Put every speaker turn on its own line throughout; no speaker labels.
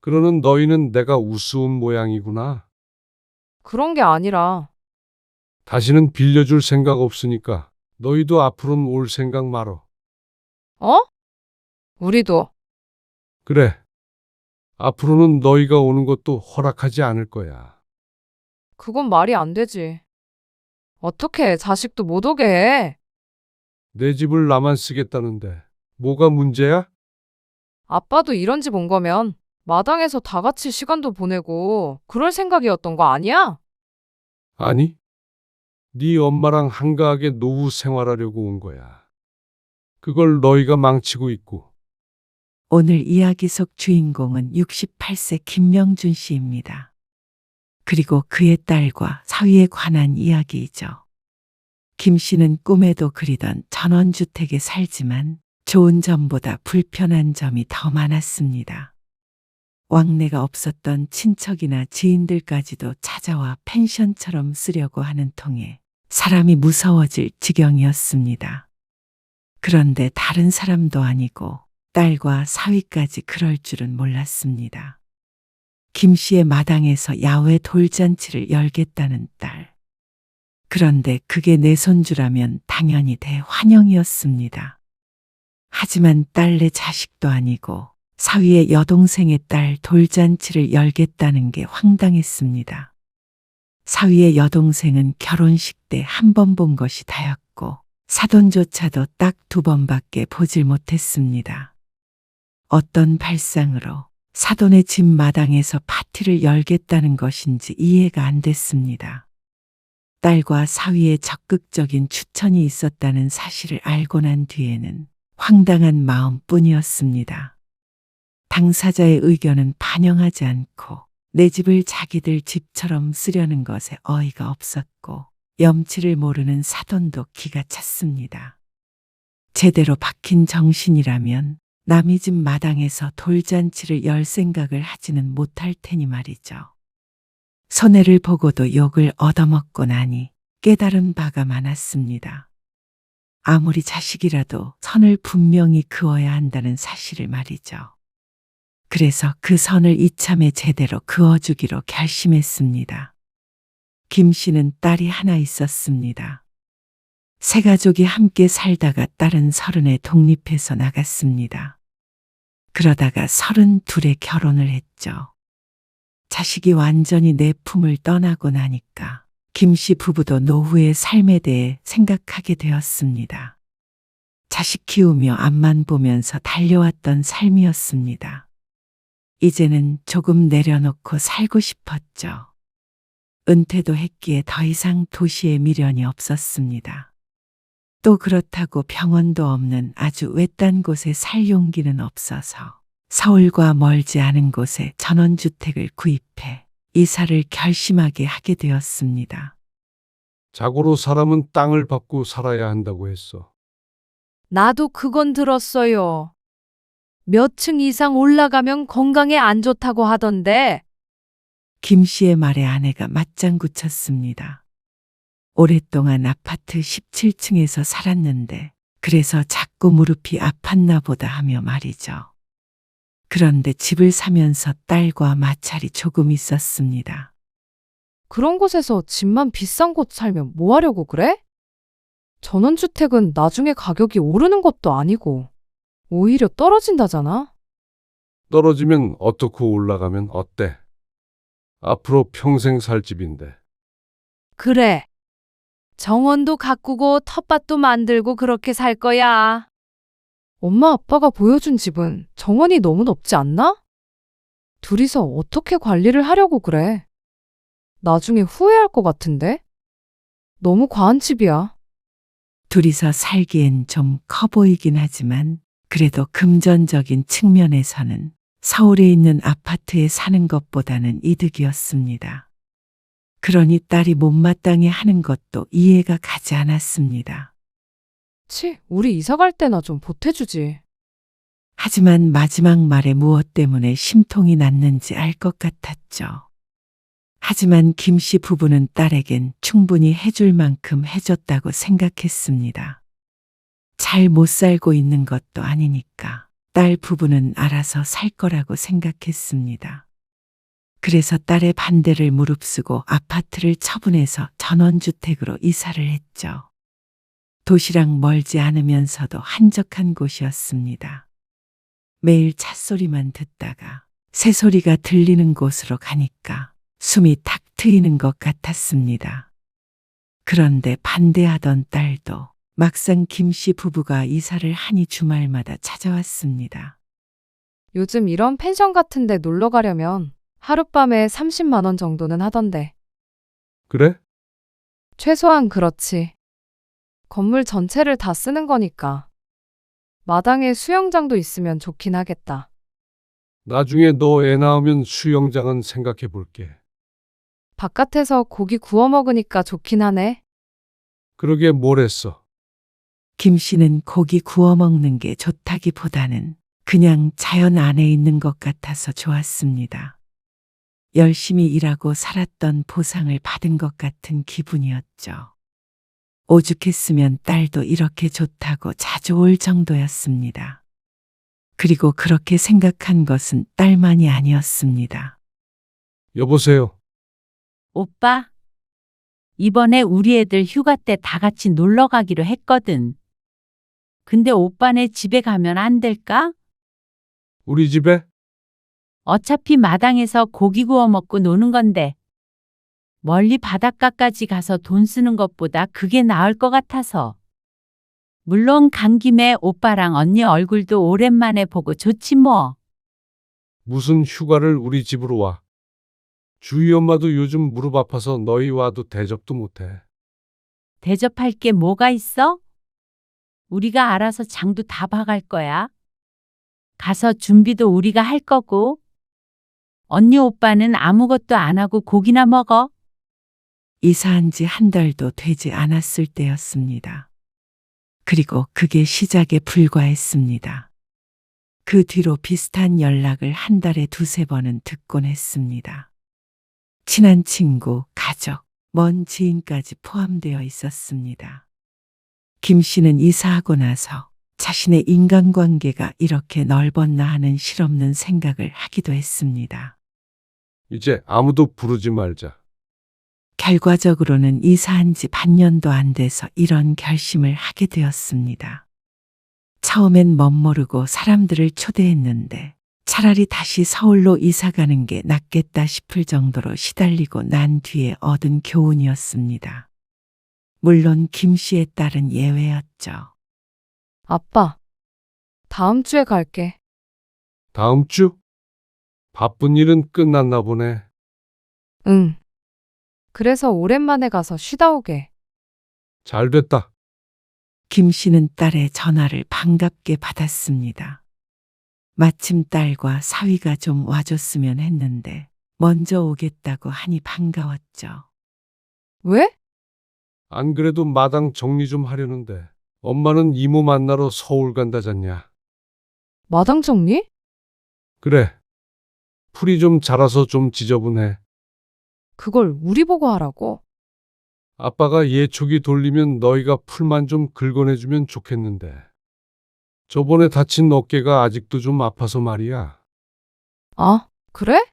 그러는 너희는 내가 우스운 모양이구나.
그런 게 아니라,
다시는 빌려줄 생각 없으니까 너희도 앞으로는 올 생각 말어.
어? 우리도.
그래. 앞으로는 너희가 오는 것도 허락하지 않을 거야.
그건 말이 안 되지. 어떻게 자식도 못 오게 해?
내 집을 나만 쓰겠다는데 뭐가 문제야?
아빠도 이런 집 온 거면 마당에서 다 같이 시간도 보내고 그럴 생각이었던 거 아니야?
아니, 네 엄마랑 한가하게 노후 생활하려고 온 거야. 그걸 너희가 망치고 있고.
오늘 이야기 속 주인공은 68세 김명준 씨입니다. 그리고 그의 딸과 사위에 관한 이야기이죠. 김 씨는 꿈에도 그리던 전원주택에 살지만 좋은 점보다 불편한 점이 더 많았습니다. 왕래가 없었던 친척이나 지인들까지도 찾아와 펜션처럼 쓰려고 하는 통에 사람이 무서워질 지경이었습니다. 그런데 다른 사람도 아니고 딸과 사위까지 그럴 줄은 몰랐습니다. 김 씨의 마당에서 야외 돌잔치를 열겠다는 딸. 그런데 그게 내 손주라면 당연히 대환영이었습니다. 하지만 딸내 자식도 아니고 사위의 여동생의 딸 돌잔치를 열겠다는 게 황당했습니다. 사위의 여동생은 결혼식 때 한 번 본 것이 다였고 사돈조차도 딱 2번밖에 보질 못했습니다. 어떤 발상으로 사돈의 집 마당에서 파티를 열겠다는 것인지 이해가 안 됐습니다. 딸과 사위의 적극적인 추천이 있었다는 사실을 알고 난 뒤에는 황당한 마음뿐이었습니다. 당사자의 의견은 반영하지 않고 내 집을 자기들 집처럼 쓰려는 것에 어이가 없었고 염치를 모르는 사돈도 기가 찼습니다. 제대로 박힌 정신이라면 남의 집 마당에서 돌잔치를 열 생각을 하지는 못할 테니 말이죠. 손해를 보고도 욕을 얻어먹고 나니 깨달은 바가 많았습니다. 아무리 자식이라도 선을 분명히 그어야 한다는 사실을 말이죠. 그래서 그 선을 이참에 제대로 그어주기로 결심했습니다. 김 씨는 딸이 하나 있었습니다. 세 가족이 함께 살다가 딸은 30에 독립해서 나갔습니다. 그러다가 32에 결혼을 했죠. 자식이 완전히 내 품을 떠나고 나니까 김 씨 부부도 노후의 삶에 대해 생각하게 되었습니다. 자식 키우며 앞만 보면서 달려왔던 삶이었습니다. 이제는 조금 내려놓고 살고 싶었죠. 은퇴도 했기에 더 이상 도시에 미련이 없었습니다. 또 그렇다고 병원도 없는 아주 외딴 곳에 살 용기는 없어서 서울과 멀지 않은 곳에 전원주택을 구입해 이사를 결심하게 하게 되었습니다.
자고로 사람은 땅을 밟고 살아야 한다고 했어.
나도 그건 들었어요. 몇 층 이상 올라가면 건강에 안 좋다고 하던데.
김 씨의 말에 아내가 맞장구 쳤습니다. 오랫동안 아파트 17층에서 살았는데 그래서 자꾸 무릎이 아팠나 보다 하며 말이죠. 그런데 집을 사면서 딸과 마찰이 조금 있었습니다.
그런 곳에서 집만 비싼 곳 살면 뭐 하려고 그래? 전원주택은 나중에 가격이 오르는 것도 아니고 오히려 떨어진다잖아.
떨어지면 어떻고 올라가면 어때? 앞으로 평생 살 집인데.
그래. 정원도 가꾸고 텃밭도 만들고 그렇게 살 거야. 엄마 아빠가 보여준 집은 정원이 너무 높지 않나? 둘이서 어떻게 관리를 하려고 그래? 나중에 후회할 것 같은데? 너무 과한 집이야.
둘이서 살기엔 좀 커 보이긴 하지만 그래도 금전적인 측면에서는 서울에 있는 아파트에 사는 것보다는 이득이었습니다. 그러니 딸이 못마땅해 하는 것도 이해가 가지 않았습니다.
우리 이사 갈 때나 좀 보태주지.
하지만 마지막 말에 무엇 때문에 심통이 났는지 알 것 같았죠. 하지만 김 씨 부부는 딸에겐 충분히 해줄 만큼 해줬다고 생각했습니다. 잘 못 살고 있는 것도 아니니까 딸 부부는 알아서 살 거라고 생각했습니다. 그래서 딸의 반대를 무릅쓰고 아파트를 처분해서 전원주택으로 이사를 했죠. 도시랑 멀지 않으면서도 한적한 곳이었습니다. 매일 찻소리만 듣다가 새소리가 들리는 곳으로 가니까 숨이 탁 트이는 것 같았습니다. 그런데 반대하던 딸도 막상 김씨 부부가 이사를 하니 주말마다 찾아왔습니다.
요즘 이런 펜션 같은 데 놀러 가려면 하룻밤에 30만 원 정도는 하던데.
그래?
최소한 그렇지. 건물 전체를 다 쓰는 거니까. 마당에 수영장도 있으면 좋긴 하겠다.
나중에 너 애 낳으면 수영장은 생각해 볼게.
바깥에서 고기 구워 먹으니까 좋긴 하네.
그러게 뭘 했어.
김 씨는 고기 구워 먹는 게 좋다기보다는 그냥 자연 안에 있는 것 같아서 좋았습니다. 열심히 일하고 살았던 보상을 받은 것 같은 기분이었죠. 오죽했으면 딸도 이렇게 좋다고 자주 올 정도였습니다. 그리고 그렇게 생각한 것은 딸만이 아니었습니다.
여보세요.
오빠, 이번에 우리 애들 휴가 때 다 같이 놀러 가기로 했거든. 근데 오빠네 집에 가면 안 될까?
우리 집에?
어차피 마당에서 고기 구워 먹고 노는 건데. 멀리 바닷가까지 가서 돈 쓰는 것보다 그게 나을 것 같아서. 물론 간 김에 오빠랑 언니 얼굴도 오랜만에 보고 좋지 뭐.
무슨 휴가를 우리 집으로 와. 주희 엄마도 요즘 무릎 아파서 너희 와도 대접도 못해.
대접할 게 뭐가 있어? 우리가 알아서 장도 다 봐갈 거야. 가서 준비도 우리가 할 거고. 언니 오빠는 아무것도 안 하고 고기나 먹어.
이사한 지 한 달도 되지 않았을 때였습니다. 그리고 그게 시작에 불과했습니다. 그 뒤로 비슷한 연락을 한 달에 두세 번은 듣곤 했습니다. 친한 친구, 가족, 먼 지인까지 포함되어 있었습니다. 김 씨는 이사하고 나서 자신의 인간관계가 이렇게 넓었나 하는 실없는 생각을 하기도 했습니다.
이제 아무도 부르지 말자.
결과적으로는 이사한 지 반년도 안 돼서 이런 결심을 하게 되었습니다. 처음엔 멋모르고 사람들을 초대했는데 차라리 다시 서울로 이사 가는 게 낫겠다 싶을 정도로 시달리고 난 뒤에 얻은 교훈이었습니다. 물론 김 씨의 딸은 예외였죠.
아빠, 다음 주에 갈게.
다음 주? 바쁜 일은 끝났나 보네.
응. 그래서 오랜만에 가서 쉬다 오게.
잘 됐다.
김 씨는 딸의 전화를 반갑게 받았습니다. 마침 딸과 사위가 좀 와줬으면 했는데 먼저 오겠다고 하니 반가웠죠.
왜?
안 그래도 마당 정리 좀 하려는데 엄마는 이모 만나러 서울 간다잖냐.
마당 정리?
그래. 풀이 좀 자라서 좀 지저분해.
그걸 우리 보고 하라고.
아빠가 예초기 돌리면 너희가 풀만 좀 긁어내주면 좋겠는데. 저번에 다친 어깨가 아직도 좀 아파서 말이야.
아, 그래?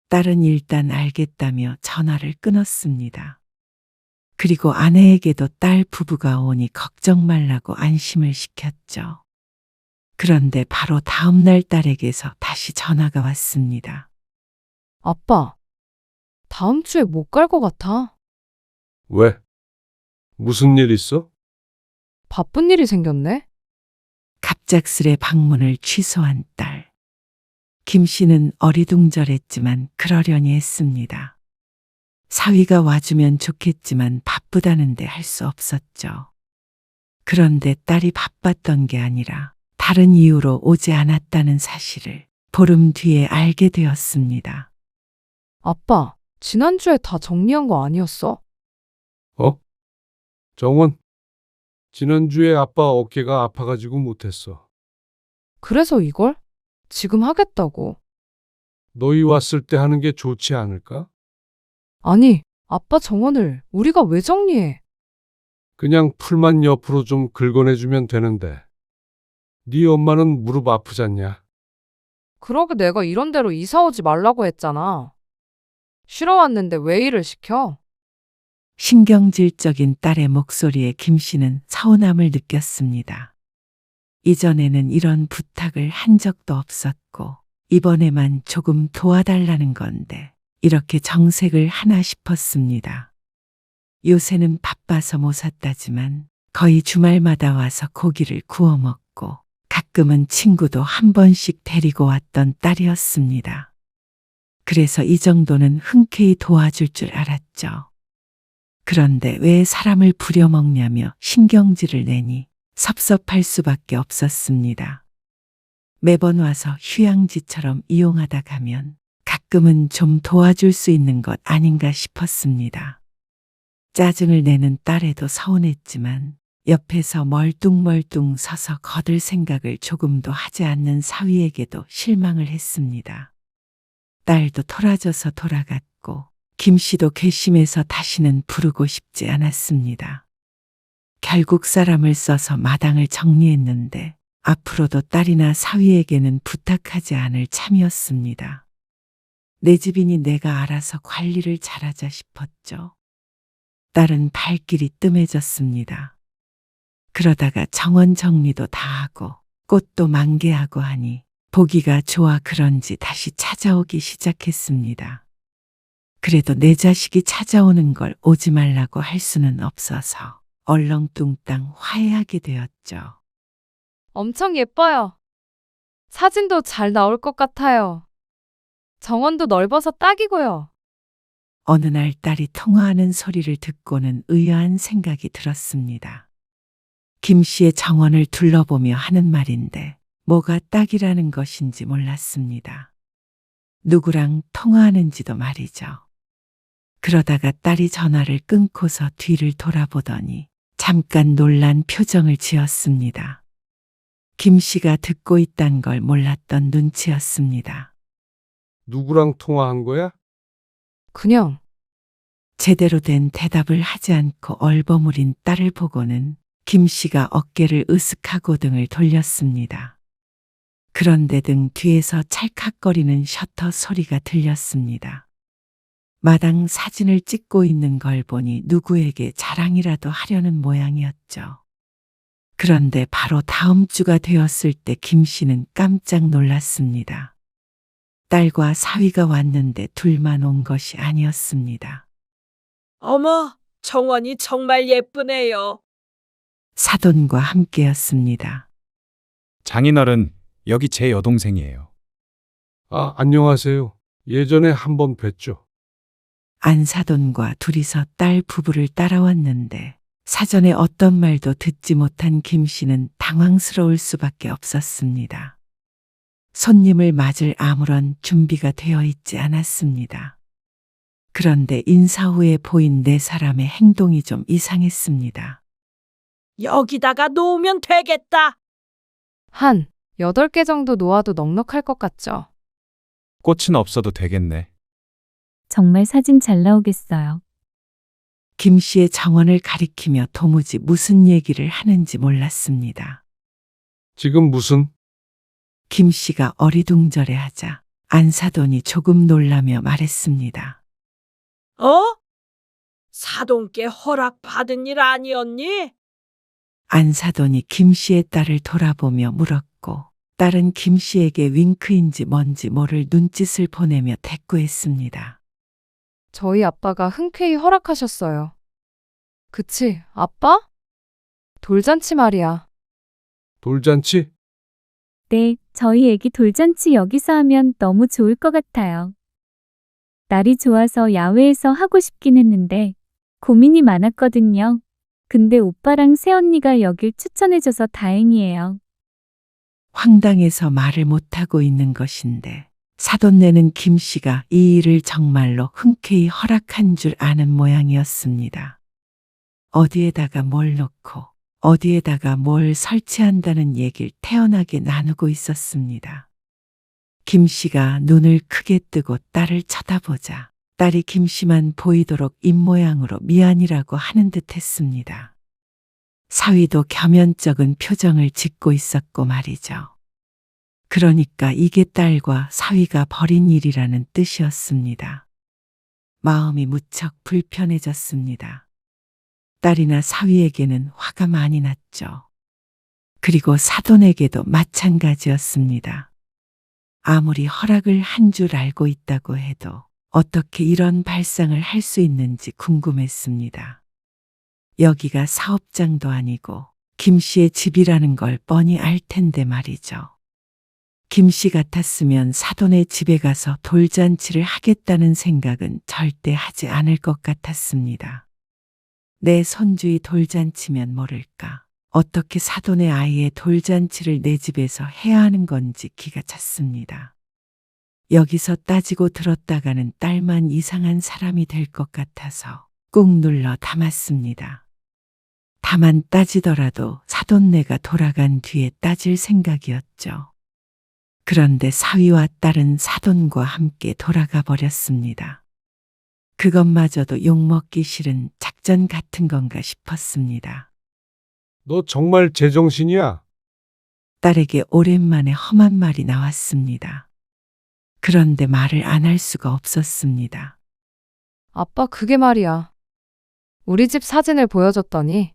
딸은 일단 알겠다며 전화를 끊었습니다. 그리고 아내에게도 딸 부부가 오니 걱정 말라고 안심을 시켰죠. 그런데 바로 다음 날 딸에게서 다시 전화가 왔습니다.
아빠, 다음 주에 못 갈 것 같아.
왜? 무슨 일 있어?
바쁜 일이 생겼네.
갑작스레 방문을 취소한 딸. 김 씨는 어리둥절했지만 그러려니 했습니다. 사위가 와주면 좋겠지만 바쁘다는데 할 수 없었죠. 그런데 딸이 바빴던 게 아니라 다른 이유로 오지 않았다는 사실을 보름 뒤에 알게 되었습니다.
아빠, 지난주에 다 정리한 거 아니었어?
어? 정원. 지난주에 아빠 어깨가 아파가지고 못했어.
그래서 이걸? 지금 하겠다고.
너희 왔을 때 하는 게 좋지 않을까?
아니, 아빠 정원을 우리가 왜 정리해?
그냥 풀만 옆으로 좀 긁어내주면 되는데. 네 엄마는 무릎 아프잖냐?
그러게 내가 이런 데로 이사 오지 말라고 했잖아. 쉬러 왔는데 왜 일을 시켜?
신경질적인 딸의 목소리에 김 씨는 서운함을 느꼈습니다. 이전에는 이런 부탁을 한 적도 없었고, 이번에만 조금 도와달라는 건데, 이렇게 정색을 하나 싶었습니다. 요새는 바빠서 못 샀다지만, 거의 주말마다 와서 고기를 구워 먹고, 가끔은 친구도 한 번씩 데리고 왔던 딸이었습니다. 그래서 이 정도는 흔쾌히 도와줄 줄 알았죠. 그런데 왜 사람을 부려먹냐며 신경질을 내니 섭섭할 수밖에 없었습니다. 매번 와서 휴양지처럼 이용하다 가면 가끔은 좀 도와줄 수 있는 것 아닌가 싶었습니다. 짜증을 내는 딸에도 서운했지만 옆에서 멀뚱멀뚱 서서 거들 생각을 조금도 하지 않는 사위에게도 실망을 했습니다. 딸도 토라져서 돌아갔고 김 씨도 괘씸해서 다시는 부르고 싶지 않았습니다. 결국 사람을 써서 마당을 정리했는데 앞으로도 딸이나 사위에게는 부탁하지 않을 참이었습니다. 내 집이니 내가 알아서 관리를 잘하자 싶었죠. 딸은 발길이 뜸해졌습니다. 그러다가 정원 정리도 다 하고 꽃도 만개하고 하니 보기가 좋아 그런지 다시 찾아오기 시작했습니다. 그래도 내 자식이 찾아오는 걸 오지 말라고 할 수는 없어서 얼렁뚱땅 화해하게 되었죠.
엄청 예뻐요. 사진도 잘 나올 것 같아요. 정원도 넓어서 딱이고요.
어느 날 딸이 통화하는 소리를 듣고는 의아한 생각이 들었습니다. 김 씨의 정원을 둘러보며 하는 말인데 뭐가 딱이라는 것인지 몰랐습니다. 누구랑 통화하는지도 말이죠. 그러다가 딸이 전화를 끊고서 뒤를 돌아보더니 잠깐 놀란 표정을 지었습니다. 김 씨가 듣고 있단 걸 몰랐던 눈치였습니다.
누구랑 통화한 거야?
그냥
제대로 된 대답을 하지 않고 얼버무린 딸을 보고는 김 씨가 어깨를 으쓱하고 등을 돌렸습니다. 그런데 등 뒤에서 찰칵거리는 셔터 소리가 들렸습니다. 마당 사진을 찍고 있는 걸 보니 누구에게 자랑이라도 하려는 모양이었죠. 그런데 바로 다음 주가 되었을 때 김 씨는 깜짝 놀랐습니다. 딸과 사위가 왔는데 둘만 온 것이 아니었습니다.
어머, 정원이 정말 예쁘네요.
사돈과 함께였습니다.
장인어른, 여기 제 여동생이에요.
아, 안녕하세요. 예전에 한번 뵀죠.
안사돈과 둘이서 딸 부부를 따라왔는데 사전에 어떤 말도 듣지 못한 김 씨는 당황스러울 수밖에 없었습니다. 손님을 맞을 아무런 준비가 되어 있지 않았습니다. 그런데 인사 후에 보인 네 사람의 행동이 좀 이상했습니다.
여기다가 놓으면 되겠다.
한 8개 정도 놓아도 넉넉할 것 같죠?
꽃은 없어도 되겠네.
정말 사진 잘 나오겠어요.
김 씨의 정원을 가리키며 도무지 무슨 얘기를 하는지 몰랐습니다.
지금 무슨?
김 씨가 어리둥절해하자 안사돈이 조금 놀라며 말했습니다.
어? 사돈께 허락 받은 일 아니었니?
안사돈이 김 씨의 딸을 돌아보며 물었고 딸은 김 씨에게 윙크인지 뭔지 모를 눈짓을 보내며 대꾸했습니다.
저희 아빠가 흔쾌히 허락하셨어요. 그치, 아빠? 돌잔치 말이야.
돌잔치?
네, 저희 애기 돌잔치 여기서 하면 너무 좋을 것 같아요. 날이 좋아서 야외에서 하고 싶긴 했는데 고민이 많았거든요. 근데 오빠랑 새언니가 여길 추천해줘서 다행이에요.
황당해서 말을 못하고 있는 것인데 사돈네는 김 씨가 이 일을 정말로 흔쾌히 허락한 줄 아는 모양이었습니다. 어디에다가 뭘 넣고 어디에다가 뭘 설치한다는 얘기를 태연하게 나누고 있었습니다. 김 씨가 눈을 크게 뜨고 딸을 쳐다보자 딸이 김 씨만 보이도록 입모양으로 미안이라고 하는 듯 했습니다. 사위도 겸연쩍은 표정을 짓고 있었고 말이죠. 그러니까 이게 딸과 사위가 벌인 일이라는 뜻이었습니다. 마음이 무척 불편해졌습니다. 딸이나 사위에게는 화가 많이 났죠. 그리고 사돈에게도 마찬가지였습니다. 아무리 허락을 한 줄 알고 있다고 해도 어떻게 이런 발상을 할 수 있는지 궁금했습니다. 여기가 사업장도 아니고 김 씨의 집이라는 걸 뻔히 알 텐데 말이죠. 김 씨 같았으면 사돈의 집에 가서 돌잔치를 하겠다는 생각은 절대 하지 않을 것 같았습니다. 내 손주의 돌잔치면 모를까. 어떻게 사돈의 아이의 돌잔치를 내 집에서 해야 하는 건지 기가 찼습니다. 여기서 따지고 들었다가는 딸만 이상한 사람이 될 것 같아서 꾹 눌러 담았습니다. 다만 따지더라도 사돈네가 돌아간 뒤에 따질 생각이었죠. 그런데 사위와 딸은 사돈과 함께 돌아가 버렸습니다. 그것마저도 욕먹기 싫은 작전 같은 건가 싶었습니다.
너 정말 제정신이야?
딸에게 오랜만에 험한 말이 나왔습니다. 그런데 말을 안 할 수가 없었습니다.
아빠 그게 말이야. 우리 집 사진을 보여줬더니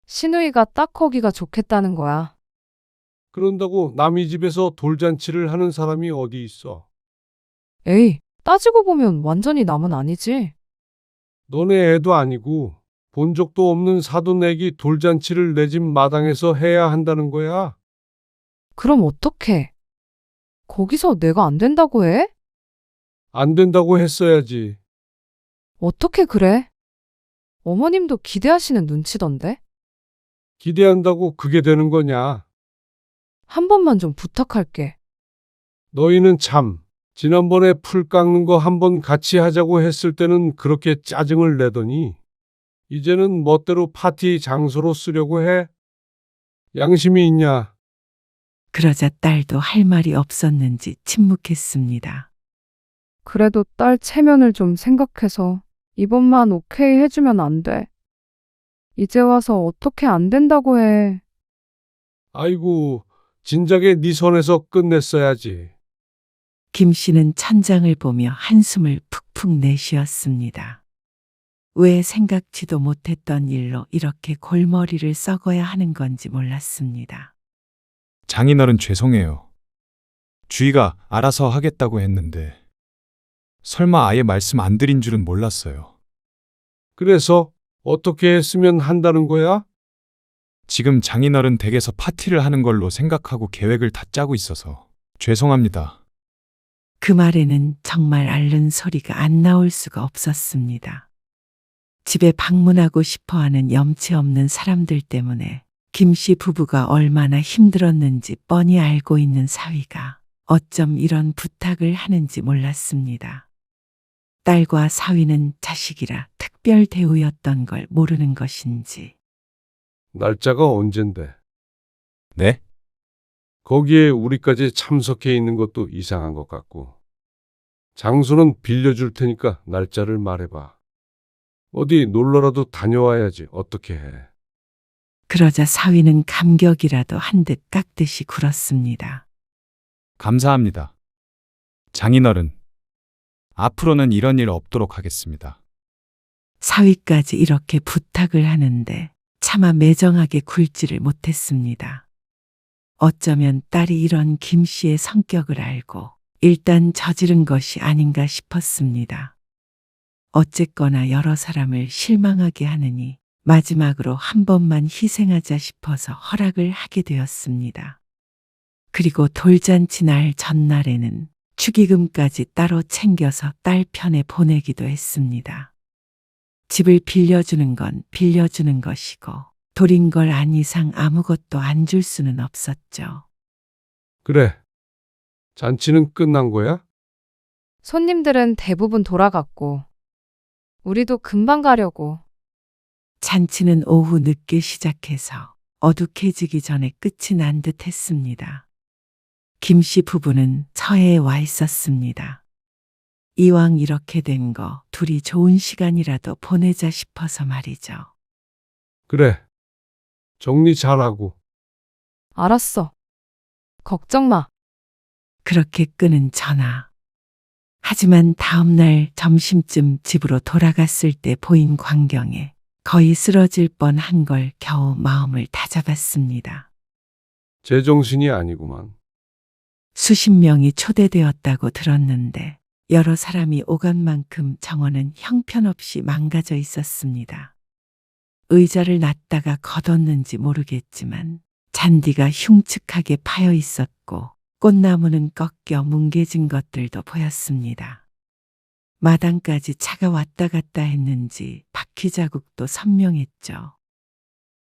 신우이가 딱 거기가 좋겠다는 거야.
그런다고 남의 집에서 돌잔치를 하는 사람이 어디 있어?
에이, 따지고 보면 완전히 남은 아니지.
너네 애도 아니고 본 적도 없는 사돈애기 돌잔치를 내 집 마당에서 해야 한다는 거야?
그럼 어떡해? 거기서 내가 안 된다고 해?
안 된다고 했어야지.
어떻게 그래? 어머님도 기대하시는 눈치던데?
기대한다고 그게 되는 거냐?
한 번만 좀 부탁할게.
너희는 참, 지난번에 풀 깎는 거 한번 같이 하자고 했을 때는 그렇게 짜증을 내더니 이제는 멋대로 파티 장소로 쓰려고 해? 양심이 있냐?
그러자 딸도 할 말이 없었는지 침묵했습니다.
그래도 딸 체면을 좀 생각해서 이번만 오케이 해주면 안 돼. 이제 와서 어떻게 안 된다고 해.
아이고, 진작에 네 손에서 끝냈어야지.
김 씨는 천장을 보며 한숨을 푹푹 내쉬었습니다. 왜 생각지도 못했던 일로 이렇게 골머리를 썩어야 하는 건지 몰랐습니다.
장인어른 죄송해요. 주희가 알아서 하겠다고 했는데 설마 아예 말씀 안 드린 줄은 몰랐어요.
그래서 어떻게 했으면 한다는 거야?
지금 장인어른 댁에서 파티를 하는 걸로 생각하고 계획을 다 짜고 있어서 죄송합니다.
그 말에는 정말 앓는 소리가 안 나올 수가 없었습니다. 집에 방문하고 싶어하는 염치 없는 사람들 때문에 김 씨 부부가 얼마나 힘들었는지 뻔히 알고 있는 사위가 어쩜 이런 부탁을 하는지 몰랐습니다. 딸과 사위는 자식이라 특별 대우였던 걸 모르는 것인지
날짜가 언젠데?
네?
거기에 우리까지 참석해 있는 것도 이상한 것 같고. 장소는 빌려줄 테니까 날짜를 말해봐. 어디 놀러라도 다녀와야지 어떻게 해.
그러자 사위는 감격이라도 한 듯 깎듯이 굴었습니다.
감사합니다. 장인어른, 앞으로는 이런 일 없도록 하겠습니다.
사위까지 이렇게 부탁을 하는데 차마 매정하게 굴지를 못했습니다. 어쩌면 딸이 이런 김 씨의 성격을 알고 일단 저지른 것이 아닌가 싶었습니다. 어쨌거나 여러 사람을 실망하게 하느니 마지막으로 한 번만 희생하자 싶어서 허락을 하게 되었습니다. 그리고 돌잔치 날 전날에는 축의금까지 따로 챙겨서 딸 편에 보내기도 했습니다. 집을 빌려주는 건 빌려주는 것이고 돌인 걸 안 이상 아무것도 안 줄 수는 없었죠.
그래. 잔치는 끝난 거야?
손님들은 대부분 돌아갔고, 우리도 금방 가려고.
잔치는 오후 늦게 시작해서 어둑해지기 전에 끝이 난 듯 했습니다. 김 씨 부부는 처해에 와 있었습니다. 이왕 이렇게 된 거 둘이 좋은 시간이라도 보내자 싶어서 말이죠.
그래. 정리 잘하고.
알았어. 걱정 마.
그렇게 끄는 전화. 하지만 다음 날 점심쯤 집으로 돌아갔을 때 보인 광경에 거의 쓰러질 뻔한 걸 겨우 마음을 다잡았습니다.
제정신이 아니구만.
수십 명이 초대되었다고 들었는데 여러 사람이 오간 만큼 정원은 형편없이 망가져 있었습니다. 의자를 놨다가 걷었는지 모르겠지만 잔디가 흉측하게 파여 있었고 꽃나무는 꺾여 뭉개진 것들도 보였습니다. 마당까지 차가 왔다 갔다 했는지 바퀴 자국도 선명했죠.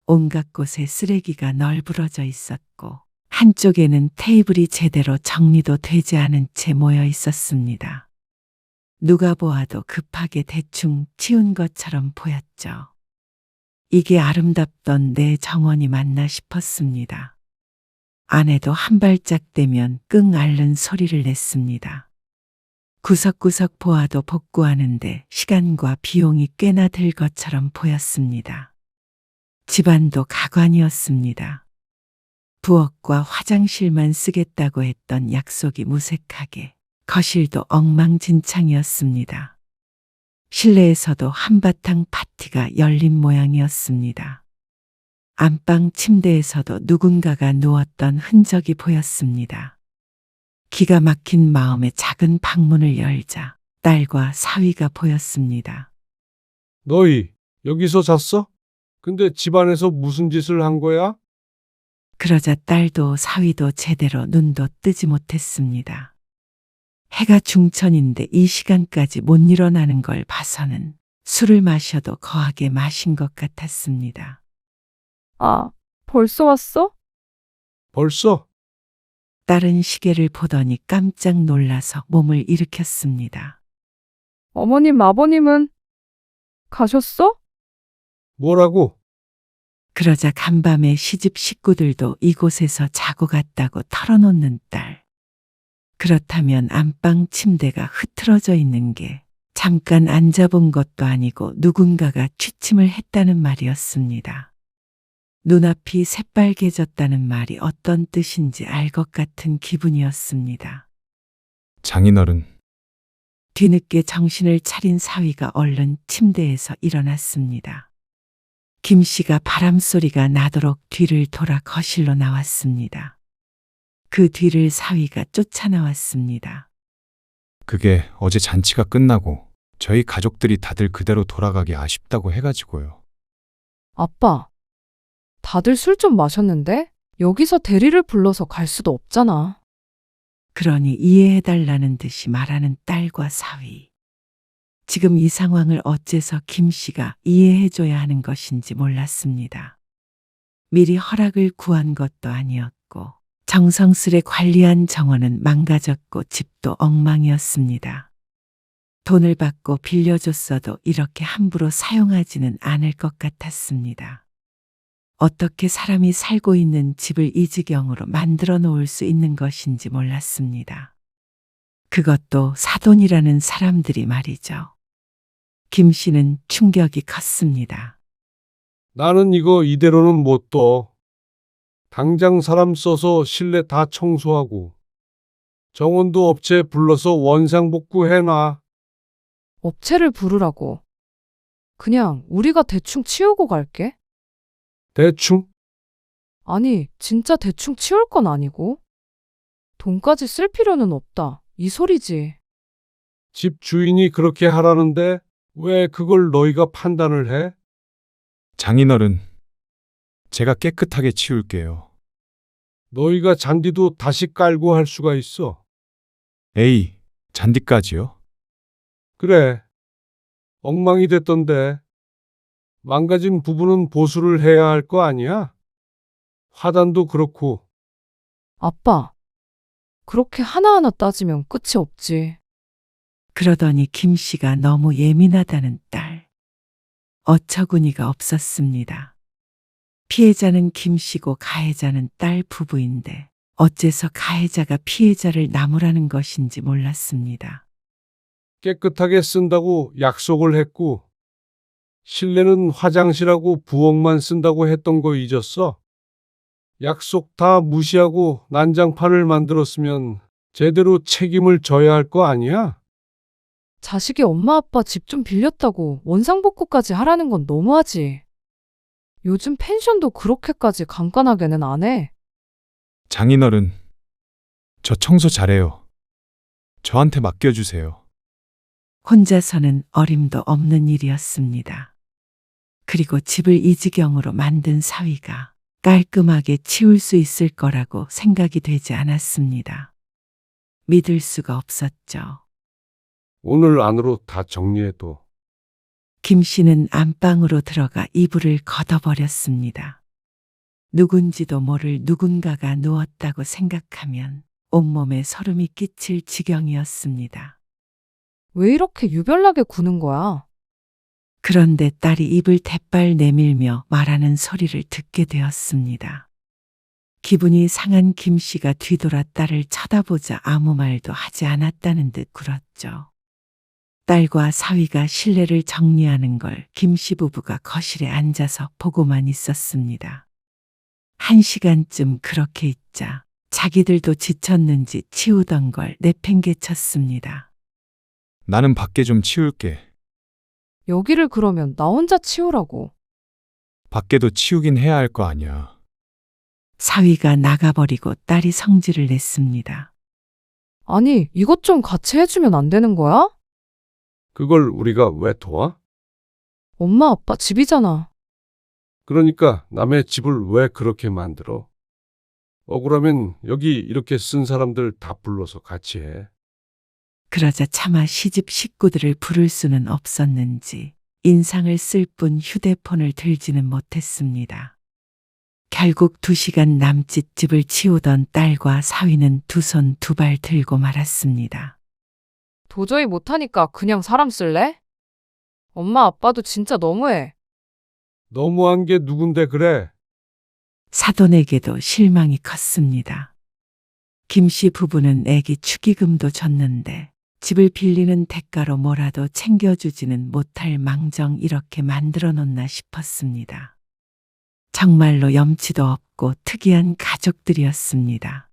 온갖 곳에 쓰레기가 널브러져 있었고 한쪽에는 테이블이 제대로 정리도 되지 않은 채 모여 있었습니다. 누가 보아도 급하게 대충 치운 것처럼 보였죠. 이게 아름답던 내 정원이 맞나 싶었습니다. 아내도 한 발짝 떼면 끙 앓는 소리를 냈습니다. 구석구석 보아도 복구하는데 시간과 비용이 꽤나 들 것처럼 보였습니다. 집안도 가관이었습니다. 부엌과 화장실만 쓰겠다고 했던 약속이 무색하게, 거실도 엉망진창이었습니다. 실내에서도 한바탕 파티가 열린 모양이었습니다. 안방 침대에서도 누군가가 누웠던 흔적이 보였습니다. 기가 막힌 마음에 작은 방문을 열자 딸과 사위가 보였습니다.
너희 여기서 잤어? 근데 집안에서 무슨 짓을 한 거야?
그러자 딸도 사위도 제대로 눈도 뜨지 못했습니다. 해가 중천인데 이 시간까지 못 일어나는 걸 봐서는 술을 마셔도 거하게 마신 것 같았습니다.
아, 벌써 왔어?
벌써?
딸은 시계를 보더니 깜짝 놀라서 몸을 일으켰습니다.
어머님, 아버님은 가셨어?
뭐라고?
그러자 간밤에 시집 식구들도 이곳에서 자고 갔다고 털어놓는 딸. 그렇다면 안방 침대가 흐트러져 있는 게 잠깐 앉아본 것도 아니고 누군가가 취침을 했다는 말이었습니다. 눈앞이 새빨개졌다는 말이 어떤 뜻인지 알 것 같은 기분이었습니다.
장인어른,
뒤늦게 정신을 차린 사위가 얼른 침대에서 일어났습니다. 김 씨가 바람소리가 나도록 뒤를 돌아 거실로 나왔습니다. 그 뒤를 사위가 쫓아나왔습니다.
그게 어제 잔치가 끝나고 저희 가족들이 다들 그대로 돌아가기 아쉽다고 해가지고요.
아빠, 다들 술 좀 마셨는데? 여기서 대리를 불러서 갈 수도 없잖아.
그러니 이해해달라는 듯이 말하는 딸과 사위. 지금 이 상황을 어째서 김 씨가 이해해줘야 하는 것인지 몰랐습니다. 미리 허락을 구한 것도 아니었고 정성스레 관리한 정원은 망가졌고 집도 엉망이었습니다. 돈을 받고 빌려줬어도 이렇게 함부로 사용하지는 않을 것 같았습니다. 어떻게 사람이 살고 있는 집을 이 지경으로 만들어 놓을 수 있는 것인지 몰랐습니다. 그것도 사돈이라는 사람들이 말이죠. 김 씨는 충격이 컸습니다.
나는 이거 이대로는 못 둬. 당장 사람 써서 실내 다 청소하고 정원도 업체 불러서 원상복구 해놔.
업체를 부르라고. 그냥 우리가 대충 치우고 갈게.
대충?
아니, 진짜 대충 치울 건 아니고. 돈까지 쓸 필요는 없다. 이 소리지.
집 주인이 그렇게 하라는데 왜 그걸 너희가 판단을 해?
장인어른, 제가 깨끗하게 치울게요.
너희가 잔디도 다시 깔고 할 수가 있어.
에이, 잔디까지요?
그래. 엉망이 됐던데. 망가진 부분은 보수를 해야 할 거 아니야? 화단도 그렇고.
아빠, 그렇게 하나하나 따지면 끝이 없지.
그러더니 김 씨가 너무 예민하다는 딸. 어처구니가 없었습니다. 피해자는 김 씨고 가해자는 딸 부부인데 어째서 가해자가 피해자를 나무라는 것인지 몰랐습니다.
깨끗하게 쓴다고 약속을 했고 실내는 화장실하고 부엌만 쓴다고 했던 거 잊었어? 약속 다 무시하고 난장판을 만들었으면 제대로 책임을 져야 할 거 아니야?
자식이 엄마 아빠 집 좀 빌렸다고 원상복구까지 하라는 건 너무하지. 요즘 펜션도 그렇게까지 간단하게는 안 해.
장인어른, 저 청소 잘해요. 저한테 맡겨주세요.
혼자서는 어림도 없는 일이었습니다. 그리고 집을 이 지경으로 만든 사위가 깔끔하게 치울 수 있을 거라고 생각이 되지 않았습니다. 믿을 수가 없었죠.
오늘 안으로 다 정리해도.
김 씨는 안방으로 들어가 이불을 걷어버렸습니다. 누군지도 모를 누군가가 누웠다고 생각하면 온몸에 소름이 끼칠 지경이었습니다.
왜 이렇게 유별나게 구는 거야?
그런데 딸이 입을 대빨 내밀며 말하는 소리를 듣게 되었습니다. 기분이 상한 김 씨가 뒤돌아 딸을 쳐다보자 아무 말도 하지 않았다는 듯 굴었죠. 딸과 사위가 실내를 정리하는 걸 김 씨 부부가 거실에 앉아서 보고만 있었습니다. 1시간쯤 그렇게 있자 자기들도 지쳤는지 치우던 걸 내팽개쳤습니다.
나는 밖에 좀 치울게.
여기를 그러면 나 혼자 치우라고.
밖에도 치우긴 해야 할 거 아니야.
사위가 나가버리고 딸이 성질을 냈습니다.
아니, 이것 좀 같이 해주면 안 되는 거야?
그걸 우리가 왜 도와?
엄마 아빠 집이잖아.
그러니까 남의 집을 왜 그렇게 만들어? 억울하면 여기 이렇게 쓴 사람들 다 불러서 같이 해.
그러자 차마 시집 식구들을 부를 수는 없었는지 인상을 쓸 뿐 휴대폰을 들지는 못했습니다. 결국 2시간 남짓 집을 치우던 딸과 사위는 두 손 두 발 들고 말았습니다.
도저히 못하니까 그냥 사람 쓸래? 엄마 아빠도 진짜 너무해.
너무한 게 누군데 그래?
사돈에게도 실망이 컸습니다. 김 씨 부부는 애기 축의금도 줬는데 집을 빌리는 대가로 뭐라도 챙겨주지는 못할 망정 이렇게 만들어 놓나 싶었습니다. 정말로 염치도 없고 특이한 가족들이었습니다.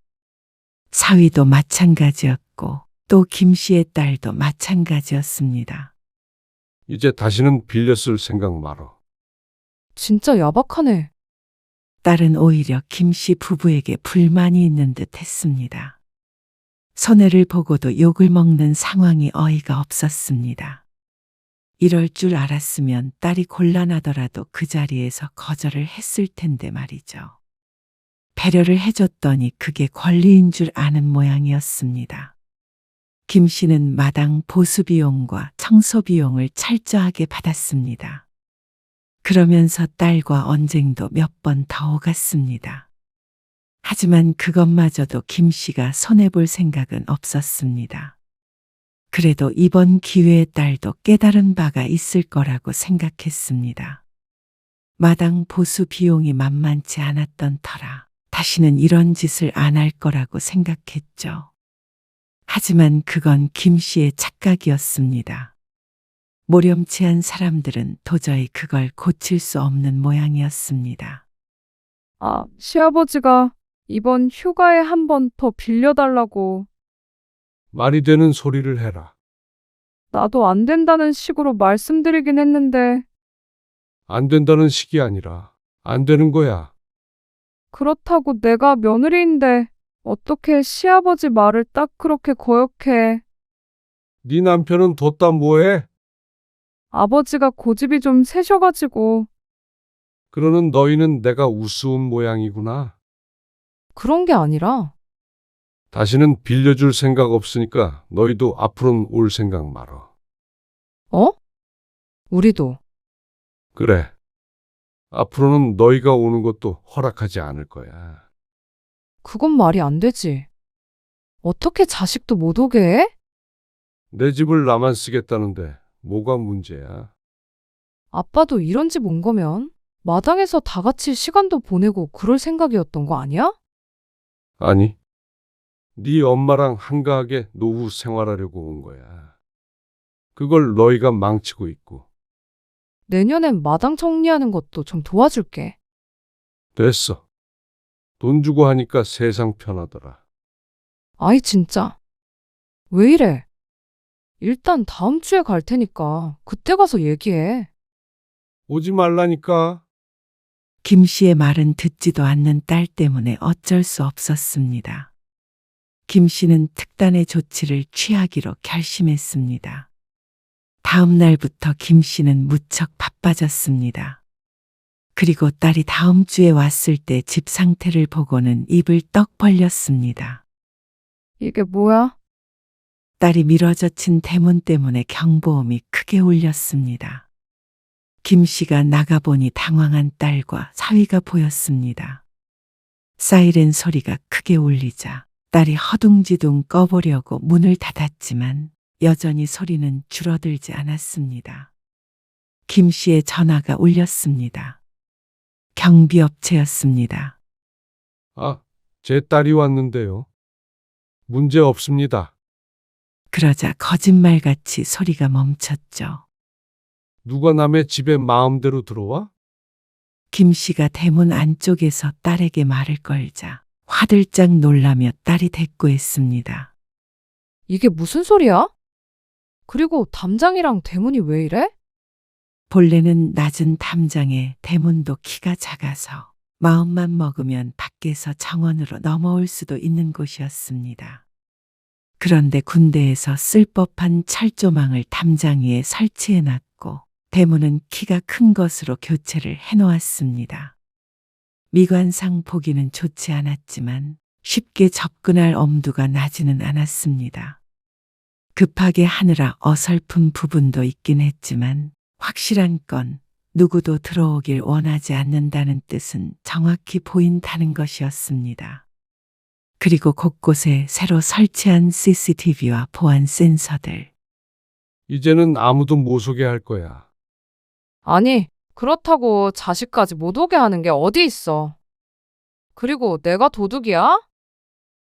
사위도 마찬가지였고 또 김 씨의 딸도 마찬가지였습니다.
이제 다시는 빌려 쓸 생각 말어.
진짜 야박하네.
딸은 오히려 김 씨 부부에게 불만이 있는 듯 했습니다. 손해를 보고도 욕을 먹는 상황이 어이가 없었습니다. 이럴 줄 알았으면 딸이 곤란하더라도 그 자리에서 거절을 했을 텐데 말이죠. 배려를 해줬더니 그게 권리인 줄 아는 모양이었습니다. 김 씨는 마당 보수 비용과 청소 비용을 철저하게 받았습니다. 그러면서 딸과 언쟁도 몇 번 더 오갔습니다. 하지만 그것마저도 김 씨가 손해볼 생각은 없었습니다. 그래도 이번 기회에 딸도 깨달은 바가 있을 거라고 생각했습니다. 마당 보수 비용이 만만치 않았던 터라 다시는 이런 짓을 안 할 거라고 생각했죠. 하지만 그건 김 씨의 착각이었습니다. 모렴치한 사람들은 도저히 그걸 고칠 수 없는 모양이었습니다.
아, 시아버지가 이번 휴가에 한 번 더 빌려달라고.
말이 되는 소리를 해라.
나도 안 된다는 식으로 말씀드리긴 했는데,
안 된다는 식이 아니라 안 되는 거야.
그렇다고 내가 며느리인데 어떻게 시아버지 말을 딱 그렇게 거역해.
네 남편은 뒀다 뭐해?
아버지가 고집이 좀 세셔가지고.
그러는 너희는 내가 우스운 모양이구나.
그런 게 아니라
다시는 빌려줄 생각 없으니까 너희도 앞으로는 올 생각 말어.
어? 우리도.
그래. 앞으로는 너희가 오는 것도 허락하지 않을 거야.
그건 말이 안 되지. 어떻게 자식도 못 오게 해?
내 집을 나만 쓰겠다는데 뭐가 문제야?
아빠도 이런 집 온 거면 마당에서 다 같이 시간도 보내고 그럴 생각이었던 거 아니야?
아니, 네 엄마랑 한가하게 노후 생활하려고 온 거야. 그걸 너희가 망치고 있고.
내년엔 마당 정리하는 것도 좀 도와줄게.
됐어. 돈 주고 하니까 세상 편하더라.
아이, 진짜. 왜 이래? 일단 다음 주에 갈 테니까 그때 가서 얘기해.
오지 말라니까.
김 씨의 말은 듣지도 않는 딸 때문에 어쩔 수 없었습니다. 김 씨는 특단의 조치를 취하기로 결심했습니다. 다음 날부터 김 씨는 무척 바빠졌습니다. 그리고 딸이 다음 주에 왔을 때 집 상태를 보고는 입을 떡 벌렸습니다.
이게 뭐야?
딸이 미뤄져친 대문 때문에 경보음이 크게 울렸습니다. 김 씨가 나가보니 당황한 딸과 사위가 보였습니다. 사이렌 소리가 크게 울리자 딸이 허둥지둥 꺼보려고 문을 닫았지만 여전히 소리는 줄어들지 않았습니다. 김 씨의 전화가 울렸습니다. 경비업체였습니다.
아, 제 딸이 왔는데요. 문제 없습니다.
그러자 거짓말같이 소리가 멈췄죠.
누가 남의 집에 마음대로 들어와?
김 씨가 대문 안쪽에서 딸에게 말을 걸자 화들짝 놀라며 딸이 대꾸했습니다.
이게 무슨 소리야? 그리고 담장이랑 대문이 왜 이래?
본래는 낮은 담장에 대문도 키가 작아서 마음만 먹으면 밖에서 정원으로 넘어올 수도 있는 곳이었습니다. 그런데 군대에서 쓸 법한 철조망을 담장 위에 설치해놨고 대문은 키가 큰 것으로 교체를 해놓았습니다. 미관상 보기는 좋지 않았지만 쉽게 접근할 엄두가 나지는 않았습니다. 급하게 하느라 어설픈 부분도 있긴 했지만 확실한 건 누구도 들어오길 원하지 않는다는 뜻은 정확히 보인다는 것이었습니다. 그리고 곳곳에 새로 설치한 CCTV와 보안 센서들.
이제는 아무도 못 오게 할 거야.
아니, 그렇다고 자식까지 못 오게 하는 게 어디 있어. 그리고 내가 도둑이야?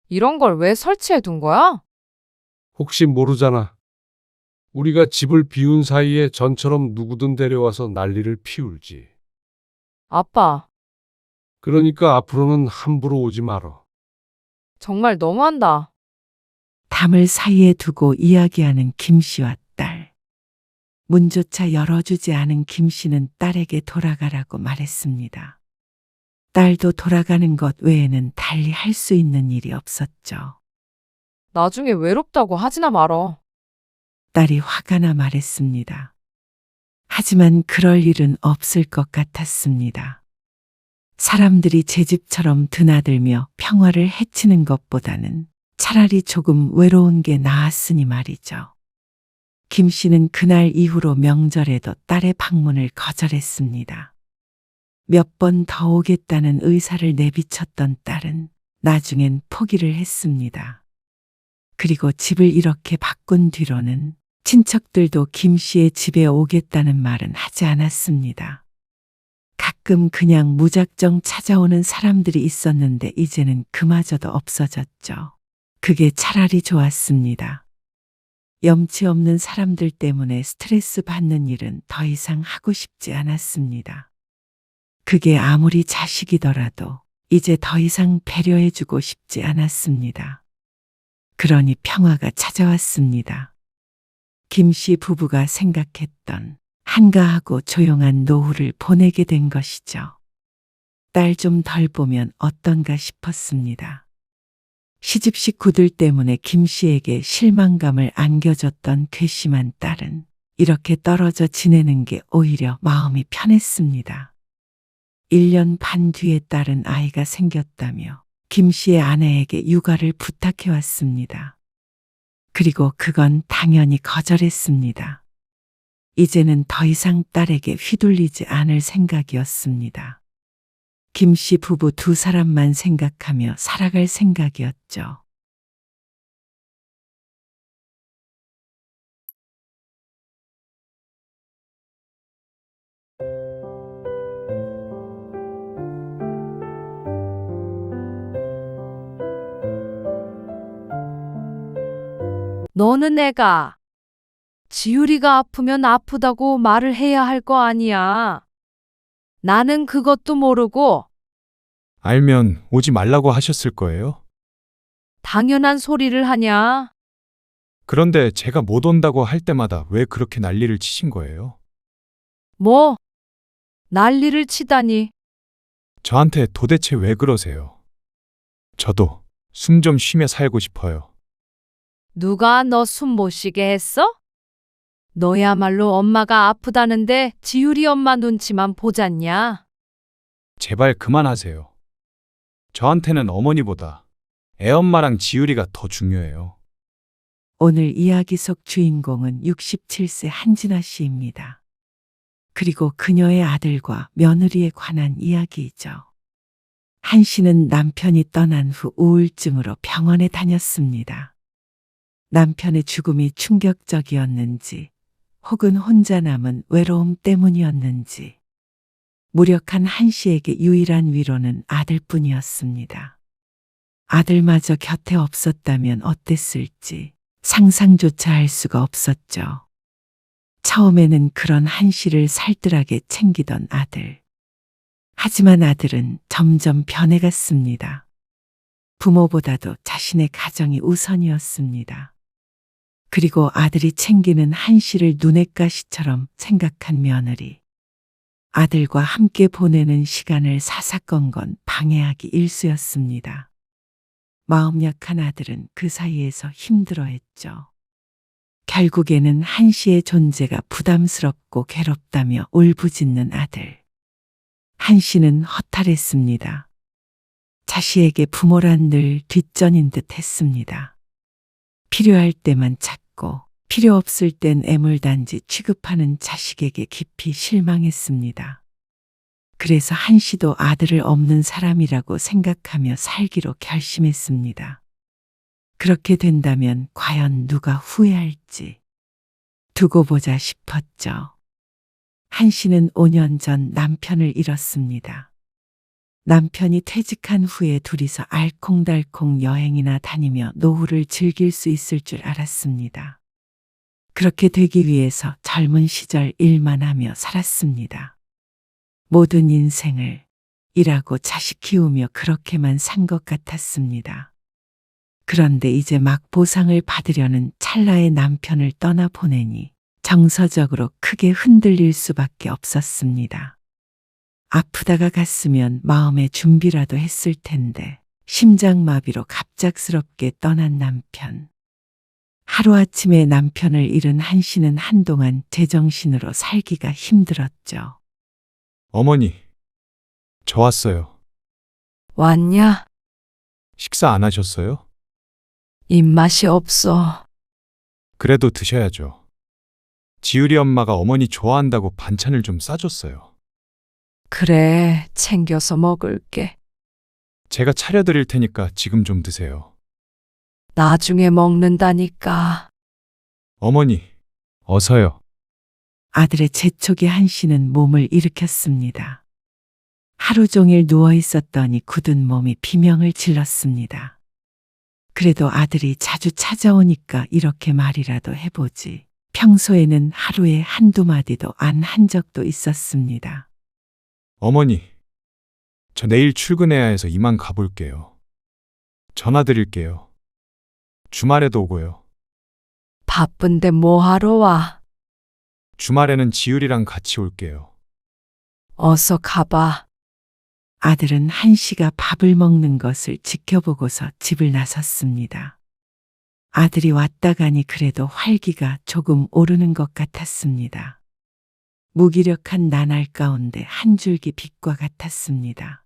이런 걸 왜 설치해 둔 거야?
혹시 모르잖아. 우리가 집을 비운 사이에 전처럼 누구든 데려와서 난리를 피울지.
아빠,
그러니까 앞으로는 함부로 오지 말어.
정말 너무한다.
담을 사이에 두고 이야기하는 김 씨와 딸. 문조차 열어주지 않은 김 씨는 딸에게 돌아가라고 말했습니다. 딸도 돌아가는 것 외에는 달리 할 수 있는 일이 없었죠.
나중에 외롭다고 하지나 말어.
딸이 화가 나 말했습니다. 하지만 그럴 일은 없을 것 같았습니다. 사람들이 제 집처럼 드나들며 평화를 해치는 것보다는 차라리 조금 외로운 게 나았으니 말이죠. 김 씨는 그날 이후로 명절에도 딸의 방문을 거절했습니다. 몇 번 더 오겠다는 의사를 내비쳤던 딸은 나중엔 포기를 했습니다. 그리고 집을 이렇게 바꾼 뒤로는 친척들도 김 씨의 집에 오겠다는 말은 하지 않았습니다. 가끔 그냥 무작정 찾아오는 사람들이 있었는데 이제는 그마저도 없어졌죠. 그게 차라리 좋았습니다. 염치 없는 사람들 때문에 스트레스 받는 일은 더 이상 하고 싶지 않았습니다. 그게 아무리 자식이더라도 이제 더 이상 배려해주고 싶지 않았습니다. 그러니 평화가 찾아왔습니다. 김 씨 부부가 생각했던 한가하고 조용한 노후를 보내게 된 것이죠. 딸 좀 덜 보면 어떤가 싶었습니다. 시집 식구들 때문에 김 씨에게 실망감을 안겨줬던 괘씸한 딸은 이렇게 떨어져 지내는 게 오히려 마음이 편했습니다. 1년 반 뒤에 딸은 아이가 생겼다며 김 씨의 아내에게 육아를 부탁해왔습니다. 그리고 그건 당연히 거절했습니다. 이제는 더 이상 딸에게 휘둘리지 않을 생각이었습니다. 김 씨 부부 두 사람만 생각하며 살아갈 생각이었죠.
너는 애가 지율이가 아프면 아프다고 말을 해야 할 거 아니야. 나는 그것도 모르고
알면 오지 말라고 하셨을 거예요?
당연한 소리를 하냐?
그런데 제가 못 온다고 할 때마다 왜 그렇게 난리를 치신 거예요?
뭐? 난리를 치다니.
저한테 도대체 왜 그러세요? 저도 숨 좀 쉬며 살고 싶어요.
누가 너 숨 못 쉬게 했어? 너야말로 엄마가 아프다는데 지율이 엄마 눈치만 보잖냐?
제발 그만하세요. 저한테는 어머니보다 애엄마랑 지율이가 더 중요해요.
오늘 이야기 속 주인공은 67세 한진아 씨입니다. 그리고 그녀의 아들과 며느리에 관한 이야기이죠. 한 씨는 남편이 떠난 후 우울증으로 병원에 다녔습니다. 남편의 죽음이 충격적이었는지 혹은 혼자 남은 외로움 때문이었는지 무력한 한 씨에게 유일한 위로는 아들뿐이었습니다. 아들마저 곁에 없었다면 어땠을지 상상조차 할 수가 없었죠. 처음에는 그런 한 씨를 살뜰하게 챙기던 아들. 하지만 아들은 점점 변해갔습니다. 부모보다도 자신의 가정이 우선이었습니다. 그리고 아들이 챙기는 한 씨를 눈엣 가시처럼 생각한 며느리. 아들과 함께 보내는 시간을 사사건건 방해하기 일쑤였습니다. 마음 약한 아들은 그 사이에서 힘들어했죠. 결국에는 한 씨의 존재가 부담스럽고 괴롭다며 울부짖는 아들. 한 씨는 허탈했습니다. 자신에게 부모란 늘 뒷전인 듯 했습니다. 필요할 때만 찾고 필요 없을 땐 애물단지 취급하는 자식에게 깊이 실망했습니다. 그래서 한 씨도 아들을 없는 사람이라고 생각하며 살기로 결심했습니다. 그렇게 된다면 과연 누가 후회할지 두고 보자 싶었죠. 한 씨는 5년 전 남편을 잃었습니다. 남편이 퇴직한 후에 둘이서 알콩달콩 여행이나 다니며 노후를 즐길 수 있을 줄 알았습니다. 그렇게 되기 위해서 젊은 시절 일만 하며 살았습니다. 모든 인생을 일하고 자식 키우며 그렇게만 산 것 같았습니다. 그런데 이제 막 보상을 받으려는 찰나의 남편을 떠나보내니 정서적으로 크게 흔들릴 수밖에 없었습니다. 아프다가 갔으면 마음의 준비라도 했을 텐데 심장마비로 갑작스럽게 떠난 남편. 하루아침에 남편을 잃은 한 씨는 한동안 제정신으로 살기가 힘들었죠.
어머니, 저 왔어요.
왔냐?
식사 안 하셨어요?
입맛이 없어.
그래도 드셔야죠. 지율이 엄마가 어머니 좋아한다고 반찬을 좀 싸줬어요.
그래, 챙겨서 먹을게.
제가 차려드릴 테니까 지금 좀 드세요.
나중에 먹는다니까.
어머니, 어서요.
아들의 재촉에 한 씨는 몸을 일으켰습니다. 하루 종일 누워 있었더니 굳은 몸이 비명을 질렀습니다. 그래도 아들이 자주 찾아오니까 이렇게 말이라도 해보지. 평소에는 하루에 한두 마디도 안 한 적도 있었습니다.
어머니, 저 내일 출근해야 해서 이만 가볼게요. 전화 드릴게요. 주말에도 오고요.
바쁜데 뭐하러 와?
주말에는 지율이랑 같이 올게요.
어서 가봐.
아들은 한 씨가 밥을 먹는 것을 지켜보고서 집을 나섰습니다. 아들이 왔다 가니 그래도 활기가 조금 오르는 것 같았습니다. 무기력한 나날 가운데 한 줄기 빛과 같았습니다.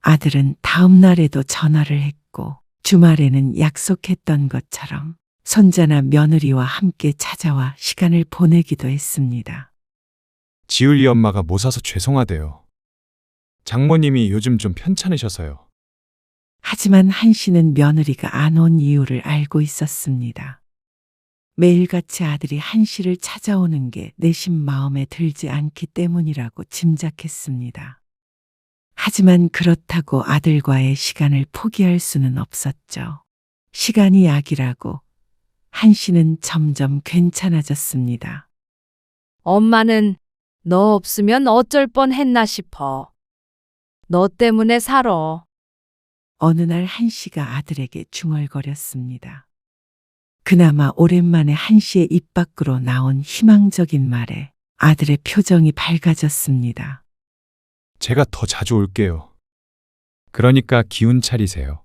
아들은 다음 날에도 전화를 했고 주말에는 약속했던 것처럼 손자나 며느리와 함께 찾아와 시간을 보내기도 했습니다.
지율이 엄마가 못 와서 죄송하대요. 장모님이 요즘 좀 편찮으셔서요.
하지만 한 씨는 며느리가 안 온 이유를 알고 있었습니다. 매일같이 아들이 한 씨를 찾아오는 게 내심 마음에 들지 않기 때문이라고 짐작했습니다. 하지만 그렇다고 아들과의 시간을 포기할 수는 없었죠. 시간이 약이라고 한 씨는 점점 괜찮아졌습니다.
엄마는 너 없으면 어쩔 뻔 했나 싶어. 너 때문에 살아.
어느 날 한 씨가 아들에게 중얼거렸습니다. 그나마 오랜만에 한 씨의 입 밖으로 나온 희망적인 말에 아들의 표정이 밝아졌습니다.
제가 더 자주 올게요. 그러니까 기운 차리세요.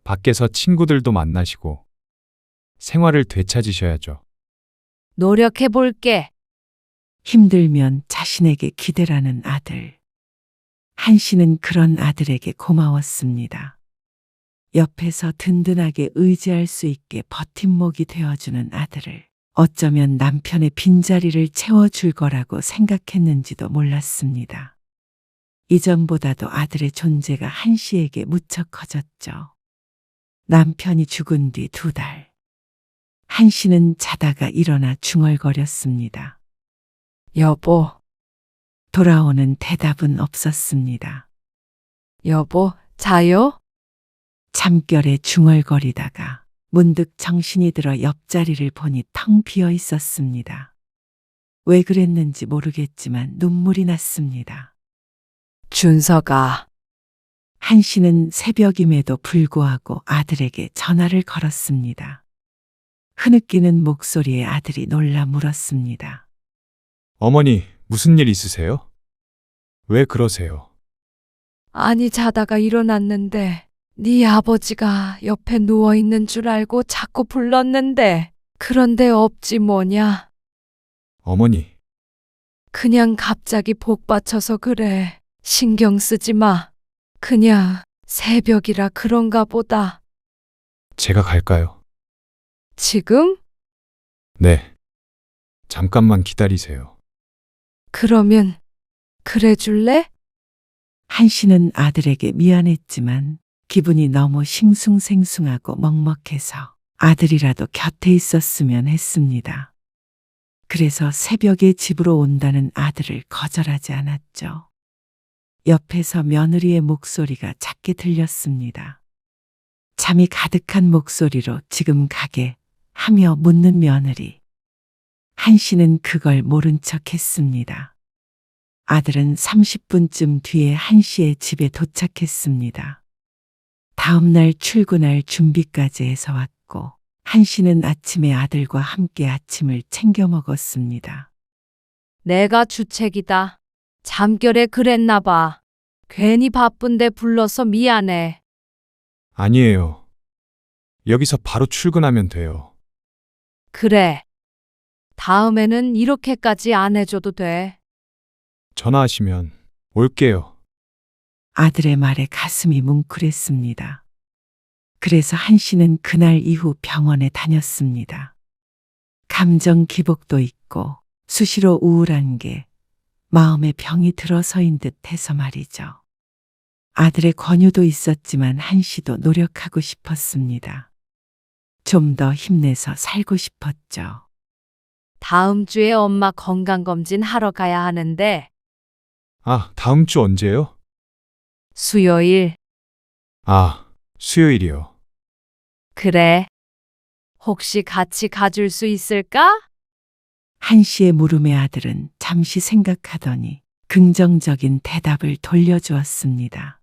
밖에서 친구들도 만나시고 생활을 되찾으셔야죠.
노력해 볼게.
힘들면 자신에게 기대라는 아들. 한 씨는 그런 아들에게 고마웠습니다. 옆에서 든든하게 의지할 수 있게 버팀목이 되어주는 아들을 어쩌면 남편의 빈자리를 채워줄 거라고 생각했는지도 몰랐습니다. 이전보다도 아들의 존재가 한 씨에게 무척 커졌죠. 남편이 죽은 뒤 2달. 한 씨는 자다가 일어나 중얼거렸습니다.
여보,
돌아오는 대답은 없었습니다.
여보, 자요?
잠결에 중얼거리다가 문득 정신이 들어 옆자리를 보니 텅 비어 있었습니다. 왜 그랬는지 모르겠지만 눈물이 났습니다.
준서가.
한 씨는 새벽임에도 불구하고 아들에게 전화를 걸었습니다. 흐느끼는 목소리에 아들이 놀라 물었습니다.
어머니, 무슨 일 있으세요? 왜 그러세요?
아니, 자다가 일어났는데 네 아버지가 옆에 누워있는 줄 알고 자꾸 불렀는데 그런데 없지 뭐냐.
어머니,
그냥 갑자기 복 받쳐서 그래. 신경 쓰지 마. 그냥 새벽이라 그런가 보다.
제가 갈까요?
지금?
네. 잠깐만 기다리세요.
그러면 그래 줄래?
한 씨는 아들에게 미안했지만 기분이 너무 싱숭생숭하고 먹먹해서 아들이라도 곁에 있었으면 했습니다. 그래서 새벽에 집으로 온다는 아들을 거절하지 않았죠. 옆에서 며느리의 목소리가 작게 들렸습니다. 잠이 가득한 목소리로 지금 가게 하며 묻는 며느리. 한 씨는 그걸 모른 척 했습니다. 아들은 30분쯤 뒤에 한 씨의 집에 도착했습니다. 다음 날 출근할 준비까지 해서 왔고, 한 씨는 아침에 아들과 함께 아침을 챙겨 먹었습니다.
내가 주책이다. 잠결에 그랬나 봐. 괜히 바쁜데 불러서 미안해.
아니에요. 여기서 바로 출근하면 돼요.
그래. 다음에는 이렇게까지 안 해줘도 돼.
전화하시면 올게요.
아들의 말에 가슴이 뭉클했습니다. 그래서 한 씨는 그날 이후 병원에 다녔습니다. 감정 기복도 있고 수시로 우울한 게 마음에 병이 들어서인 듯 해서 말이죠. 아들의 권유도 있었지만 한 씨도 노력하고 싶었습니다. 좀 더 힘내서 살고 싶었죠.
다음 주에 엄마 건강검진 하러 가야 하는데
아, 다음 주 언제요?
수요일.
아, 수요일이요.
그래. 혹시 같이 가줄 수 있을까?
한 씨의 물음에 아들은 잠시 생각하더니 긍정적인 대답을 돌려주었습니다.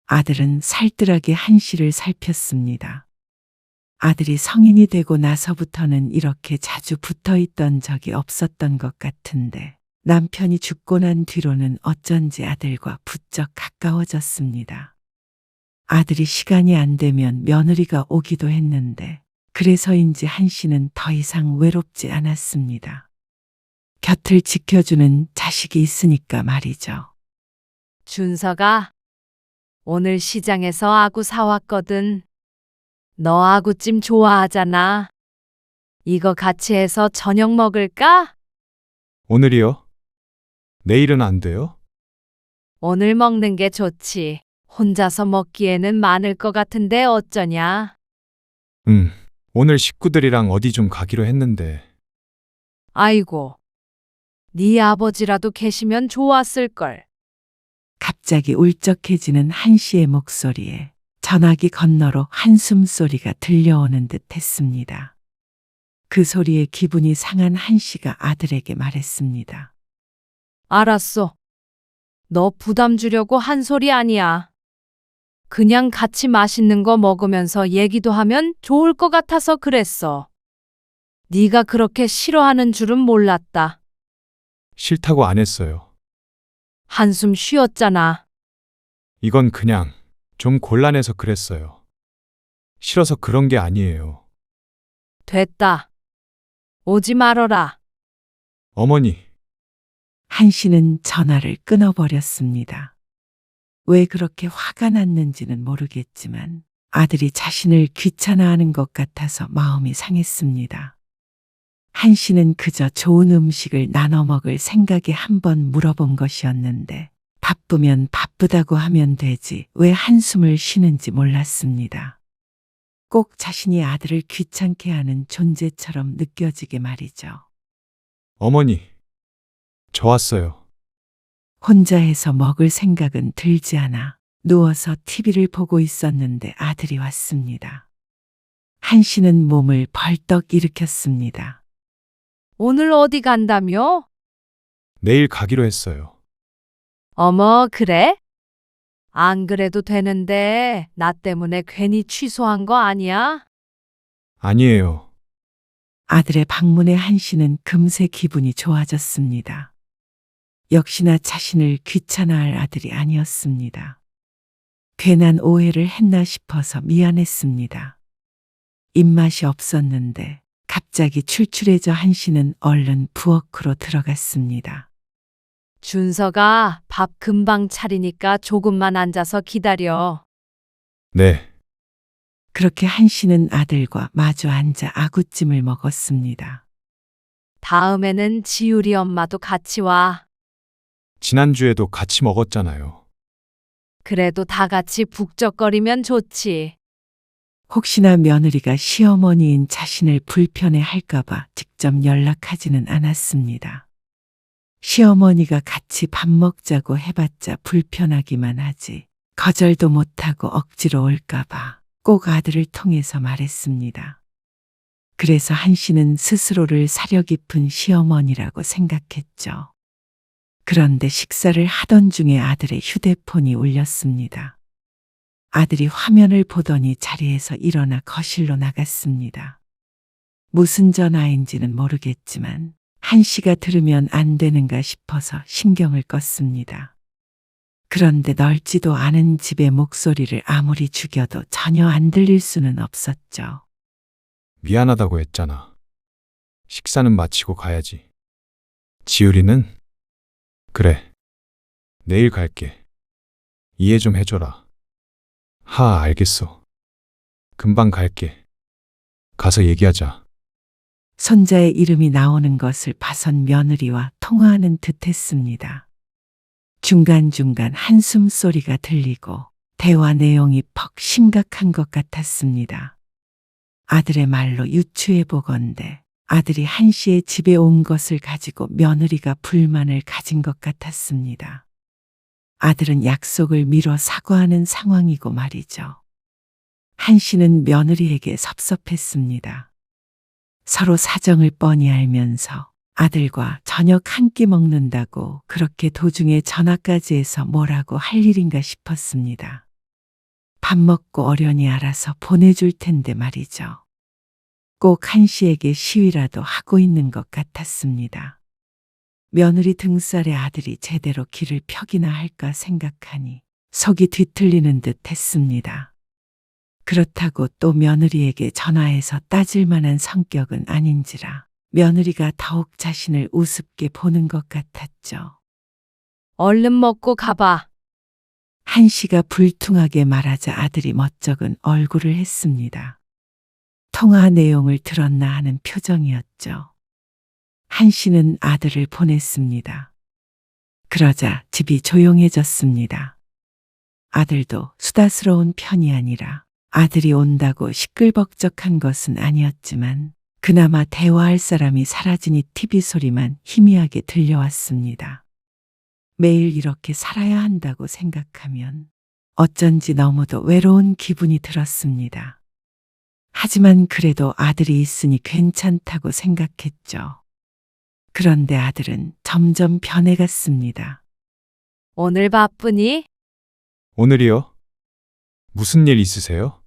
아들은 살뜰하게 한 씨를 살폈습니다. 아들이 성인이 되고 나서부터는 이렇게 자주 붙어 있던 적이 없었던 것 같은데 남편이 죽고 난 뒤로는 어쩐지 아들과 부쩍 가까워졌습니다. 아들이 시간이 안 되면 며느리가 오기도 했는데 그래서인지 한 씨는 더 이상 외롭지 않았습니다. 곁을 지켜주는 자식이 있으니까 말이죠.
준서가 오늘 시장에서 아구 사왔거든. 너 아구찜 좋아하잖아. 이거 같이 해서 저녁 먹을까?
오늘이요? 내일은 안 돼요?
오늘 먹는 게 좋지. 혼자서 먹기에는 많을 것 같은데 어쩌냐?
오늘 식구들이랑 어디 좀 가기로 했는데.
아이고, 네 아버지라도 계시면 좋았을걸.
갑자기 울적해지는 한 씨의 목소리에 전화기 건너로 한숨 소리가 들려오는 듯 했습니다. 그 소리에 기분이 상한 한 씨가 아들에게 말했습니다.
알았어. 너 부담 주려고 한 소리 아니야. 그냥 같이 맛있는 거 먹으면서 얘기도 하면 좋을 것 같아서 그랬어. 네가 그렇게 싫어하는 줄은 몰랐다.
싫다고 안 했어요.
한숨 쉬었잖아.
이건 그냥 좀 곤란해서 그랬어요. 싫어서 그런 게 아니에요.
됐다. 오지 말어라.
어머니,
한 씨는 전화를 끊어버렸습니다. 왜 그렇게 화가 났는지는 모르겠지만 아들이 자신을 귀찮아하는 것 같아서 마음이 상했습니다. 한 씨는 그저 좋은 음식을 나눠 먹을 생각에 한번 물어본 것이었는데 바쁘면 바쁘다고 하면 되지 왜 한숨을 쉬는지 몰랐습니다. 꼭 자신이 아들을 귀찮게 하는 존재처럼 느껴지게 말이죠.
어머니, 저 왔어요.
혼자 해서 먹을 생각은 들지 않아 누워서 TV를 보고 있었는데 아들이 왔습니다. 한 씨는 몸을 벌떡 일으켰습니다.
오늘 어디 간다며?
내일 가기로 했어요.
어머, 그래? 안 그래도 되는데 나 때문에 괜히 취소한 거 아니야?
아니에요.
아들의 방문에 한 씨는 금세 기분이 좋아졌습니다. 역시나 자신을 귀찮아할 아들이 아니었습니다. 괜한 오해를 했나 싶어서 미안했습니다. 입맛이 없었는데 갑자기 출출해져 한 씨는 얼른 부엌으로 들어갔습니다.
준서가 밥 금방 차리니까 조금만 앉아서 기다려.
네,
그렇게 한 씨는 아들과 마주 앉아 아구찜을 먹었습니다.
다음에는 지율이 엄마도 같이 와.
지난주에도 같이 먹었잖아요.
그래도 다 같이 북적거리면 좋지.
혹시나 며느리가 시어머니인 자신을 불편해 할까봐 직접 연락하지는 않았습니다. 시어머니가 같이 밥 먹자고 해봤자 불편하기만 하지 거절도 못하고 억지로 올까봐 꼭 아들을 통해서 말했습니다. 그래서 한 씨는 스스로를 사려 깊은 시어머니라고 생각했죠. 그런데 식사를 하던 중에 아들의 휴대폰이 울렸습니다. 아들이 화면을 보더니 자리에서 일어나 거실로 나갔습니다. 무슨 전화인지는 모르겠지만 한 씨가 들으면 안 되는가 싶어서 신경을 껐습니다. 그런데 넓지도 않은 집의 목소리를 아무리 죽여도 전혀 안 들릴 수는 없었죠.
미안하다고 했잖아. 식사는 마치고 가야지. 지율이는? 그래. 내일 갈게. 이해 좀 해줘라. 알겠어. 금방 갈게. 가서 얘기하자.
손자의 이름이 나오는 것을 봐선 며느리와 통화하는 듯 했습니다. 중간중간 한숨 소리가 들리고 대화 내용이 퍽 심각한 것 같았습니다. 아들의 말로 유추해 보건대 아들이 한 씨의 집에 온 것을 가지고 며느리가 불만을 가진 것 같았습니다. 아들은 약속을 미뤄 사과하는 상황이고 말이죠. 한 씨는 며느리에게 섭섭했습니다. 서로 사정을 뻔히 알면서 아들과 저녁 한 끼 먹는다고 그렇게 도중에 전화까지 해서 뭐라고 할 일인가 싶었습니다. 밥 먹고 어련히 알아서 보내줄 텐데 말이죠. 꼭 한 씨에게 시위라도 하고 있는 것 같았습니다. 며느리 등살에 아들이 제대로 길을 펴기나 할까 생각하니 속이 뒤틀리는 듯 했습니다. 그렇다고 또 며느리에게 전화해서 따질 만한 성격은 아닌지라 며느리가 더욱 자신을 우습게 보는 것 같았죠.
얼른 먹고 가봐.
한 씨가 불퉁하게 말하자 아들이 멋쩍은 얼굴을 했습니다. 통화 내용을 들었나 하는 표정이었죠. 한 씨는 아들을 보냈습니다. 그러자 집이 조용해졌습니다. 아들도 수다스러운 편이 아니라 아들이 온다고 시끌벅적한 것은 아니었지만 그나마 대화할 사람이 사라지니 TV 소리만 희미하게 들려왔습니다. 매일 이렇게 살아야 한다고 생각하면 어쩐지 너무도 외로운 기분이 들었습니다. 하지만 그래도 아들이 있으니 괜찮다고 생각했죠. 그런데 아들은 점점 변해갔습니다.
오늘 바쁘니?
오늘이요? 무슨 일 있으세요?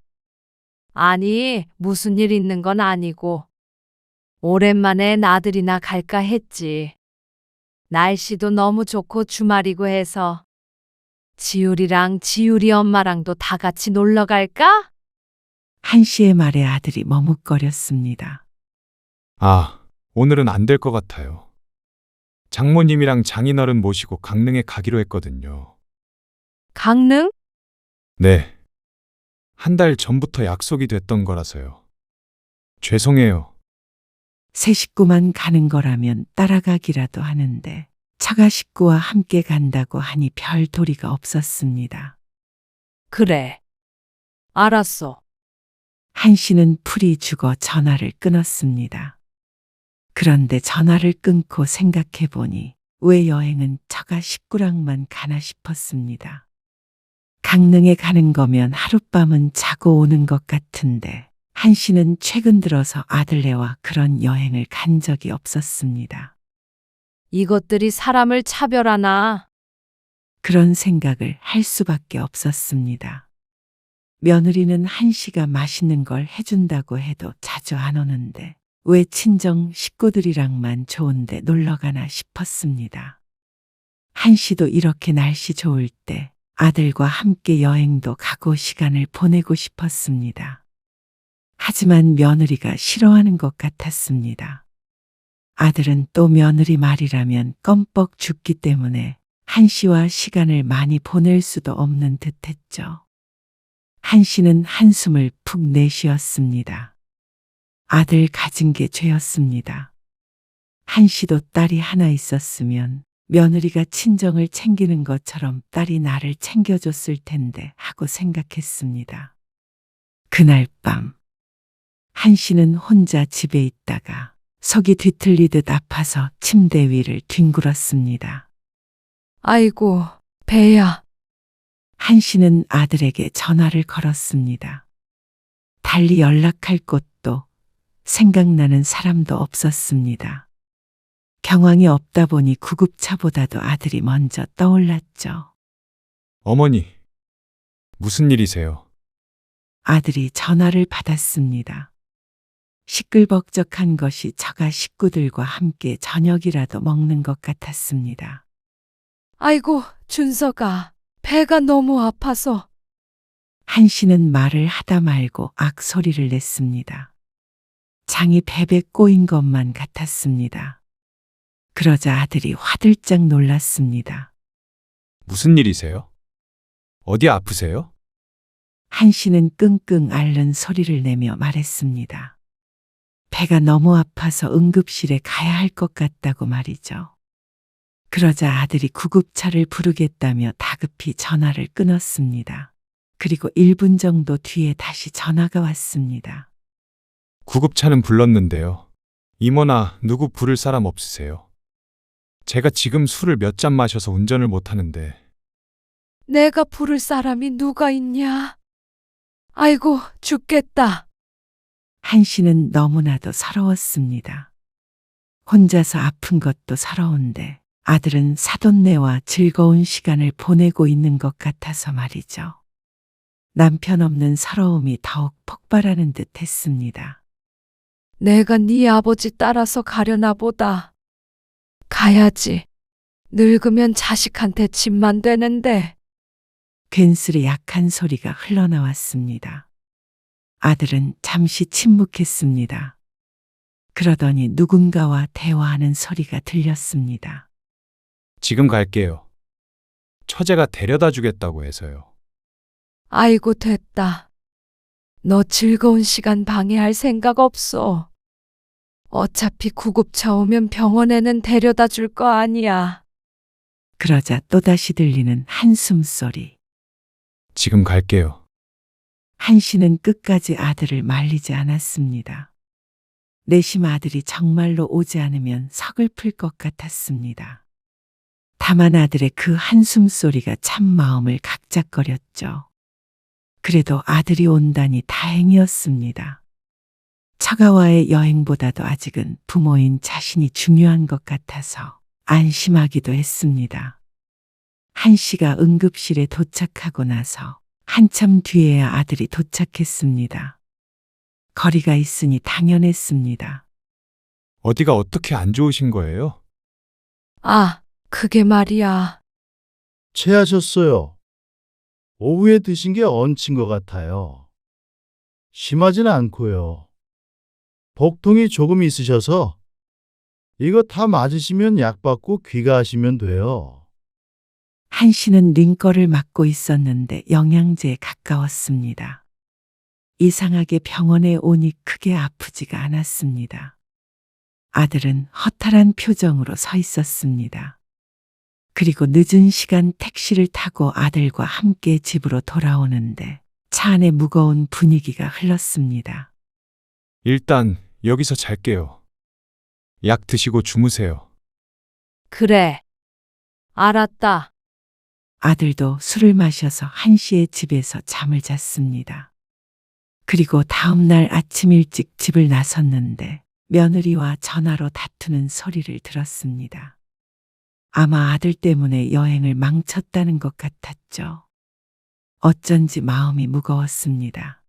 아니, 무슨 일 있는 건 아니고. 오랜만에 나들이나 갈까 했지. 날씨도 너무 좋고 주말이고 해서. 지율이랑 지율이 엄마랑도 다 같이 놀러 갈까?
한시의 말에 아들이 머뭇거렸습니다.
아, 오늘은 안 될 것 같아요. 장모님이랑 장인어른 모시고 강릉에 가기로 했거든요.
강릉?
네. 한 달 전부터 약속이 됐던 거라서요. 죄송해요.
새 식구만 가는 거라면 따라가기라도 하는데 처가 식구와 함께 간다고 하니 별 도리가 없었습니다.
그래. 알았어.
한씨는 풀이 죽어 전화를 끊었습니다. 그런데 전화를 끊고 생각해 보니 왜 여행은 처가 식구랑만 가나 싶었습니다. 강릉에 가는 거면 하룻밤은 자고 오는 것 같은데 한씨는 최근 들어서 아들네와 그런 여행을 간 적이 없었습니다.
이것들이 사람을 차별하나?
그런 생각을 할 수밖에 없었습니다. 며느리는 한씨가 맛있는 걸 해준다고 해도 자주 안 오는데 왜 친정 식구들이랑만 좋은데 놀러 가나 싶었습니다. 한씨도 이렇게 날씨 좋을 때 아들과 함께 여행도 가고 시간을 보내고 싶었습니다. 하지만 며느리가 싫어하는 것 같았습니다. 아들은 또 며느리 말이라면 껌뻑 죽기 때문에 한씨와 시간을 많이 보낼 수도 없는 듯했죠. 한씨는 한숨을 푹 내쉬었습니다. 아들 가진 게 죄였습니다. 한씨도 딸이 하나 있었으면 며느리가 친정을 챙기는 것처럼 딸이 나를 챙겨줬을 텐데 하고 생각했습니다. 그날 밤 한씨는 혼자 집에 있다가 속이 뒤틀리듯 아파서 침대 위를 뒹굴었습니다.
아이고, 배야.
한씨는 아들에게 전화를 걸었습니다. 달리 연락할 곳도 생각나는 사람도 없었습니다. 경황이 없다 보니 구급차보다도 아들이 먼저 떠올랐죠.
어머니, 무슨 일이세요?
아들이 전화를 받았습니다. 시끌벅적한 것이 처가 식구들과 함께 저녁이라도 먹는 것 같았습니다.
아이고, 준서가. 배가 너무 아파서.
한씨는 말을 하다 말고 악소리를 냈습니다. 장이 베베 꼬인 것만 같았습니다. 그러자 아들이 화들짝 놀랐습니다.
무슨 일이세요? 어디 아프세요?
한씨는 끙끙 앓는 소리를 내며 말했습니다. 배가 너무 아파서 응급실에 가야 할 것 같다고 말이죠. 그러자 아들이 구급차를 부르겠다며 다급히 전화를 끊었습니다. 그리고 1분 정도 뒤에 다시 전화가 왔습니다.
구급차는 불렀는데요. 이모나 누구 부를 사람 없으세요? 제가 지금 술을 몇 잔 마셔서 운전을 못 하는데.
내가 부를 사람이 누가 있냐? 아이고, 죽겠다.
한씨는 너무나도 서러웠습니다. 혼자서 아픈 것도 서러운데 아들은 사돈네와 즐거운 시간을 보내고 있는 것 같아서 말이죠. 남편 없는 서러움이 더욱 폭발하는 듯 했습니다.
내가 네 아버지 따라서 가려나 보다. 가야지. 늙으면 자식한테 집만 되는데.
괜스레 약한 소리가 흘러나왔습니다. 아들은 잠시 침묵했습니다. 그러더니 누군가와 대화하는 소리가 들렸습니다.
지금 갈게요. 처제가 데려다 주겠다고 해서요.
아이고, 됐다. 너 즐거운 시간 방해할 생각 없어. 어차피 구급차 오면 병원에는 데려다 줄 거 아니야.
그러자 또다시 들리는 한숨 소리.
지금 갈게요.
한씨는 끝까지 아들을 말리지 않았습니다. 내심 아들이 정말로 오지 않으면 서글플 것 같았습니다. 다만 아들의 그 한숨 소리가 참 마음을 각작거렸죠. 그래도 아들이 온다니 다행이었습니다. 처가와의 여행보다도 아직은 부모인 자신이 중요한 것 같아서 안심하기도 했습니다. 한 씨가 응급실에 도착하고 나서 한참 뒤에야 아들이 도착했습니다. 거리가 있으니 당연했습니다.
어디가 어떻게 안 좋으신 거예요?
아, 그게 말이야.
체하셨어요. 오후에 드신 게 얹힌 것 같아요. 심하진 않고요. 복통이 조금 있으셔서 이거 다 맞으시면 약 받고 귀가하시면 돼요.
한 씨는 링거를 맞고 있었는데 영양제에 가까웠습니다. 이상하게 병원에 오니 크게 아프지가 않았습니다. 아들은 허탈한 표정으로 서 있었습니다. 그리고 늦은 시간 택시를 타고 아들과 함께 집으로 돌아오는데 차 안에 무거운 분위기가 흘렀습니다.
일단 여기서 잘게요. 약 드시고 주무세요.
그래. 알았다.
아들도 술을 마셔서 한 씨의 집에서 잠을 잤습니다. 그리고 다음 날 아침 일찍 집을 나섰는데 며느리와 전화로 다투는 소리를 들었습니다. 아마 아들 때문에 여행을 망쳤다는 것 같았죠. 어쩐지 마음이 무거웠습니다.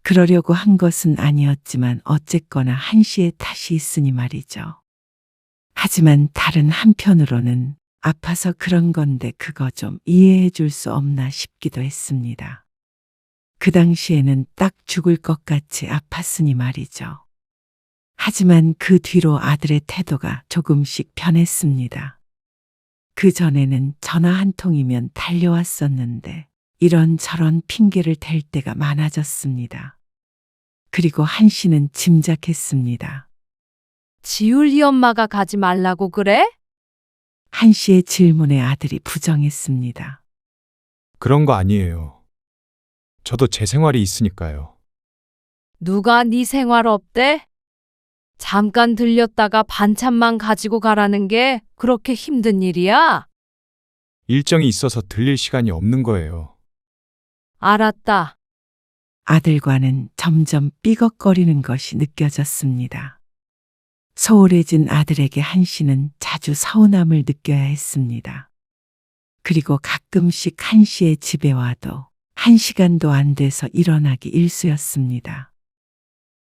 그러려고 한 것은 아니었지만 어쨌거나 한 씨의 탓이 있으니 말이죠. 하지만 다른 한편으로는 아파서 그런 건데 그거 좀 이해해 줄 수 없나 싶기도 했습니다. 그 당시에는 딱 죽을 것 같이 아팠으니 말이죠. 하지만 그 뒤로 아들의 태도가 조금씩 변했습니다. 그 전에는 전화 한 통이면 달려왔었는데 이런저런 핑계를 댈 때가 많아졌습니다. 그리고 한 씨는 짐작했습니다.
지율이 엄마가 가지 말라고 그래?
한 씨의 질문에 아들이 부정했습니다.
그런 거 아니에요. 저도 제 생활이 있으니까요.
누가 네 생활 없대? 잠깐 들렸다가 반찬만 가지고 가라는 게 그렇게 힘든 일이야?
일정이 있어서 들릴 시간이 없는 거예요.
알았다.
아들과는 점점 삐걱거리는 것이 느껴졌습니다. 소홀해진 아들에게 한 씨는 자주 서운함을 느껴야 했습니다. 그리고 가끔씩 한 씨의 집에 와도 1시간도 안 돼서 일어나기 일쑤였습니다.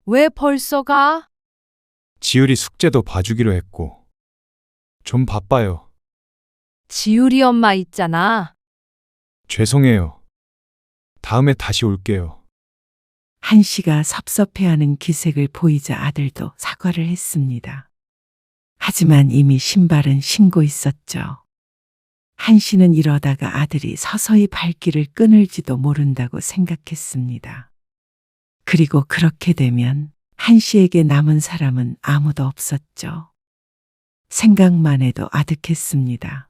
왜 벌써 가?
지율이 숙제도 봐주기로 했고. 좀 바빠요.
지율이 엄마 있잖아.
죄송해요. 다음에 다시 올게요.
한 씨가 섭섭해하는 기색을 보이자 아들도 사과를 했습니다. 하지만 이미 신발은 신고 있었죠. 한 씨는 이러다가 아들이 서서히 발길을 끊을지도 모른다고 생각했습니다. 그리고 그렇게 되면 한 씨에게 남은 사람은 아무도 없었죠. 생각만 해도 아득했습니다.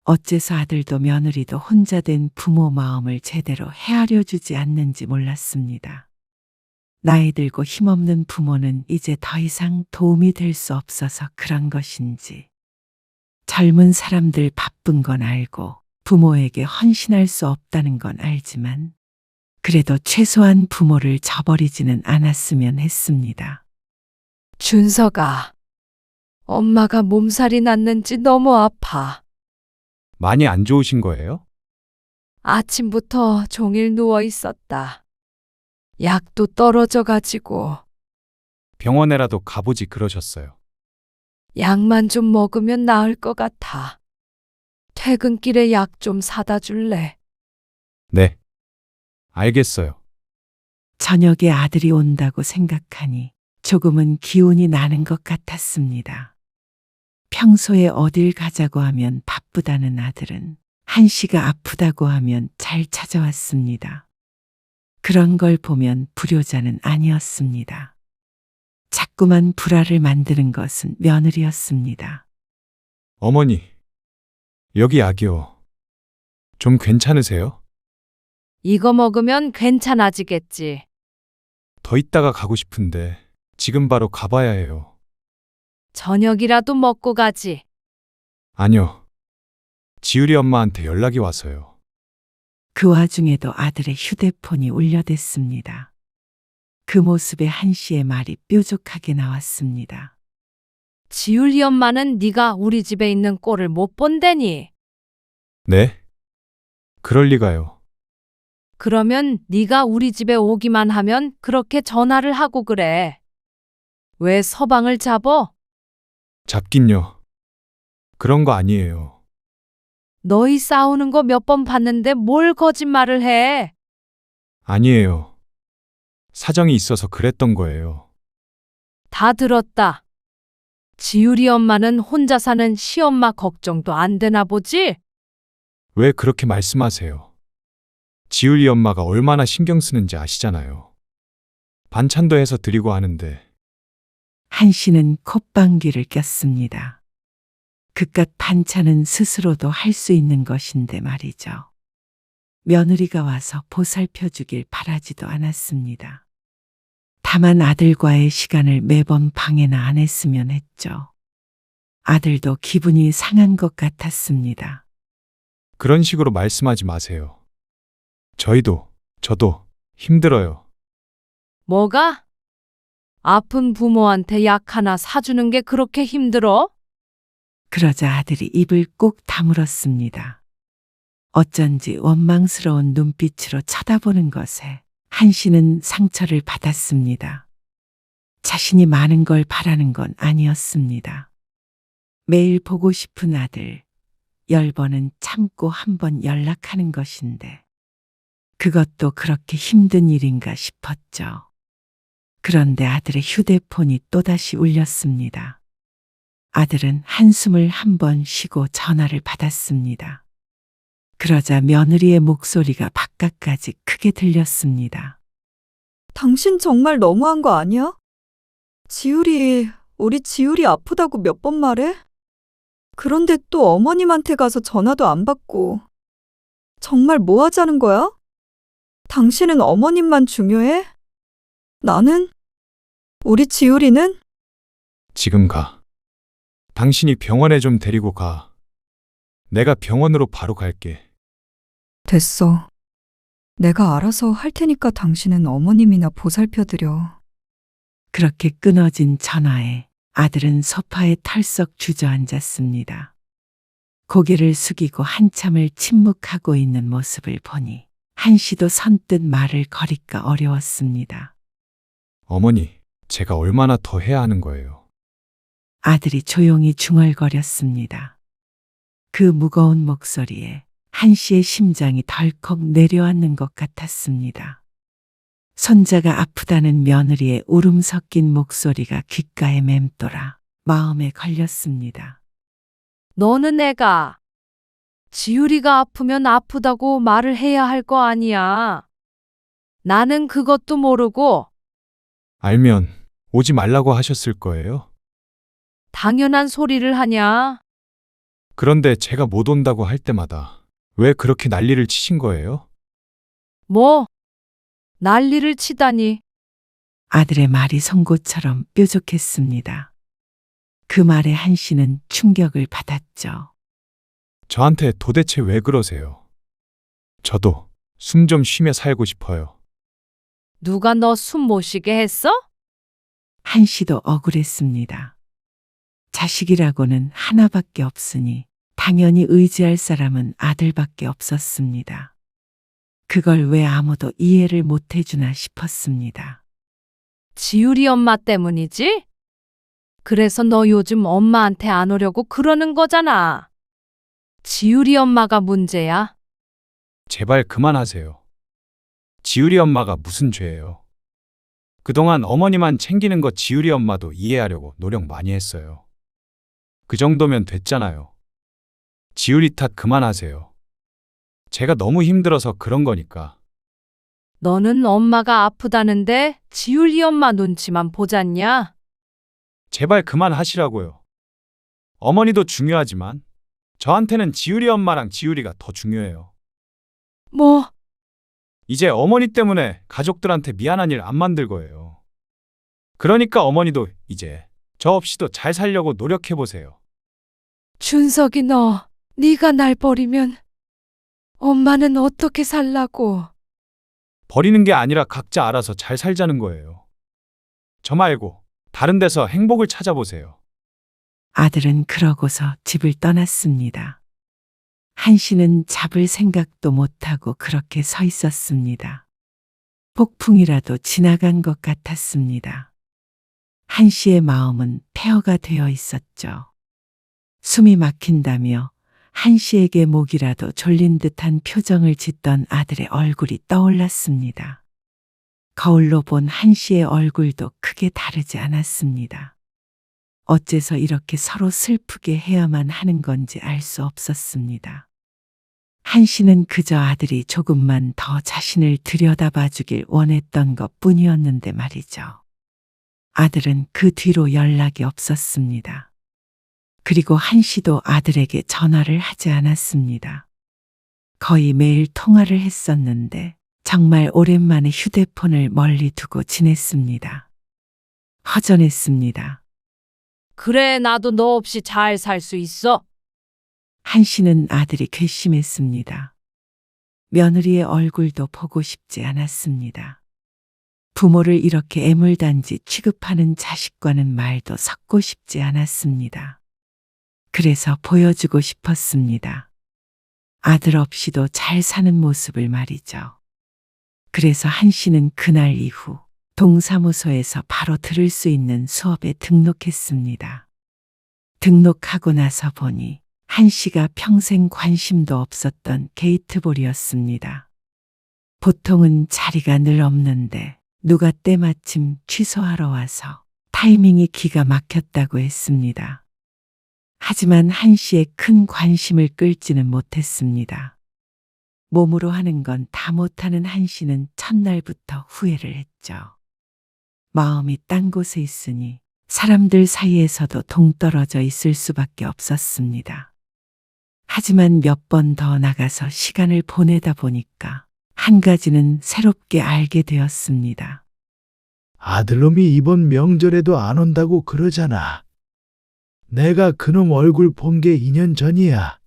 어째서 아들도 며느리도 혼자 된 부모 마음을 제대로 헤아려 주지 않는지 몰랐습니다. 나이 들고 힘없는 부모는 이제 더 이상 도움이 될 수 없어서 그런 것인지, 젊은 사람들 바쁜 건 알고 부모에게 헌신할 수 없다는 건 알지만 그래도 최소한 부모를 저버리지는 않았으면 했습니다.
준서가 엄마가 몸살이 났는지 너무 아파.
많이 안 좋으신 거예요?
아침부터 종일 누워 있었다. 약도 떨어져 가지고
병원에라도 가보지 그러셨어요.
약만 좀 먹으면 나을 것 같아. 퇴근길에 약 좀 사다 줄래?
네. 알겠어요.
저녁에 아들이 온다고 생각하니 조금은 기운이 나는 것 같았습니다. 평소에 어딜 가자고 하면 바쁘다는 아들은 한 씨가 아프다고 하면 잘 찾아왔습니다. 그런 걸 보면 불효자는 아니었습니다. 자꾸만 불화를 만드는 것은 며느리였습니다.
어머니, 여기 약이요. 좀 괜찮으세요?
이거 먹으면 괜찮아지겠지.
더 있다가 가고 싶은데 지금 바로 가봐야 해요.
저녁이라도 먹고 가지.
아니요. 지율이 엄마한테 연락이 와서요.
그 와중에도 아들의 휴대폰이 울려댔습니다. 그 모습에 한씨의 말이 뾰족하게 나왔습니다.
지율이 엄마는 네가 우리 집에 있는 꼴을 못 본다니.
네? 그럴 리가요.
그러면 네가 우리 집에 오기만 하면 그렇게 전화를 하고 그래. 왜 서방을 잡어?
잡긴요. 그런 거 아니에요.
너희 싸우는 거 몇 번 봤는데 뭘 거짓말을 해?
아니에요. 사정이 있어서 그랬던 거예요.
다 들었다. 지율이 엄마는 혼자 사는 시엄마 걱정도 안 되나 보지?
왜 그렇게 말씀하세요? 지율이 엄마가 얼마나 신경 쓰는지 아시잖아요. 반찬도 해서 드리고 하는데
한씨는 콧방귀를 꼈습니다. 그깟 반찬은 스스로도 할 수 있는 것인데 말이죠. 며느리가 와서 보살펴 주길 바라지도 않았습니다. 다만 아들과의 시간을 매번 방해나 안 했으면 했죠. 아들도 기분이 상한 것 같았습니다.
그런 식으로 말씀하지 마세요. 저도 힘들어요.
뭐가? 아픈 부모한테 약 하나 사주는 게 그렇게 힘들어?
그러자 아들이 입을 꾹 다물었습니다. 어쩐지 원망스러운 눈빛으로 쳐다보는 것에 한씨는 상처를 받았습니다. 자신이 많은 걸 바라는 건 아니었습니다. 매일 보고 싶은 아들, 10번은 참고 한 번 연락하는 것인데 그것도 그렇게 힘든 일인가 싶었죠. 그런데 아들의 휴대폰이 또다시 울렸습니다. 아들은 한숨을 한 번 쉬고 전화를 받았습니다. 그러자 며느리의 목소리가 바깥까지 크게 들렸습니다.
당신 정말 너무한 거 아니야? 우리 지율이 아프다고 몇 번 말해? 그런데 또 어머님한테 가서 전화도 안 받고. 정말 뭐 하자는 거야? 당신은 어머님만 중요해? 나는? 우리 지율이는?
지금 가. 당신이 병원에 좀 데리고 가. 내가 병원으로 바로 갈게.
됐어. 내가 알아서 할 테니까 당신은 어머님이나 보살펴드려.
그렇게 끊어진 전화에 아들은 소파에 털썩 주저앉았습니다. 고개를 숙이고 한참을 침묵하고 있는 모습을 보니 한씨도 선뜻 말을 거리까 어려웠습니다.
어머니, 제가 얼마나 더 해야 하는 거예요?
아들이 조용히 중얼거렸습니다. 그 무거운 목소리에 한씨의 심장이 덜컥 내려앉는 것 같았습니다. 손자가 아프다는 며느리의 울음 섞인 목소리가 귓가에 맴돌아 마음에 걸렸습니다.
너는 애가 지율이가 아프면 아프다고 말을 해야 할 거 아니야. 나는 그것도 모르고
알면 오지 말라고 하셨을 거예요?
당연한 소리를 하냐?
그런데 제가 못 온다고 할 때마다 왜 그렇게 난리를 치신 거예요?
뭐? 난리를 치다니.
아들의 말이 송곳처럼 뾰족했습니다. 그 말에 한씨는 충격을 받았죠.
저한테 도대체 왜 그러세요? 저도 숨 좀 쉬며 살고 싶어요.
누가 너 숨 못 쉬게 했어?
한씨도 억울했습니다. 자식이라고는 하나밖에 없으니 당연히 의지할 사람은 아들밖에 없었습니다. 그걸 왜 아무도 이해를 못 해주나 싶었습니다.
지율이 엄마 때문이지? 그래서 너 요즘 엄마한테 안 오려고 그러는 거잖아. 지율이 엄마가 문제야.
제발 그만하세요. 지율이 엄마가 무슨 죄예요? 그동안 어머니만 챙기는 거 지율이 엄마도 이해하려고 노력 많이 했어요. 그 정도면 됐잖아요. 지율이 탓 그만하세요. 제가 너무 힘들어서 그런 거니까.
너는 엄마가 아프다는데 지율이 엄마 눈치만 보잖냐?
제발 그만하시라고요. 어머니도 중요하지만 저한테는 지율이 엄마랑 지율이가 더 중요해요.
뭐?
이제 어머니 때문에 가족들한테 미안한 일 안 만들 거예요. 그러니까 어머니도 이제 저 없이도 잘 살려고 노력해보세요.
준석이 너, 네가 날 버리면 엄마는 어떻게 살라고?
버리는 게 아니라 각자 알아서 잘 살자는 거예요. 저 말고 다른 데서 행복을 찾아보세요.
아들은 그러고서 집을 떠났습니다. 한 씨는 잡을 생각도 못하고 그렇게 서 있었습니다. 폭풍이라도 지나간 것 같았습니다. 한 씨의 마음은 폐허가 되어 있었죠. 숨이 막힌다며 한 씨에게 목이라도 졸린 듯한 표정을 짓던 아들의 얼굴이 떠올랐습니다. 거울로 본 한 씨의 얼굴도 크게 다르지 않았습니다. 어째서 이렇게 서로 슬프게 해야만 하는 건지 알 수 없었습니다. 한 씨는 그저 아들이 조금만 더 자신을 들여다봐 주길 원했던 것 뿐이었는데 말이죠. 아들은 그 뒤로 연락이 없었습니다. 그리고 한 씨도 아들에게 전화를 하지 않았습니다. 거의 매일 통화를 했었는데 정말 오랜만에 휴대폰을 멀리 두고 지냈습니다. 허전했습니다.
그래, 나도 너 없이 잘 살 수 있어.
한 씨는 아들이 괘씸했습니다. 며느리의 얼굴도 보고 싶지 않았습니다. 부모를 이렇게 애물단지 취급하는 자식과는 말도 섞고 싶지 않았습니다. 그래서 보여주고 싶었습니다. 아들 없이도 잘 사는 모습을 말이죠. 그래서 한 씨는 그날 이후 동사무소에서 바로 들을 수 있는 수업에 등록했습니다. 등록하고 나서 보니 한 씨가 평생 관심도 없었던 게이트볼이었습니다. 보통은 자리가 늘 없는데 누가 때마침 취소하러 와서 타이밍이 기가 막혔다고 했습니다. 하지만 한 씨의 큰 관심을 끌지는 못했습니다. 몸으로 하는 건 다 못하는 한 씨는 첫날부터 후회를 했죠. 마음이 딴 곳에 있으니 사람들 사이에서도 동떨어져 있을 수밖에 없었습니다. 하지만 몇 번 더 나가서 시간을 보내다 보니까 한 가지는 새롭게 알게 되었습니다.
아들놈이 이번 명절에도 안 온다고 그러잖아. 내가 그놈 얼굴 본 게 2년 전이야.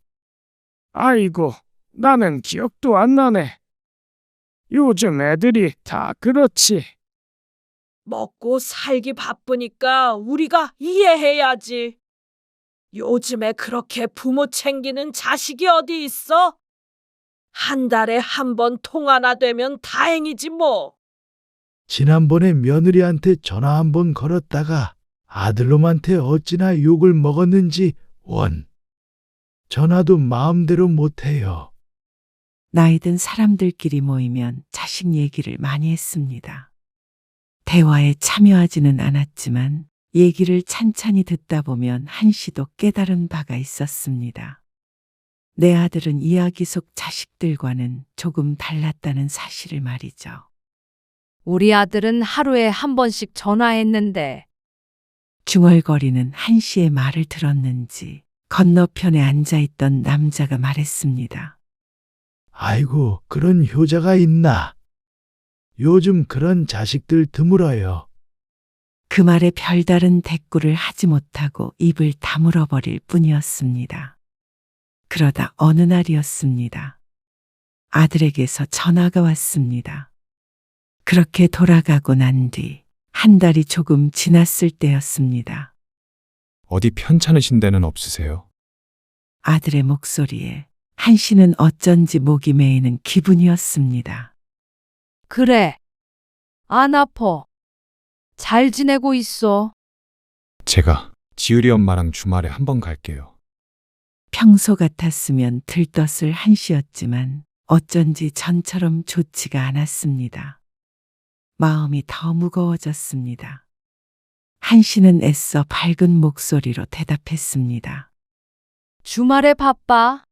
아이고, 나는 기억도 안 나네. 요즘 애들이 다 그렇지.
먹고 살기 바쁘니까 우리가 이해해야지. 요즘에 그렇게 부모 챙기는 자식이 어디 있어? 한 달에 한 번 통화나 되면 다행이지 뭐.
지난번에 며느리한테 전화 한 번 걸었다가 아들놈한테 어찌나 욕을 먹었는지 원. 전화도 마음대로 못해요.
나이든 사람들끼리 모이면 자식 얘기를 많이 했습니다. 대화에 참여하지는 않았지만 얘기를 찬찬히 듣다 보면 한 씨도 깨달은 바가 있었습니다. 내 아들은 이야기 속 자식들과는 조금 달랐다는 사실을 말이죠.
우리 아들은 하루에 한 번씩 전화했는데
중얼거리는 한 씨의 말을 들었는지 건너편에 앉아있던 남자가 말했습니다.
아이고, 그런 효자가 있나? 요즘 그런 자식들 드물어요.
그 말에 별다른 대꾸를 하지 못하고 입을 다물어 버릴 뿐이었습니다. 그러다 어느 날이었습니다. 아들에게서 전화가 왔습니다. 그렇게 돌아가고 난 뒤 한 달이 조금 지났을 때였습니다.
어디 편찮으신 데는 없으세요?
아들의 목소리에 한 씨는 어쩐지 목이 메이는 기분이었습니다.
그래, 안 아파. 잘 지내고 있어.
제가 지율이 엄마랑 주말에 한번 갈게요.
평소 같았으면 들떴을 한 씨였지만 어쩐지 전처럼 좋지가 않았습니다. 마음이 더 무거워졌습니다. 한 씨는 애써 밝은 목소리로 대답했습니다.
주말에 바빠.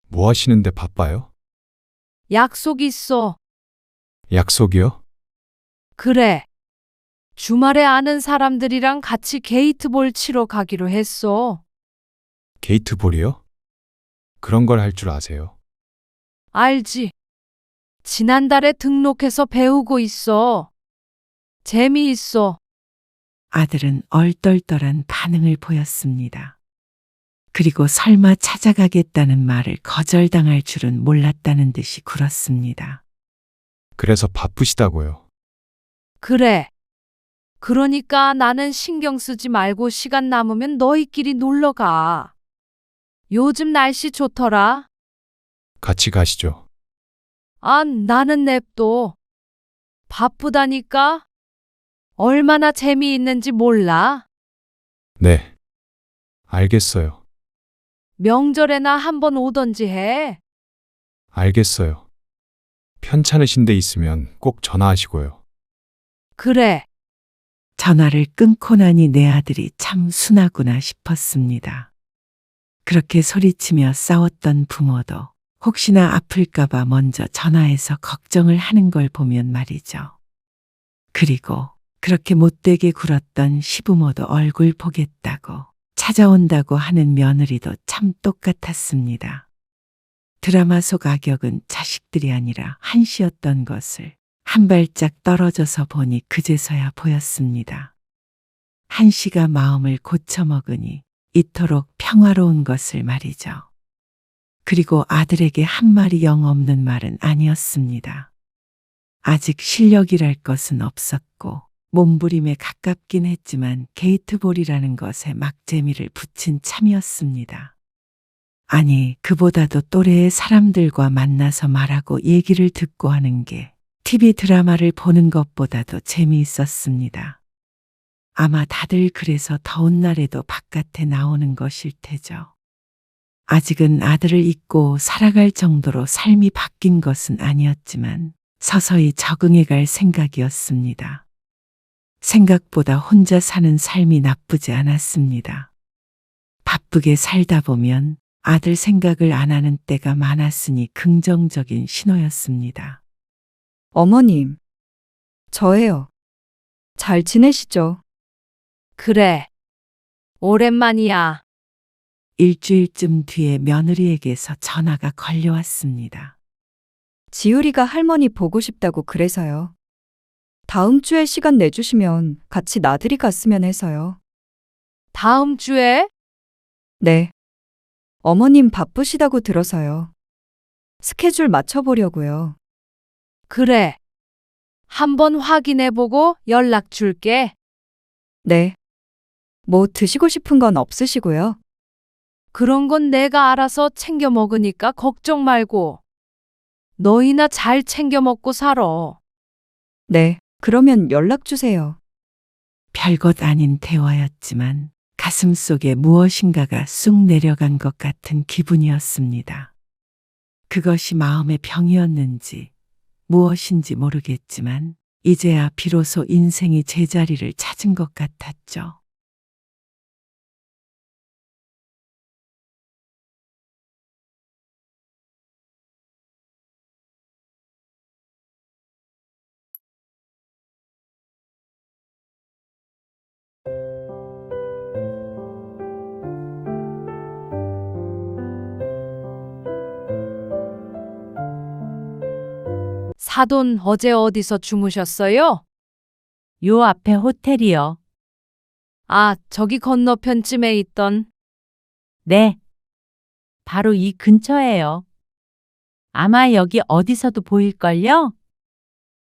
뭐 하시는데 바빠요?
약속 있어.
약속이요?
그래. 주말에 아는 사람들이랑 같이 게이트볼 치러 가기로 했어.
게이트볼이요? 그런 걸 할 줄 아세요?
알지? 지난달에 등록해서 배우고 있어. 재미있어.
아들은 얼떨떨한 반응을 보였습니다. 그리고 설마 찾아가겠다는 말을 거절당할 줄은 몰랐다는 듯이 굴었습니다.
그래서 바쁘시다고요.
그래. 그러니까 나는 신경 쓰지 말고 시간 남으면 너희끼리 놀러 가. 요즘 날씨 좋더라.
같이 가시죠.
아, 나는 냅둬. 바쁘다니까? 얼마나 재미있는지 몰라.
네. 알겠어요.
명절에나 한번 오던지 해.
알겠어요. 편찮으신 데 있으면 꼭 전화하시고요.
그래.
전화를 끊고 나니 내 아들이 참 순하구나 싶었습니다. 그렇게 소리치며 싸웠던 부모도 혹시나 아플까봐 먼저 전화해서 걱정을 하는 걸 보면 말이죠. 그리고 그렇게 못되게 굴었던 시부모도 얼굴 보겠다고 찾아온다고 하는 며느리도 참 똑같았습니다. 드라마 속 악역은 자식들이 아니라 한시였던 것을 한 발짝 떨어져서 보니 그제서야 보였습니다. 한시가 마음을 고쳐먹으니 이토록 평화로운 것을 말이죠. 그리고 아들에게 한 말이 영 없는 말은 아니었습니다. 아직 실력이랄 것은 없었고 몸부림에 가깝긴 했지만 게이트볼이라는 것에 막 재미를 붙인 참이었습니다. 아니, 그보다도 또래의 사람들과 만나서 말하고 얘기를 듣고 하는 게 TV 드라마를 보는 것보다도 재미있었습니다. 아마 다들 그래서 더운 날에도 바깥에 나오는 것일 테죠. 아직은 아들을 잊고 살아갈 정도로 삶이 바뀐 것은 아니었지만 서서히 적응해 갈 생각이었습니다. 생각보다 혼자 사는 삶이 나쁘지 않았습니다. 바쁘게 살다 보면 아들 생각을 안 하는 때가 많았으니 긍정적인 신호였습니다.
어머님, 저예요. 잘 지내시죠?
그래. 오랜만이야.
일주일쯤 뒤에 며느리에게서 전화가 걸려왔습니다.
지율이가 할머니 보고 싶다고 그래서요. 다음 주에 시간 내주시면 같이 나들이 갔으면 해서요.
다음 주에?
네. 어머님 바쁘시다고 들어서요. 스케줄 맞춰보려고요.
그래. 한번 확인해보고 연락 줄게.
네. 뭐 드시고 싶은 건 없으시고요.
그런 건 내가 알아서 챙겨 먹으니까 걱정 말고. 너희나 잘 챙겨 먹고 살아.
네. 그러면 연락 주세요.
별것 아닌 대화였지만 가슴 속에 무엇인가가 쑥 내려간 것 같은 기분이었습니다. 그것이 마음의 병이었는지 무엇인지 모르겠지만 이제야 비로소 인생이 제자리를 찾은 것 같았죠.
사돈 어제 어디서 주무셨어요?
요 앞에 호텔이요.
아, 저기 건너편쯤에 있던.
네. 바로 이 근처예요. 아마 여기 어디서도 보일걸요?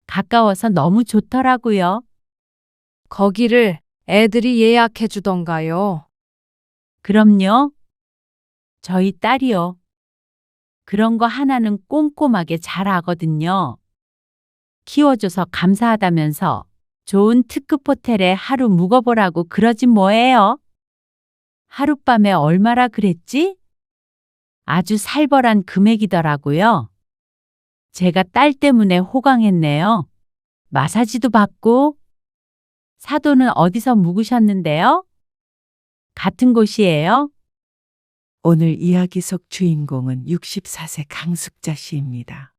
가까워서 너무 좋더라고요.
거기를 애들이 예약해 주던가요?
그럼요. 저희 딸이요. 그런 거 하나는 꼼꼼하게 잘 하거든요. 키워줘서 감사하다면서 좋은 특급 호텔에 하루 묵어보라고 그러진 뭐예요? 하룻밤에 얼마라 그랬지? 아주 살벌한 금액이더라고요. 제가 딸 때문에 호강했네요. 마사지도 받고. 사돈은 어디서 묵으셨는데요? 같은 곳이에요?
오늘 이야기 속 주인공은 64세 강숙자 씨입니다.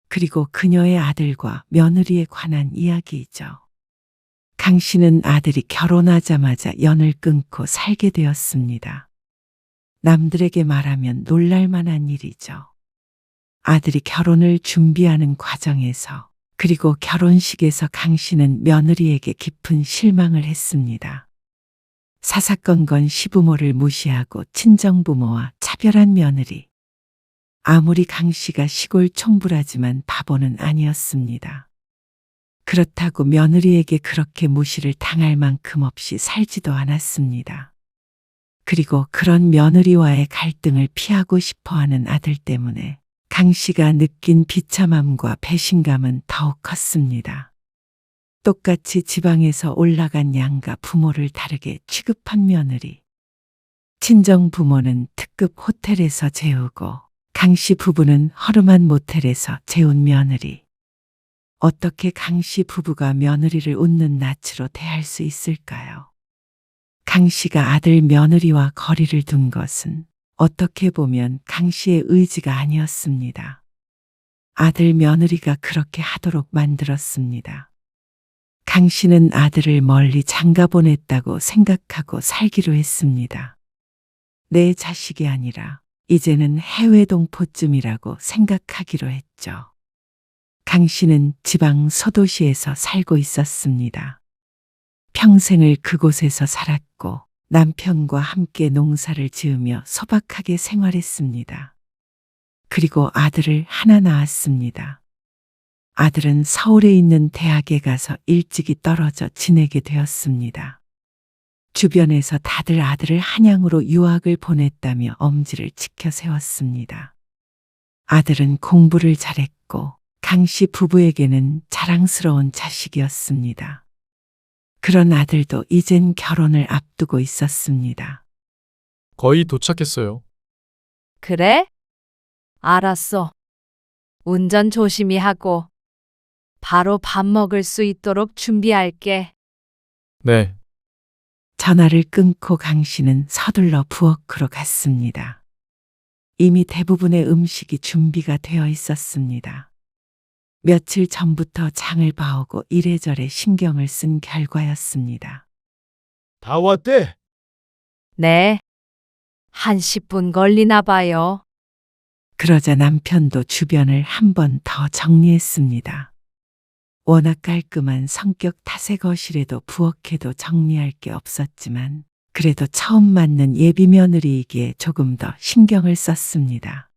그리고 그녀의 아들과 며느리에 관한 이야기이죠. 강 씨는 아들이 결혼하자마자 연을 끊고 살게 되었습니다. 남들에게 말하면 놀랄 만한 일이죠. 아들이 결혼을 준비하는 과정에서 그리고 결혼식에서 강 씨는 며느리에게 깊은 실망을 했습니다. 사사건건 시부모를 무시하고 친정부모와 차별한 며느리. 아무리 강 씨가 시골 총부라지만 바보는 아니었습니다. 그렇다고 며느리에게 그렇게 무시를 당할 만큼 없이 살지도 않았습니다. 그리고 그런 며느리와의 갈등을 피하고 싶어하는 아들 때문에 강 씨가 느낀 비참함과 배신감은 더욱 컸습니다. 똑같이 지방에서 올라간 양가 부모를 다르게 취급한 며느리. 친정 부모는 특급 호텔에서 재우고 강 씨 부부는 허름한 모텔에서 재운 며느리. 어떻게 강 씨 부부가 며느리를 웃는 낯으로 대할 수 있을까요? 강 씨가 아들 며느리와 거리를 둔 것은 어떻게 보면 강 씨의 의지가 아니었습니다. 아들 며느리가 그렇게 하도록 만들었습니다. 강 씨는 아들을 멀리 장가 보냈다고 생각하고 살기로 했습니다. 내 자식이 아니라 이제는 해외 동포쯤이라고 생각하기로 했죠. 강 씨는 지방 소도시에서 살고 있었습니다. 평생을 그곳에서 살았고 남편과 함께 농사를 지으며 소박하게 생활했습니다. 그리고 아들을 하나 낳았습니다. 아들은 서울에 있는 대학에 가서 일찍이 떨어져 지내게 되었습니다. 주변에서 다들 아들을 한양으로 유학을 보냈다며 엄지를 치켜 세웠습니다. 아들은 공부를 잘했고 강 씨 부부에게는 자랑스러운 자식이었습니다. 그런 아들도 이젠 결혼을 앞두고 있었습니다.
거의 도착했어요.
그래? 알았어. 운전 조심히 하고 바로 밥 먹을 수 있도록 준비할게.
네.
전화를 끊고 강 씨는 서둘러 부엌으로 갔습니다. 이미 대부분의 음식이 준비가 되어 있었습니다. 며칠 전부터 장을 봐오고 이래저래 신경을 쓴 결과였습니다.
다 왔대.
네. 한 10분 걸리나 봐요.
그러자 남편도 주변을 한 번 더 정리했습니다. 워낙 깔끔한 성격 탓의 거실에도 부엌에도 정리할 게 없었지만 그래도 처음 맞는 예비 며느리이기에 조금 더 신경을 썼습니다.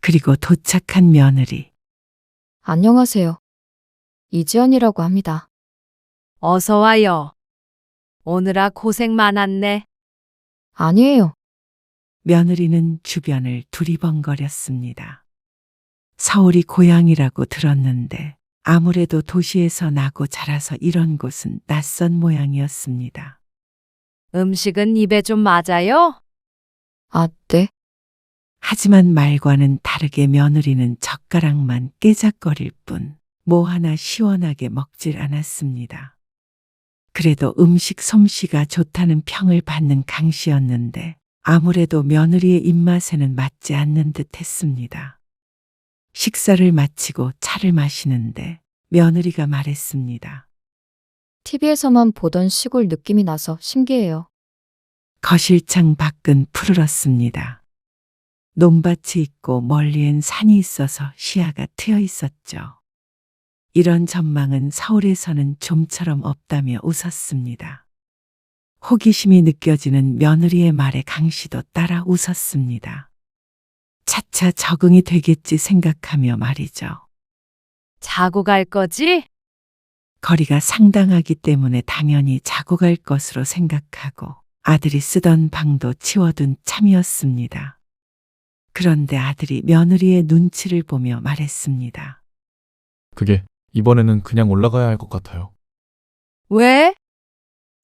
그리고 도착한 며느리.
안녕하세요. 이지연이라고 합니다.
어서 와요. 오느라 고생 많았네.
아니에요.
며느리는 주변을 두리번거렸습니다. 서울이 고향이라고 들었는데 아무래도 도시에서 나고 자라서 이런 곳은 낯선 모양이었습니다.
음식은 입에 좀 맞아요?
아, 네.
하지만 말과는 다르게 며느리는 젓가락만 깨작거릴 뿐 뭐 하나 시원하게 먹질 않았습니다. 그래도 음식 솜씨가 좋다는 평을 받는 강 씨였는데 아무래도 며느리의 입맛에는 맞지 않는 듯 했습니다. 식사를 마치고 차를 마시는데 며느리가 말했습니다.
TV에서만 보던 시골 느낌이 나서 신기해요.
거실창 밖은 푸르렀습니다. 논밭이 있고 멀리엔 산이 있어서 시야가 트여 있었죠. 이런 전망은 서울에서는 좀처럼 없다며 웃었습니다. 호기심이 느껴지는 며느리의 말에 강 씨도 따라 웃었습니다. 차차 적응이 되겠지 생각하며 말이죠.
자고 갈 거지?
거리가 상당하기 때문에 당연히 자고 갈 것으로 생각하고 아들이 쓰던 방도 치워둔 참이었습니다. 그런데 아들이 며느리의 눈치를 보며 말했습니다.
그게 이번에는 그냥 올라가야 할 것 같아요.
왜?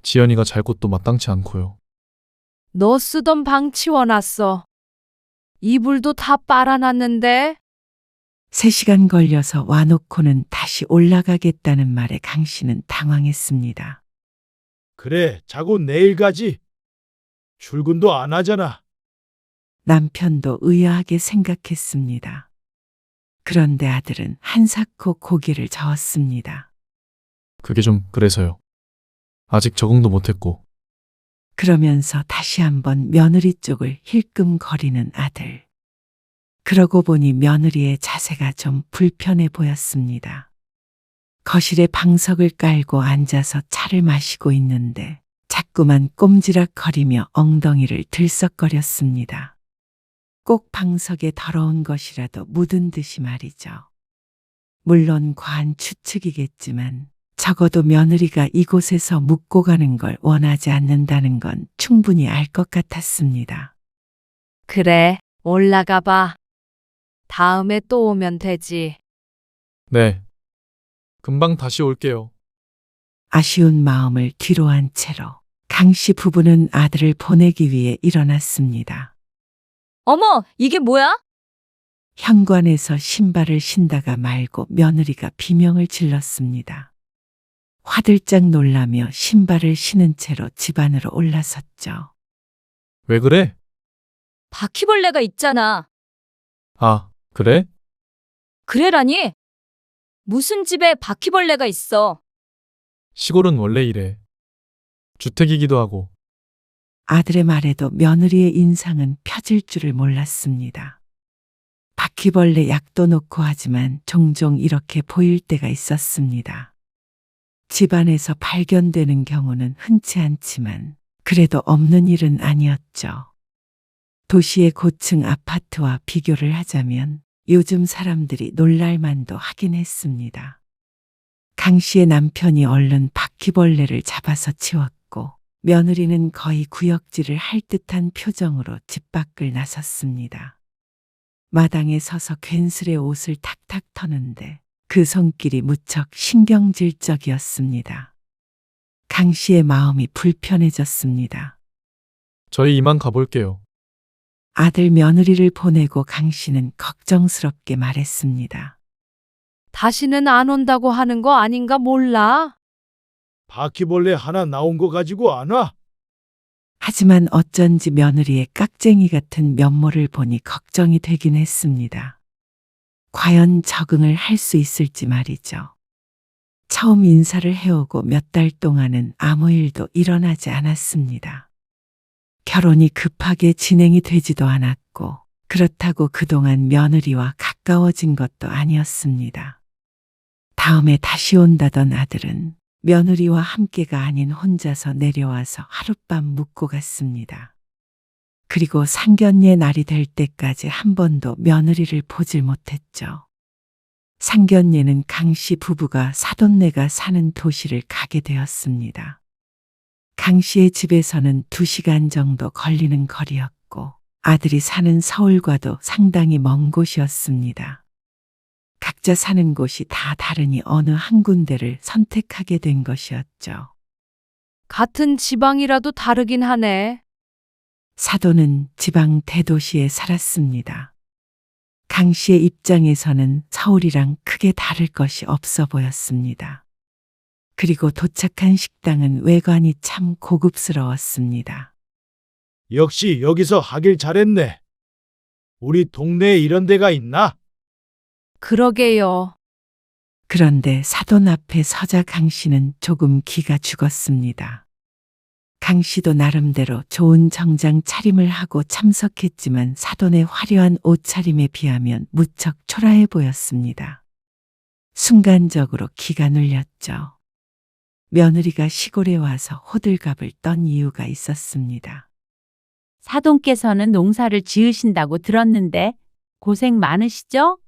지연이가 잘 곳도 마땅치 않고요.
너 쓰던 방 치워놨어. 이불도 다 빨아놨는데.
3시간 걸려서 와놓고는 다시 올라가겠다는 말에 강 씨는 당황했습니다.
그래, 자고 내일 가지. 출근도 안 하잖아.
남편도 의아하게 생각했습니다. 그런데 아들은 한사코 고개를 저었습니다.
그게 좀 그래서요. 아직 적응도 못했고.
그러면서 다시 한번 며느리 쪽을 힐끔거리는 아들. 그러고 보니 며느리의 자세가 좀 불편해 보였습니다. 거실에 방석을 깔고 앉아서 차를 마시고 있는데 자꾸만 꼼지락거리며 엉덩이를 들썩거렸습니다. 꼭 방석에 더러운 것이라도 묻은 듯이 말이죠. 물론 과한 추측이겠지만 적어도 며느리가 이곳에서 묵고 가는 걸 원하지 않는다는 건 충분히 알 것 같았습니다.
그래, 올라가 봐. 다음에 또 오면 되지.
네. 금방 다시 올게요.
아쉬운 마음을 뒤로 한 채로 강 씨 부부는 아들을 보내기 위해 일어났습니다.
어머, 이게 뭐야?
현관에서 신발을 신다가 말고 며느리가 비명을 질렀습니다. 화들짝 놀라며 신발을 신은 채로 집 안으로 올라섰죠.
왜 그래?
바퀴벌레가 있잖아.
아, 그래?
그래라니? 무슨 집에 바퀴벌레가 있어?
시골은 원래 이래. 주택이기도 하고.
아들의 말에도 며느리의 인상은 펴질 줄을 몰랐습니다. 바퀴벌레 약도 놓고 하지만 종종 이렇게 보일 때가 있었습니다. 집안에서 발견되는 경우는 흔치 않지만 그래도 없는 일은 아니었죠. 도시의 고층 아파트와 비교를 하자면 요즘 사람들이 놀랄만도 하긴 했습니다. 강 씨의 남편이 얼른 바퀴벌레를 잡아서 치웠고 며느리는 거의 구역질을 할 듯한 표정으로 집 밖을 나섰습니다. 마당에 서서 괜스레 옷을 탁탁 터는데 그 손길이 무척 신경질적이었습니다. 강 씨의 마음이 불편해졌습니다.
저희 이만 가볼게요.
아들 며느리를 보내고 강 씨는 걱정스럽게 말했습니다.
다시는 안 온다고 하는 거 아닌가 몰라?
바퀴벌레 하나 나온 거 가지고 안 와?
하지만 어쩐지 며느리의 깍쟁이 같은 면모를 보니 걱정이 되긴 했습니다. 과연 적응을 할 수 있을지 말이죠. 처음 인사를 해오고 몇 달 동안은 아무 일도 일어나지 않았습니다. 결혼이 급하게 진행이 되지도 않았고 그렇다고 그동안 며느리와 가까워진 것도 아니었습니다. 다음에 다시 온다던 아들은 며느리와 함께가 아닌 혼자서 내려와서 하룻밤 묵고 갔습니다. 그리고 상견례 날이 될 때까지 한 번도 며느리를 보질 못했죠. 상견례는 강 씨 부부가 사돈네가 사는 도시를 가게 되었습니다. 강 씨의 집에서는 2시간 정도 걸리는 거리였고 아들이 사는 서울과도 상당히 먼 곳이었습니다. 각자 사는 곳이 다 다르니 어느 한 군데를 선택하게 된 것이었죠.
같은 지방이라도 다르긴 하네.
사돈은 지방 대도시에 살았습니다. 강 씨의 입장에서는 서울이랑 크게 다를 것이 없어 보였습니다. 그리고 도착한 식당은 외관이 참 고급스러웠습니다.
역시 여기서 하길 잘했네. 우리 동네에 이런 데가 있나?
그러게요.
그런데 사돈 앞에 서자 강 씨는 조금 기가 죽었습니다. 강 씨도 나름대로 좋은 정장 차림을 하고 참석했지만 사돈의 화려한 옷차림에 비하면 무척 초라해 보였습니다. 순간적으로 기가 눌렸죠. 며느리가 시골에 와서 호들갑을 떤 이유가 있었습니다.
사돈께서는 농사를 지으신다고 들었는데 고생 많으시죠?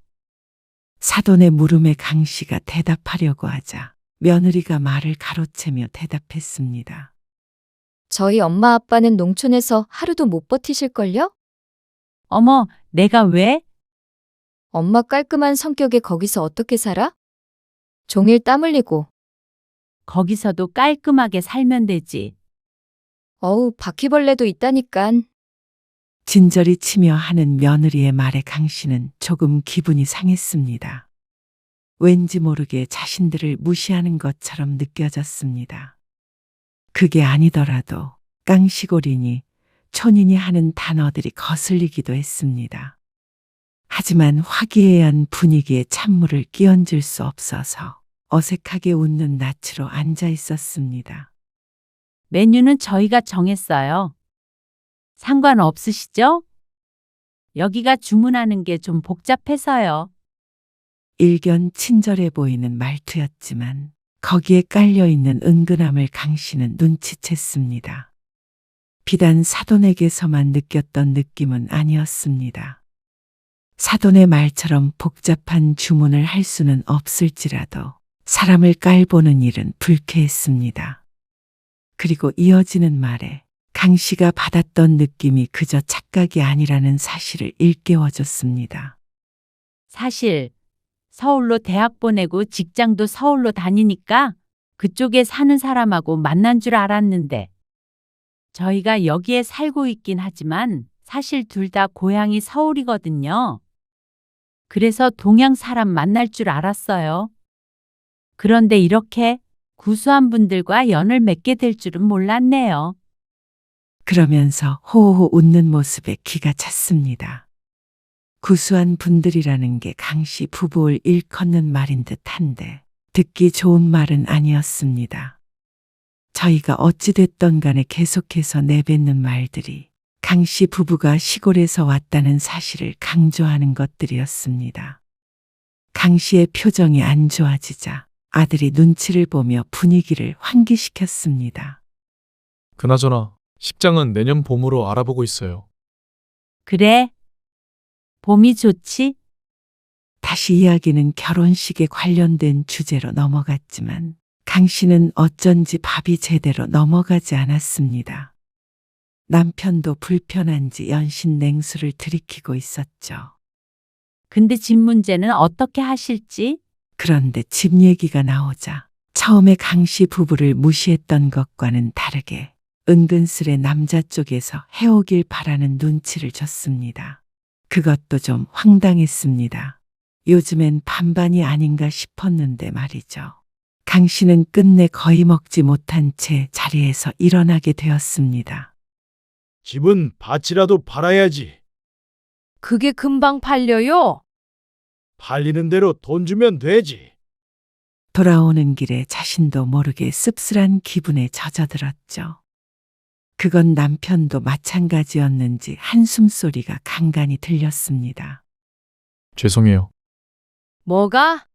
사돈의 물음에 강 씨가 대답하려고 하자 며느리가 말을 가로채며 대답했습니다.
저희 엄마 아빠는 농촌에서 하루도 못 버티실걸요?
어머, 내가 왜?
엄마 깔끔한 성격에 거기서 어떻게 살아? 종일 땀 흘리고.
거기서도 깔끔하게 살면 되지.
어우, 바퀴벌레도 있다니깐.
진저리 치며 하는 며느리의 말에 강 씨는 조금 기분이 상했습니다. 왠지 모르게 자신들을 무시하는 것처럼 느껴졌습니다. 그게 아니더라도 깡시골이니 촌이니 하는 단어들이 거슬리기도 했습니다. 하지만 화기애애한 분위기에 찬물을 끼얹을 수 없어서 어색하게 웃는 낯으로 앉아 있었습니다.
메뉴는 저희가 정했어요. 상관없으시죠? 여기가 주문하는 게 좀 복잡해서요.
일견 친절해 보이는 말투였지만 거기에 깔려있는 은근함을 강 씨는 눈치챘습니다. 비단 사돈에게서만 느꼈던 느낌은 아니었습니다. 사돈의 말처럼 복잡한 주문을 할 수는 없을지라도 사람을 깔보는 일은 불쾌했습니다. 그리고 이어지는 말에 강 씨가 받았던 느낌이 그저 착각이 아니라는 사실을 일깨워줬습니다.
사실 서울로 대학 보내고 직장도 서울로 다니니까 그쪽에 사는 사람하고 만난 줄 알았는데 저희가 여기에 살고 있긴 하지만 사실 둘 다 고향이 서울이거든요. 그래서 동양 사람 만날 줄 알았어요. 그런데 이렇게 구수한 분들과 연을 맺게 될 줄은 몰랐네요.
그러면서 호호 웃는 모습에 기가 찼습니다. 구수한 분들이라는 게 강씨 부부를 일컫는 말인 듯한데 듣기 좋은 말은 아니었습니다. 저희가 어찌됐던 간에 계속해서 내뱉는 말들이 강씨 부부가 시골에서 왔다는 사실을 강조하는 것들이었습니다. 강씨의 표정이 안 좋아지자 아들이 눈치를 보며 분위기를 환기시켰습니다.
그나저나 식장은 내년 봄으로 알아보고 있어요.
그래? 봄이 좋지?
다시 이야기는 결혼식에 관련된 주제로 넘어갔지만 강 씨는 어쩐지 밥이 제대로 넘어가지 않았습니다. 남편도 불편한지 연신 냉수를 들이키고 있었죠.
근데 집 문제는 어떻게 하실지?
그런데 집 얘기가 나오자 처음에 강 씨 부부를 무시했던 것과는 다르게 은근슬에 남자 쪽에서 해오길 바라는 눈치를 줬습니다. 그것도 좀 황당했습니다. 요즘엔 반반이 아닌가 싶었는데 말이죠. 강 씨는 끝내 거의 먹지 못한 채 자리에서 일어나게 되었습니다.
집은 밭이라도 팔아야지.
그게 금방 팔려요?
팔리는 대로 돈 주면 되지.
돌아오는 길에 자신도 모르게 씁쓸한 기분에 젖어들었죠. 그건 남편도 마찬가지였는지 한숨 소리가 간간히 들렸습니다.
죄송해요.
뭐가?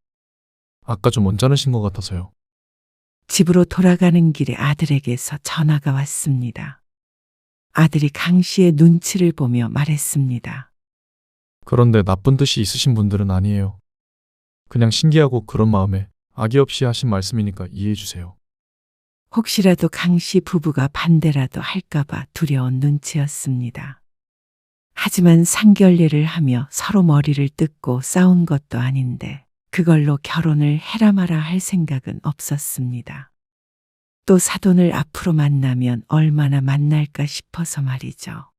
아까 좀 언짢으신 것 같아서요.
집으로 돌아가는 길에 아들에게서 전화가 왔습니다. 아들이 강 씨의 눈치를 보며 말했습니다.
그런데 나쁜 뜻이 있으신 분들은 아니에요. 그냥 신기하고 그런 마음에 악의 없이 하신 말씀이니까 이해해 주세요.
혹시라도 강 씨 부부가 반대라도 할까봐 두려운 눈치였습니다. 하지만 상결례를 하며 서로 머리를 뜯고 싸운 것도 아닌데 그걸로 결혼을 해라 마라 할 생각은 없었습니다. 또 사돈을 앞으로 만나면 얼마나 만날까 싶어서 말이죠.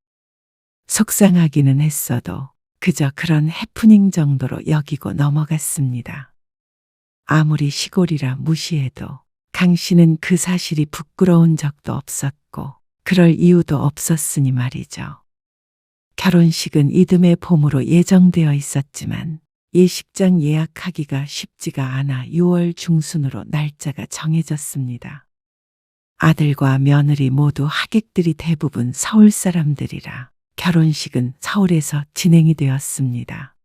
속상하기는 했어도 그저 그런 해프닝 정도로 여기고 넘어갔습니다. 아무리 시골이라 무시해도 강 씨는 그 사실이 부끄러운 적도 없었고 그럴 이유도 없었으니 말이죠. 결혼식은 이듬해 봄으로 예정되어 있었지만 예식장 예약하기가 쉽지가 않아 6월 중순으로 날짜가 정해졌습니다. 아들과 며느리 모두 하객들이 대부분 서울 사람들이라 결혼식은 서울에서 진행이 되었습니다.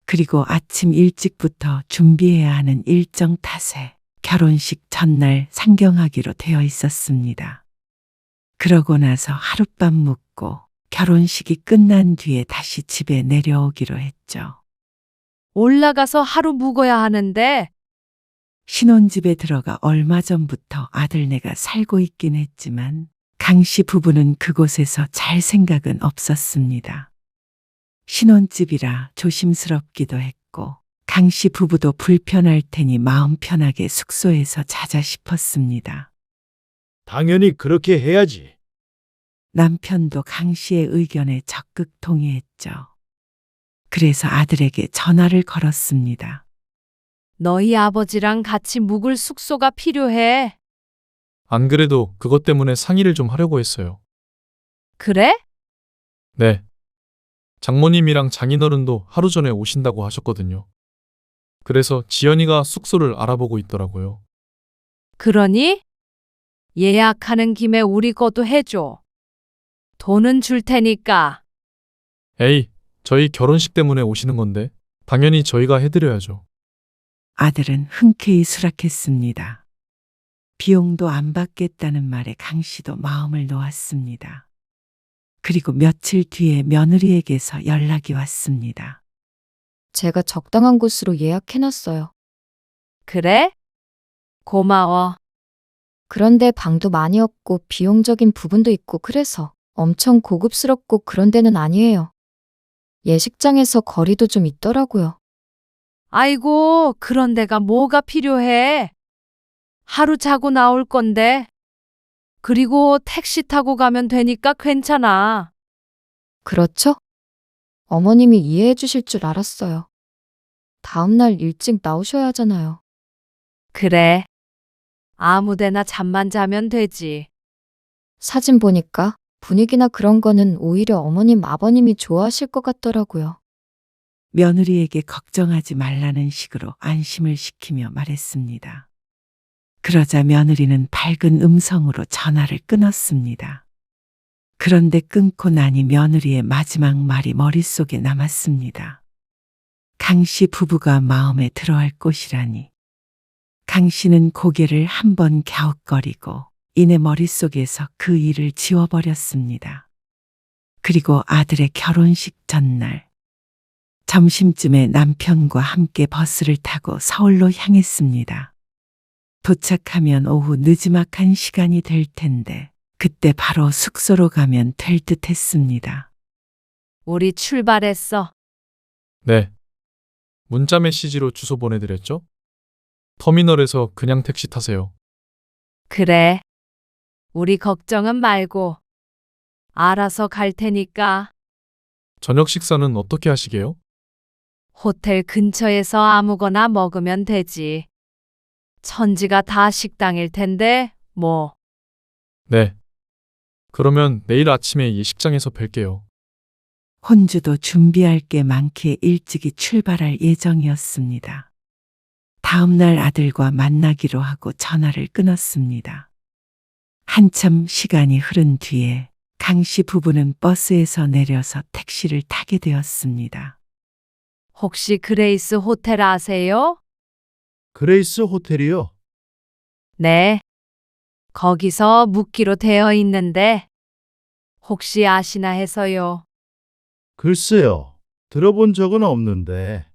그리고 아침 일찍부터 준비해야 하는 일정 탓에 결혼식 전날 상경하기로 되어 있었습니다. 그러고 나서 하룻밤 묵고 결혼식이 끝난 뒤에 다시 집에 내려오기로 했죠.
올라가서 하루 묵어야 하는데
신혼집에 들어가 얼마 전부터 아들네가 살고 있긴 했지만 강 씨 부부는 그곳에서 잘 생각은 없었습니다. 신혼집이라 조심스럽기도 했고 강 씨 부부도 불편할 테니 마음 편하게 숙소에서 자자 싶었습니다.
당연히 그렇게 해야지.
남편도 강 씨의 의견에 적극 동의했죠. 그래서 아들에게 전화를 걸었습니다.
너희 아버지랑 같이 묵을 숙소가 필요해.
안 그래도 그것 때문에 상의를 좀 하려고 했어요.
그래?
네. 장모님이랑 장인어른도 하루 전에 오신다고 하셨거든요. 그래서 지연이가 숙소를 알아보고 있더라고요.
그러니? 예약하는 김에 우리 것도 해줘. 돈은 줄 테니까.
에이, 저희 결혼식 때문에 오시는 건데 당연히 저희가 해드려야죠.
아들은 흔쾌히 수락했습니다. 비용도 안 받겠다는 말에 강 씨도 마음을 놓았습니다. 그리고 며칠 뒤에 며느리에게서 연락이 왔습니다.
제가 적당한 곳으로 예약해놨어요.
그래? 고마워.
그런데 방도 많이 없고 비용적인 부분도 있고 그래서 엄청 고급스럽고 그런 데는 아니에요. 예식장에서 거리도 좀 있더라고요.
아이고, 그런 데가 뭐가 필요해? 하루 자고 나올 건데. 그리고 택시 타고 가면 되니까 괜찮아.
그렇죠? 어머님이 이해해 주실 줄 알았어요. 다음날 일찍 나오셔야 하잖아요.
그래. 아무 데나 잠만 자면 되지.
사진 보니까 분위기나 그런 거는 오히려 어머님, 아버님이 좋아하실 것 같더라고요.
며느리에게 걱정하지 말라는 식으로 안심을 시키며 말했습니다. 그러자 며느리는 밝은 음성으로 전화를 끊었습니다. 그런데 끊고 나니 며느리의 마지막 말이 머릿속에 남았습니다. 강 씨 부부가 마음에 들어할 곳이라니. 강 씨는 고개를 한번 갸웃거리고 이내 머릿속에서 그 일을 지워버렸습니다. 그리고 아들의 결혼식 전날 점심쯤에 남편과 함께 버스를 타고 서울로 향했습니다. 도착하면 오후 느지막한 시간이 될 텐데 그때 바로 숙소로 가면 될 듯 했습니다.
우리 출발했어.
네. 문자 메시지로 주소 보내드렸죠? 터미널에서 그냥 택시 타세요.
그래. 우리 걱정은 말고. 알아서 갈 테니까.
저녁 식사는 어떻게 하시게요?
호텔 근처에서 아무거나 먹으면 되지. 천지가 다 식당일 텐데, 뭐.
네. 그러면 내일 아침에 예식장에서 뵐게요.
혼주도 준비할 게 많기에 일찍이 출발할 예정이었습니다. 다음 날 아들과 만나기로 하고 전화를 끊었습니다. 한참 시간이 흐른 뒤에 강 씨 부부는 버스에서 내려서 택시를 타게 되었습니다.
혹시 그레이스 호텔 아세요?
그레이스 호텔이요?
네. 거기서 묵기로 되어 있는데, 혹시 아시나 해서요.
글쎄요. 들어본 적은 없는데.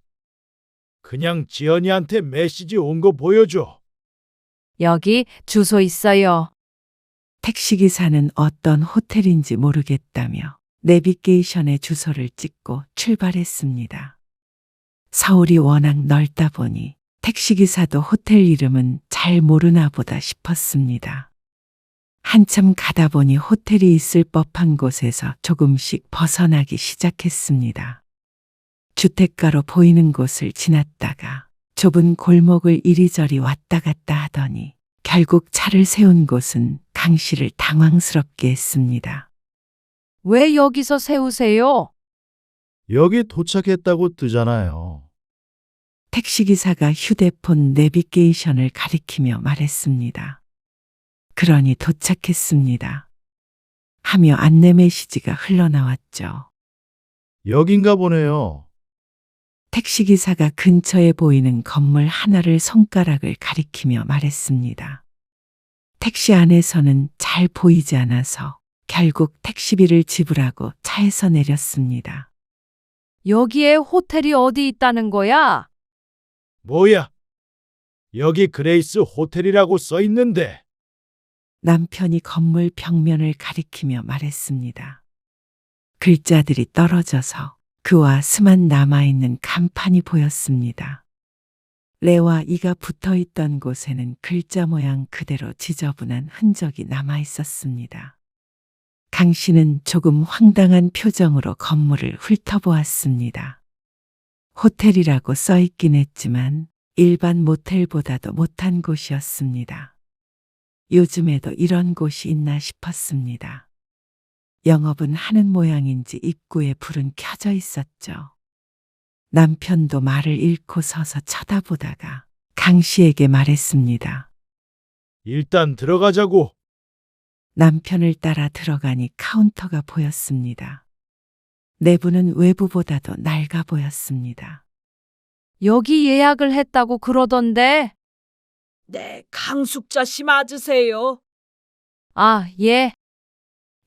그냥 지연이한테 메시지 온 거 보여줘.
여기 주소 있어요.
택시기사는 어떤 호텔인지 모르겠다며 내비게이션에 주소를 찍고 출발했습니다. 서울이 워낙 넓다 보니 택시기사도 호텔 이름은 잘 모르나 보다 싶었습니다. 한참 가다 보니 호텔이 있을 법한 곳에서 조금씩 벗어나기 시작했습니다. 주택가로 보이는 곳을 지났다가 좁은 골목을 이리저리 왔다 갔다 하더니 결국 차를 세운 곳은 강 씨를 당황스럽게 했습니다.
왜 여기서 세우세요?
여기 도착했다고 뜨잖아요.
택시기사가 휴대폰 내비게이션을 가리키며 말했습니다. 그러니 도착했습니다. 하며 안내 메시지가 흘러나왔죠.
여긴가 보네요.
택시기사가 근처에 보이는 건물 하나를 손가락을 가리키며 말했습니다. 택시 안에서는 잘 보이지 않아서 결국 택시비를 지불하고 차에서 내렸습니다.
여기에 호텔이 어디 있다는 거야?
뭐야? 여기 그레이스 호텔이라고 써 있는데.
남편이 건물 벽면을 가리키며 말했습니다. 글자들이 떨어져서 그와 스만 남아있는 간판이 보였습니다. 레와 이가 붙어 있던 곳에는 글자 모양 그대로 지저분한 흔적이 남아 있었습니다. 강 씨는 조금 황당한 표정으로 건물을 훑어보았습니다. 호텔이라고 써 있긴 했지만 일반 모텔보다도 못한 곳이었습니다. 요즘에도 이런 곳이 있나 싶었습니다. 영업은 하는 모양인지 입구에 불은 켜져 있었죠. 남편도 말을 잃고 서서 쳐다보다가 강 씨에게 말했습니다.
일단 들어가자고.
남편을 따라 들어가니 카운터가 보였습니다. 내부는 외부보다도 낡아 보였습니다.
여기 예약을 했다고 그러던데.
네, 강숙자 씨 맞으세요?
아, 예.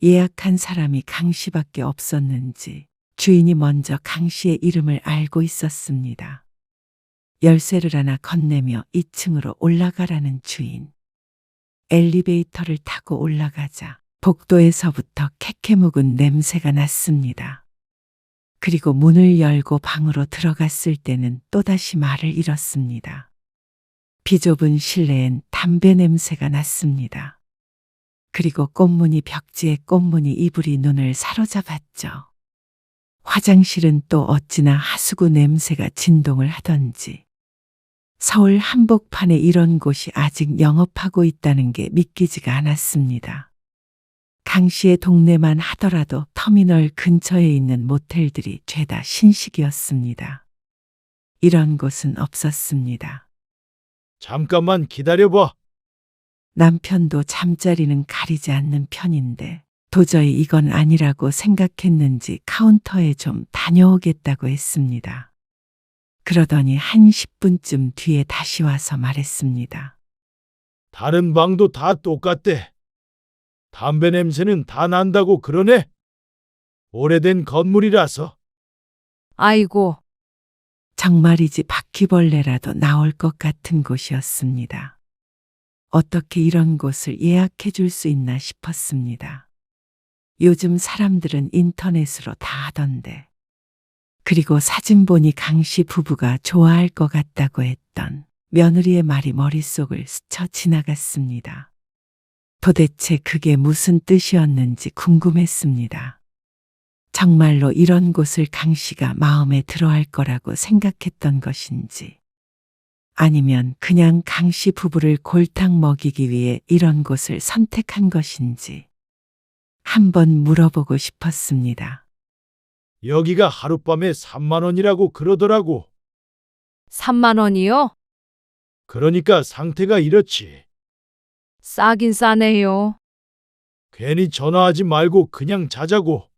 예약한 사람이 강 씨밖에 없었는지 주인이 먼저 강 씨의 이름을 알고 있었습니다. 열쇠를 하나 건네며 2층으로 올라가라는 주인. 엘리베이터를 타고 올라가자 복도에서부터 캐캐묵은 냄새가 났습니다. 그리고 문을 열고 방으로 들어갔을 때는 또다시 말을 잃었습니다. 비좁은 실내엔 담배 냄새가 났습니다. 그리고 꽃무늬 벽지에 꽃무늬 이불이 눈을 사로잡았죠. 화장실은 또 어찌나 하수구 냄새가 진동을 하던지. 서울 한복판에 이런 곳이 아직 영업하고 있다는 게 믿기지가 않았습니다. 강 씨의 동네만 하더라도 터미널 근처에 있는 모텔들이 죄다 신식이었습니다. 이런 곳은 없었습니다.
잠깐만 기다려봐.
남편도 잠자리는 가리지 않는 편인데 도저히 이건 아니라고 생각했는지 카운터에 좀 다녀오겠다고 했습니다. 그러더니 한 10분쯤 뒤에 다시 와서 말했습니다.
다른 방도 다 똑같대. 담배 냄새는 다 난다고 그러네. 오래된 건물이라서.
아이고,
정말이지 바퀴벌레라도 나올 것 같은 곳이었습니다. 어떻게 이런 곳을 예약해 줄 수 있나 싶었습니다. 요즘 사람들은 인터넷으로 다 하던데. 그리고 사진 보니 강 씨 부부가 좋아할 것 같다고 했던 며느리의 말이 머릿속을 스쳐 지나갔습니다. 도대체 그게 무슨 뜻이었는지 궁금했습니다. 정말로 이런 곳을 강 씨가 마음에 들어할 거라고 생각했던 것인지, 아니면 그냥 강 씨 부부를 골탕 먹이기 위해 이런 곳을 선택한 것인지 한번 물어보고 싶었습니다.
여기가 하룻밤에 3만 원이라고 그러더라고.
3만 원이요?
그러니까 상태가 이렇지.
싸긴 싸네요.
괜히 전화하지 말고 그냥 자자고.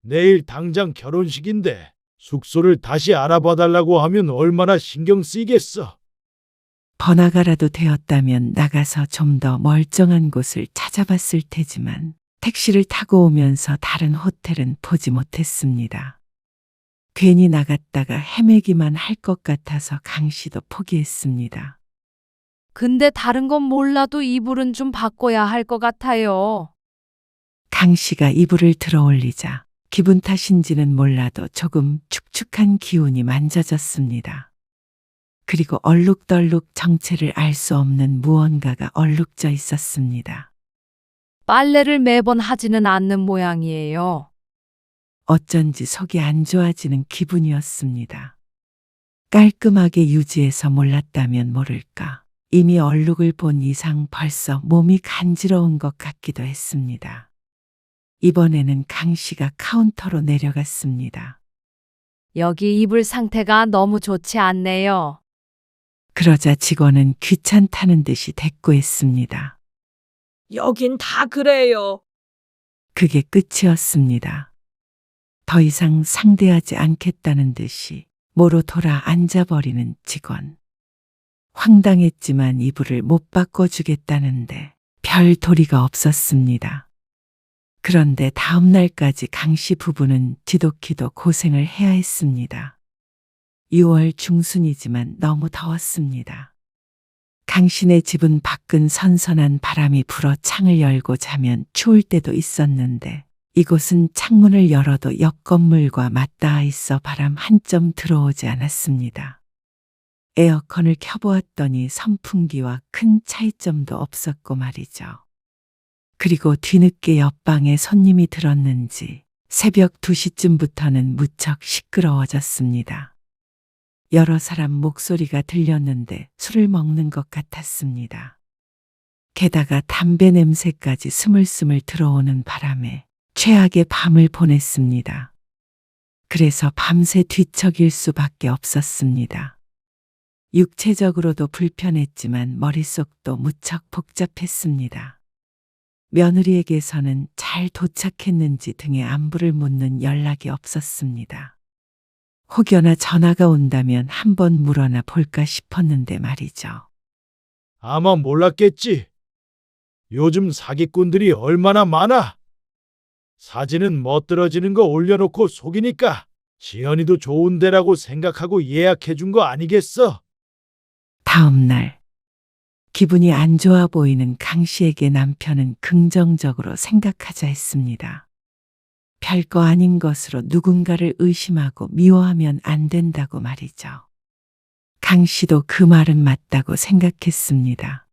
내일 당장 결혼식인데 숙소를 다시 알아봐 달라고 하면 얼마나 신경 쓰이겠어.
번화가라도 되었다면 나가서 좀 더 멀쩡한 곳을 찾아봤을 테지만 택시를 타고 오면서 다른 호텔은 보지 못했습니다. 괜히 나갔다가 헤매기만 할 것 같아서 강 씨도 포기했습니다.
근데 다른 건 몰라도 이불은 좀 바꿔야 할 것 같아요.
강 씨가 이불을 들어 올리자 기분 탓인지는 몰라도 조금 축축한 기운이 만져졌습니다. 그리고 얼룩덜룩 정체를 알 수 없는 무언가가 얼룩져 있었습니다.
빨래를 매번 하지는 않는 모양이에요.
어쩐지 속이 안 좋아지는 기분이었습니다. 깔끔하게 유지해서 몰랐다면 모를까. 이미 얼룩을 본 이상 벌써 몸이 간지러운 것 같기도 했습니다. 이번에는 강 씨가 카운터로 내려갔습니다.
여기 이불 상태가 너무 좋지 않네요.
그러자 직원은 귀찮다는 듯이 대꾸했습니다.
여긴 다 그래요.
그게 끝이었습니다. 더 이상 상대하지 않겠다는 듯이 모로 돌아 앉아버리는 직원. 황당했지만 이불을 못 바꿔주겠다는데 별 도리가 없었습니다. 그런데 다음 날까지 강 씨 부부는 지독히도 고생을 해야 했습니다. 6월 중순이지만 너무 더웠습니다. 강신의 집은 밖은 선선한 바람이 불어 창을 열고 자면 추울 때도 있었는데 이곳은 창문을 열어도 옆 건물과 맞닿아 있어 바람 한 점 들어오지 않았습니다. 에어컨을 켜보았더니 선풍기와 큰 차이점도 없었고 말이죠. 그리고 뒤늦게 옆방에 손님이 들었는지 새벽 2시쯤부터는 무척 시끄러워졌습니다. 여러 사람 목소리가 들렸는데 술을 먹는 것 같았습니다. 게다가 담배 냄새까지 스물스물 들어오는 바람에 최악의 밤을 보냈습니다. 그래서 밤새 뒤척일 수밖에 없었습니다. 육체적으로도 불편했지만 머릿속도 무척 복잡했습니다. 며느리에게서는 잘 도착했는지 등의 안부를 묻는 연락이 없었습니다. 혹여나 전화가 온다면 한번 물어나 볼까 싶었는데 말이죠.
아마 몰랐겠지. 요즘 사기꾼들이 얼마나 많아. 사진은 멋들어지는 거 올려놓고 속이니까 지연이도 좋은 데라고 생각하고 예약해 준 거 아니겠어?
다음 날 기분이 안 좋아 보이는 강 씨에게 남편은 긍정적으로 생각하자 했습니다. 별거 아닌 것으로 누군가를 의심하고 미워하면 안 된다고 말이죠. 강 씨도 그 말은 맞다고 생각했습니다.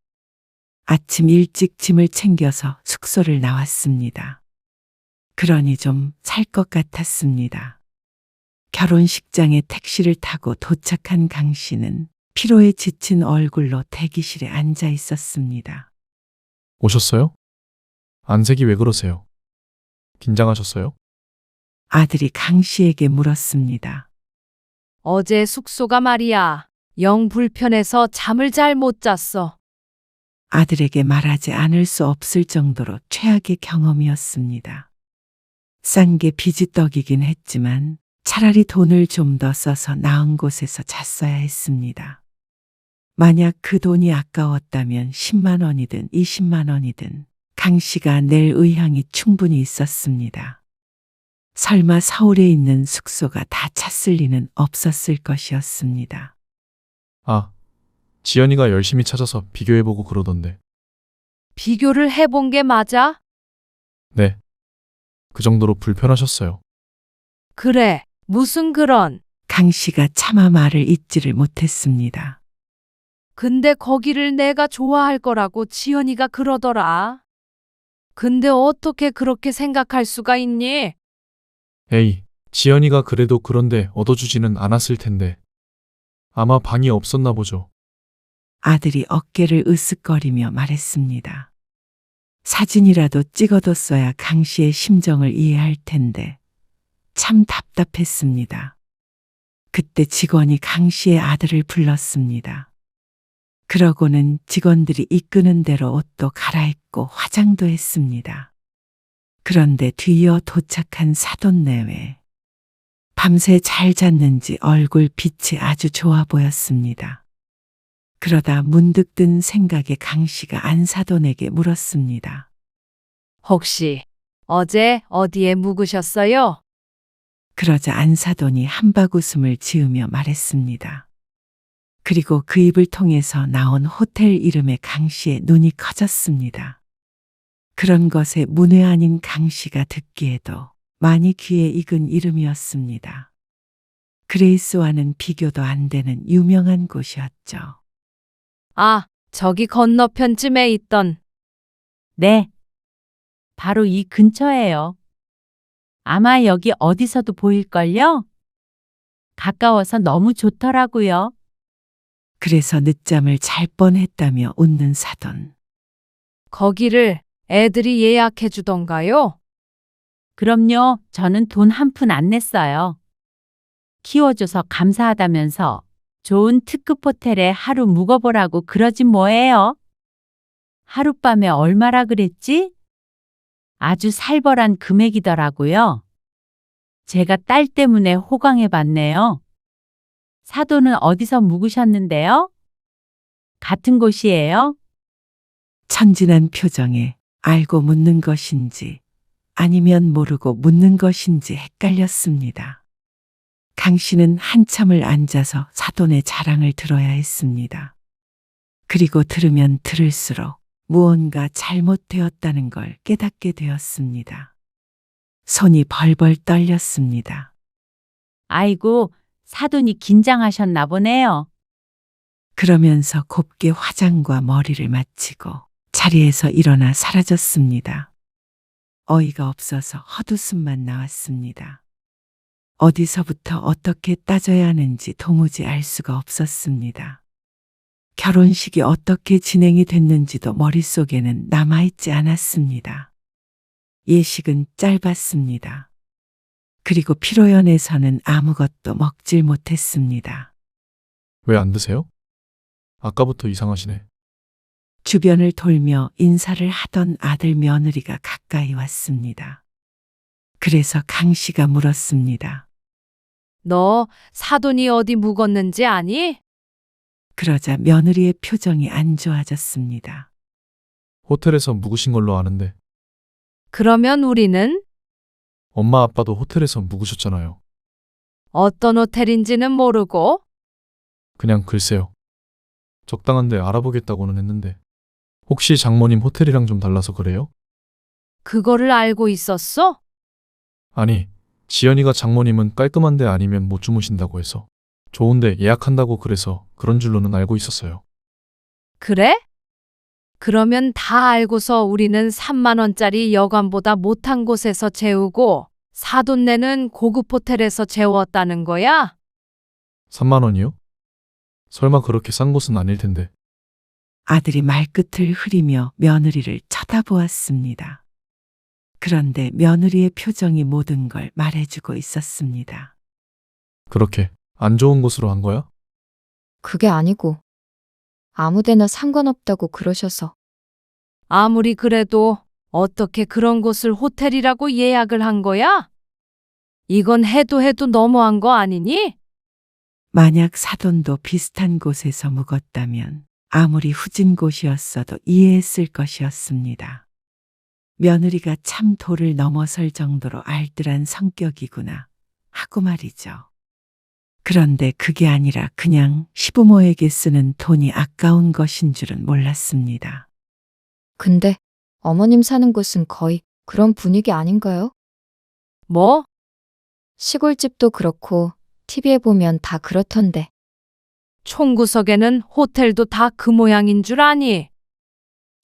아침 일찍 짐을 챙겨서 숙소를 나왔습니다. 그러니 좀 살 것 같았습니다. 결혼식장에 택시를 타고 도착한 강 씨는 피로에 지친 얼굴로 대기실에 앉아 있었습니다.
오셨어요? 안색이 왜 그러세요? 긴장하셨어요?
아들이 강 씨에게 물었습니다.
어제 숙소가 말이야. 영 불편해서 잠을 잘 못 잤어.
아들에게 말하지 않을 수 없을 정도로 최악의 경험이었습니다. 싼 게 비지떡이긴 했지만 차라리 돈을 좀 더 써서 나은 곳에서 잤어야 했습니다. 만약 그 돈이 아까웠다면 10만 원이든 20만 원이든 강 씨가 낼 의향이 충분히 있었습니다. 설마 서울에 있는 숙소가 다 찼을 리는 없었을 것이었습니다.
아, 지연이가 열심히 찾아서 비교해보고 그러던데.
비교를 해본 게 맞아?
네. 그 정도로 불편하셨어요.
그래, 무슨 그런.
강 씨가 차마 말을 잇지를 못했습니다.
근데 거기를 내가 좋아할 거라고 지연이가 그러더라. 근데 어떻게 그렇게 생각할 수가 있니?
에이, 지연이가 그래도 그런데 얻어주지는 않았을 텐데. 아마 방이 없었나 보죠.
아들이 어깨를 으쓱거리며 말했습니다. 사진이라도 찍어뒀어야 강 씨의 심정을 이해할 텐데 참 답답했습니다. 그때 직원이 강 씨의 아들을 불렀습니다. 그러고는 직원들이 이끄는 대로 옷도 갈아입고 화장도 했습니다. 그런데 뒤이어 도착한 사돈 내외. 밤새 잘 잤는지 얼굴 빛이 아주 좋아 보였습니다. 그러다 문득 든 생각에 강 씨가 안사돈에게 물었습니다.
혹시 어제 어디에 묵으셨어요?
그러자 안사돈이 한박 웃음을 지으며 말했습니다. 그리고 그 입을 통해서 나온 호텔 이름에 강 씨의 눈이 커졌습니다. 그런 것에 문외 아닌 강 씨가 듣기에도 많이 귀에 익은 이름이었습니다. 그레이스와는 비교도 안 되는 유명한 곳이었죠.
아, 저기 건너편쯤에 있던.
네. 바로 이 근처예요. 아마 여기 어디서도 보일걸요? 가까워서 너무 좋더라고요.
그래서 늦잠을 잘 뻔했다며 웃는 사돈.
거기를 애들이 예약해 주던가요?
그럼요. 저는 돈 한 푼 안 냈어요. 키워줘서 감사하다면서 좋은 특급 호텔에 하루 묵어보라고 그러진 뭐예요? 하룻밤에 얼마라 그랬지? 아주 살벌한 금액이더라고요. 제가 딸 때문에 호강해봤네요. 사돈은 어디서 묵으셨는데요? 같은 곳이에요?
천진한 표정에 알고 묻는 것인지 아니면 모르고 묻는 것인지 헷갈렸습니다. 강 씨는 한참을 앉아서 사돈의 자랑을 들어야 했습니다. 그리고 들으면 들을수록 무언가 잘못되었다는 걸 깨닫게 되었습니다. 손이 벌벌 떨렸습니다.
아이고, 사돈이 긴장하셨나 보네요.
그러면서 곱게 화장과 머리를 마치고 자리에서 일어나 사라졌습니다. 어이가 없어서 헛웃음만 나왔습니다. 어디서부터 어떻게 따져야 하는지 도무지 알 수가 없었습니다. 결혼식이 어떻게 진행이 됐는지도 머릿속에는 남아있지 않았습니다. 예식은 짧았습니다. 그리고 피로연에서는 아무것도 먹질 못했습니다.
왜 안 드세요? 아까부터 이상하시네.
주변을 돌며 인사를 하던 아들 며느리가 가까이 왔습니다. 그래서 강 씨가 물었습니다.
너 사돈이 어디 묵었는지 아니?
그러자 며느리의 표정이 안 좋아졌습니다.
호텔에서 묵으신 걸로 아는데
그러면 우리는
엄마 아빠도 호텔에서 묵으셨잖아요.
어떤 호텔인지는 모르고
그냥 글쎄요. 적당한데 알아보겠다고는 했는데 혹시 장모님 호텔이랑 좀 달라서 그래요?
그거를 알고 있었어?
아니, 지연이가 장모님은 깔끔한데 아니면 못 주무신다고 해서 좋은데 예약한다고 그래서 그런 줄로는 알고 있었어요.
그래? 그러면 다 알고서 우리는 3만 원짜리 여관보다 못한 곳에서 재우고 사돈 내는 고급 호텔에서 재웠다는 거야?
3만 원이요? 설마 그렇게 싼 곳은 아닐 텐데.
아들이 말끝을 흐리며 며느리를 쳐다보았습니다. 그런데 며느리의 표정이 모든 걸 말해주고 있었습니다.
그렇게 안 좋은 곳으로 한 거야?
그게 아니고 아무데나 상관없다고 그러셔서.
아무리 그래도 어떻게 그런 곳을 호텔이라고 예약을 한 거야? 이건 해도 너무한 거 아니니?
만약 사돈도 비슷한 곳에서 묵었다면 아무리 후진 곳이었어도 이해했을 것이었습니다. 며느리가 참 도를 넘어설 정도로 알뜰한 성격이구나 하고 말이죠. 그런데 그게 아니라 그냥 시부모에게 쓰는 돈이 아까운 것인 줄은 몰랐습니다.
근데 어머님 사는 곳은 거의 그런 분위기 아닌가요?
뭐?
시골집도 그렇고 TV에 보면 다 그렇던데.
총구석에는 호텔도 다 그 모양인 줄 아니?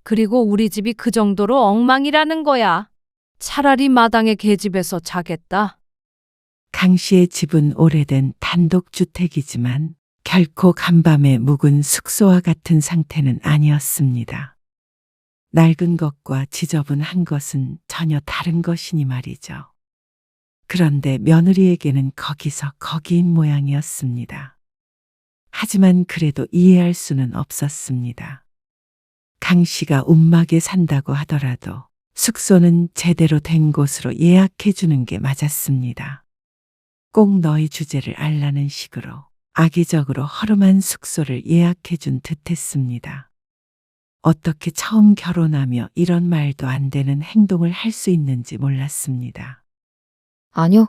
그리고 우리 집이 그 정도로 엉망이라는 거야. 차라리 마당의 계집에서 자겠다.
강 씨의 집은 오래된 단독주택이지만 결코 간밤에 묵은 숙소와 같은 상태는 아니었습니다. 낡은 것과 지저분한 것은 전혀 다른 것이니 말이죠. 그런데 며느리에게는 거기서 거기인 모양이었습니다. 하지만 그래도 이해할 수는 없었습니다. 강 씨가 움막에 산다고 하더라도 숙소는 제대로 된 곳으로 예약해 주는 게 맞았습니다. 꼭 너희 주제를 알라는 식으로 악의적으로 허름한 숙소를 예약해 준 듯했습니다. 어떻게 처음 결혼하며 이런 말도 안 되는 행동을 할 수 있는지 몰랐습니다.
아니요.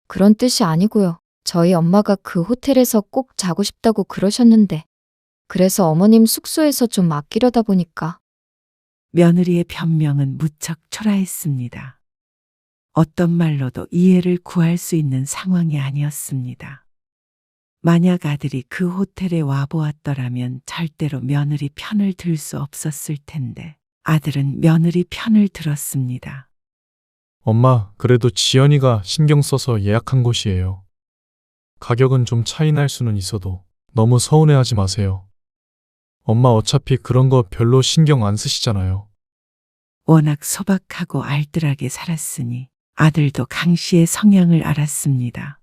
그런 뜻이 아니고요. 저희 엄마가 그 호텔에서 꼭 자고 싶다고 그러셨는데 그래서 어머님 숙소에서 좀 아끼려다 보니까.
며느리의 변명은 무척 초라했습니다. 어떤 말로도 이해를 구할 수 있는 상황이 아니었습니다. 만약 아들이 그 호텔에 와보았더라면 절대로 며느리 편을 들 수 없었을 텐데 아들은 며느리 편을 들었습니다.
엄마, 그래도 지연이가 신경 써서 예약한 곳이에요. 가격은 좀 차이 날 수는 있어도 너무 서운해하지 마세요. 엄마 어차피 그런 거 별로 신경 안 쓰시잖아요.
워낙 소박하고 알뜰하게 살았으니 아들도 강 씨의 성향을 알았습니다.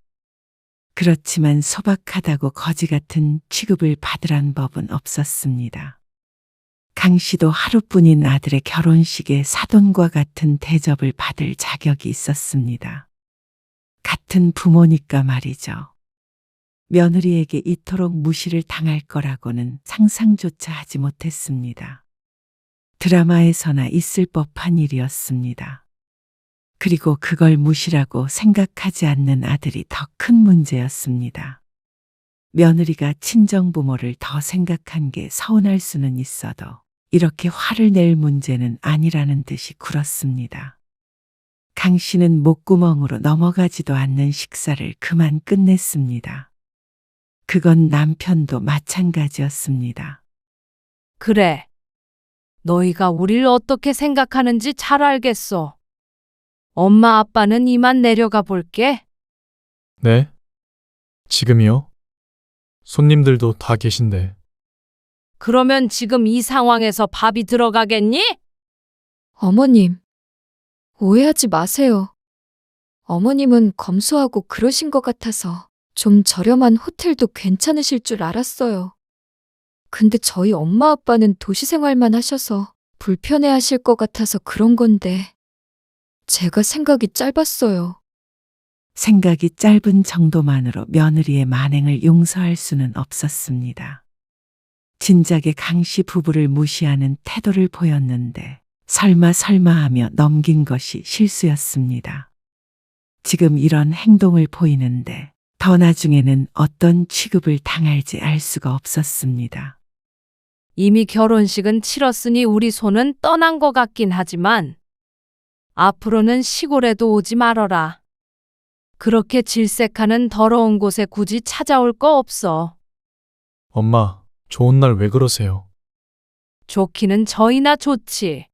그렇지만 소박하다고 거지 같은 취급을 받으란 법은 없었습니다. 강 씨도 하루뿐인 아들의 결혼식에 사돈과 같은 대접을 받을 자격이 있었습니다. 같은 부모니까 말이죠. 며느리에게 이토록 무시를 당할 거라고는 상상조차 하지 못했습니다. 드라마에서나 있을 법한 일이었습니다. 그리고 그걸 무시라고 생각하지 않는 아들이 더 큰 문제였습니다. 며느리가 친정부모를 더 생각한 게 서운할 수는 있어도 이렇게 화를 낼 문제는 아니라는 듯이 굴었습니다. 강 씨는 목구멍으로 넘어가지도 않는 식사를 그만 끝냈습니다. 그건 남편도 마찬가지였습니다.
그래. 너희가 우릴 어떻게 생각하는지 잘 알겠어. 엄마 아빠는 이만 내려가 볼게.
네? 지금이요? 손님들도 다 계신데.
그러면 지금 이 상황에서 밥이 들어가겠니?
어머님, 오해하지 마세요. 어머님은 검소하고 그러신 것 같아서 좀 저렴한 호텔도 괜찮으실 줄 알았어요. 근데 저희 엄마 아빠는 도시 생활만 하셔서 불편해 하실 것 같아서 그런 건데 제가 생각이 짧았어요.
생각이 짧은 정도만으로 며느리의 만행을 용서할 수는 없었습니다. 진작에 강씨 부부를 무시하는 태도를 보였는데 설마 하며 넘긴 것이 실수였습니다. 지금 이런 행동을 보이는데 더 나중에는 어떤 취급을 당할지 알 수가 없었습니다.
이미 결혼식은 치렀으니 우리 손은 떠난 것 같긴 하지만 앞으로는 시골에도 오지 말어라. 그렇게 질색하는 더러운 곳에 굳이 찾아올 거 없어.
엄마, 좋은 날 왜 그러세요?
좋기는 저희나 좋지.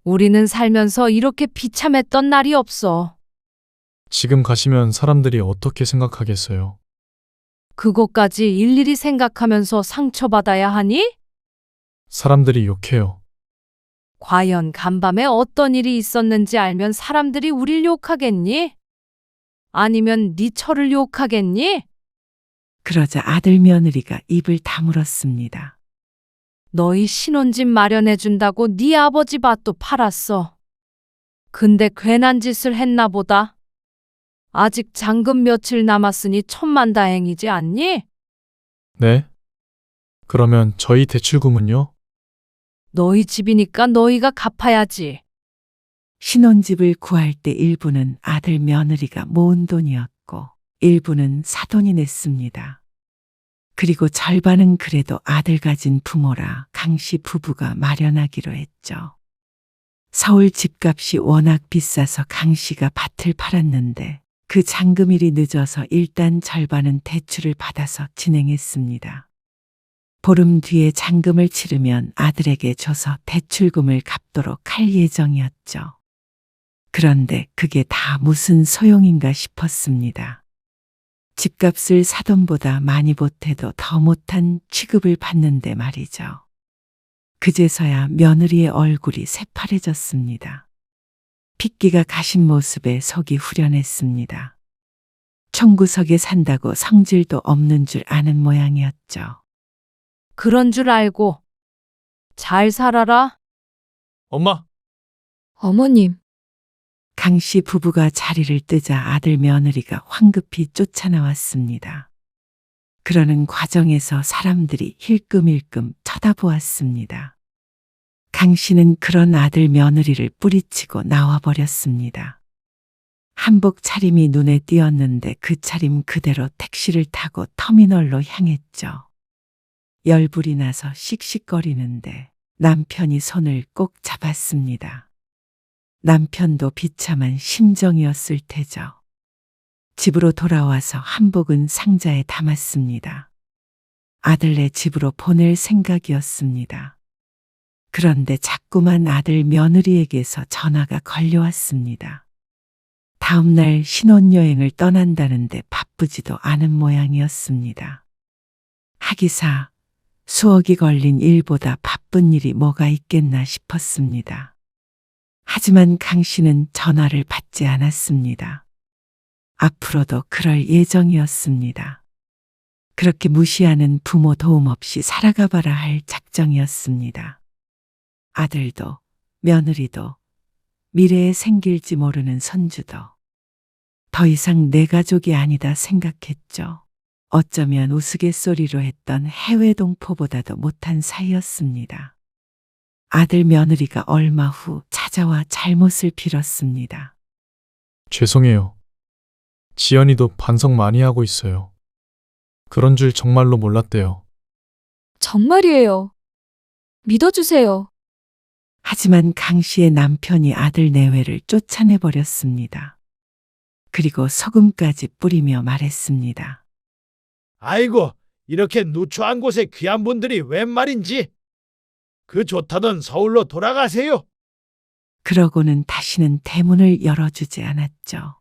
우리는 살면서 이렇게 비참했던 날이 없어.
지금 가시면 사람들이 어떻게 생각하겠어요?
그것까지 일일이 생각하면서 상처받아야 하니?
사람들이 욕해요.
과연 간밤에 어떤 일이 있었는지 알면 사람들이 우릴 욕하겠니? 아니면 네 처를 욕하겠니?
그러자 아들 며느리가 입을 다물었습니다.
너희 신혼집 마련해준다고 네 아버지 밭도 팔았어. 근데 괜한 짓을 했나 보다. 아직 잔금 며칠 남았으니 천만다행이지 않니?
네? 그러면 저희 대출금은요?
너희 집이니까 너희가 갚아야지.
신혼집을 구할 때 일부는 아들 며느리가 모은 돈이었고 일부는 사돈이 냈습니다. 그리고 절반은 그래도 아들 가진 부모라 강씨 부부가 마련하기로 했죠. 서울 집값이 워낙 비싸서 강씨가 밭을 팔았는데 그 잔금일이 늦어서 일단 절반은 대출을 받아서 진행했습니다. 보름 뒤에 잔금을 치르면 아들에게 줘서 대출금을 갚도록 할 예정이었죠. 그런데 그게 다 무슨 소용인가 싶었습니다. 집값을 사돈보다 많이 보태도 더 못한 취급을 받는데 말이죠. 그제서야 며느리의 얼굴이 새파래졌습니다. 핏기가 가신 모습에 속이 후련했습니다. 총구석에 산다고 성질도 없는 줄 아는 모양이었죠.
그런 줄 알고 잘 살아라.
엄마!
어머님,
강씨 부부가 자리를 뜨자 아들 며느리가 황급히 쫓아나왔습니다. 그러는 과정에서 사람들이 힐끔힐끔 쳐다보았습니다. 강씨는 그런 아들 며느리를 뿌리치고 나와버렸습니다. 한복 차림이 눈에 띄었는데 그 차림 그대로 택시를 타고 터미널로 향했죠. 열불이 나서 씩씩거리는데 남편이 손을 꼭 잡았습니다. 남편도 비참한 심정이었을 테죠. 집으로 돌아와서 한복은 상자에 담았습니다. 아들네 집으로 보낼 생각이었습니다. 그런데 자꾸만 아들 며느리에게서 전화가 걸려왔습니다. 다음 날 신혼여행을 떠난다는데 바쁘지도 않은 모양이었습니다. 하기사 수억이 걸린 일보다 바쁜 일이 뭐가 있겠나 싶었습니다. 하지만 강 씨는 전화를 받지 않았습니다. 앞으로도 그럴 예정이었습니다. 그렇게 무시하는 부모 도움 없이 살아가봐라 할 작정이었습니다. 아들도 며느리도 미래에 생길지 모르는 손주도 더 이상 내 가족이 아니다 생각했죠. 어쩌면 우스갯소리로 했던 해외 동포보다도 못한 사이였습니다. 아들 며느리가 얼마 후 찾아와 잘못을 빌었습니다.
죄송해요. 지연이도 반성 많이 하고 있어요. 그런 줄 정말로 몰랐대요.
정말이에요. 믿어주세요.
하지만 강 씨의 남편이 아들 내외를 쫓아내버렸습니다. 그리고 소금까지 뿌리며 말했습니다.
아이고, 이렇게 누추한 곳에 귀한 분들이 웬 말인지. 그 좋다던 서울로 돌아가세요.
그러고는 다시는 대문을 열어주지 않았죠.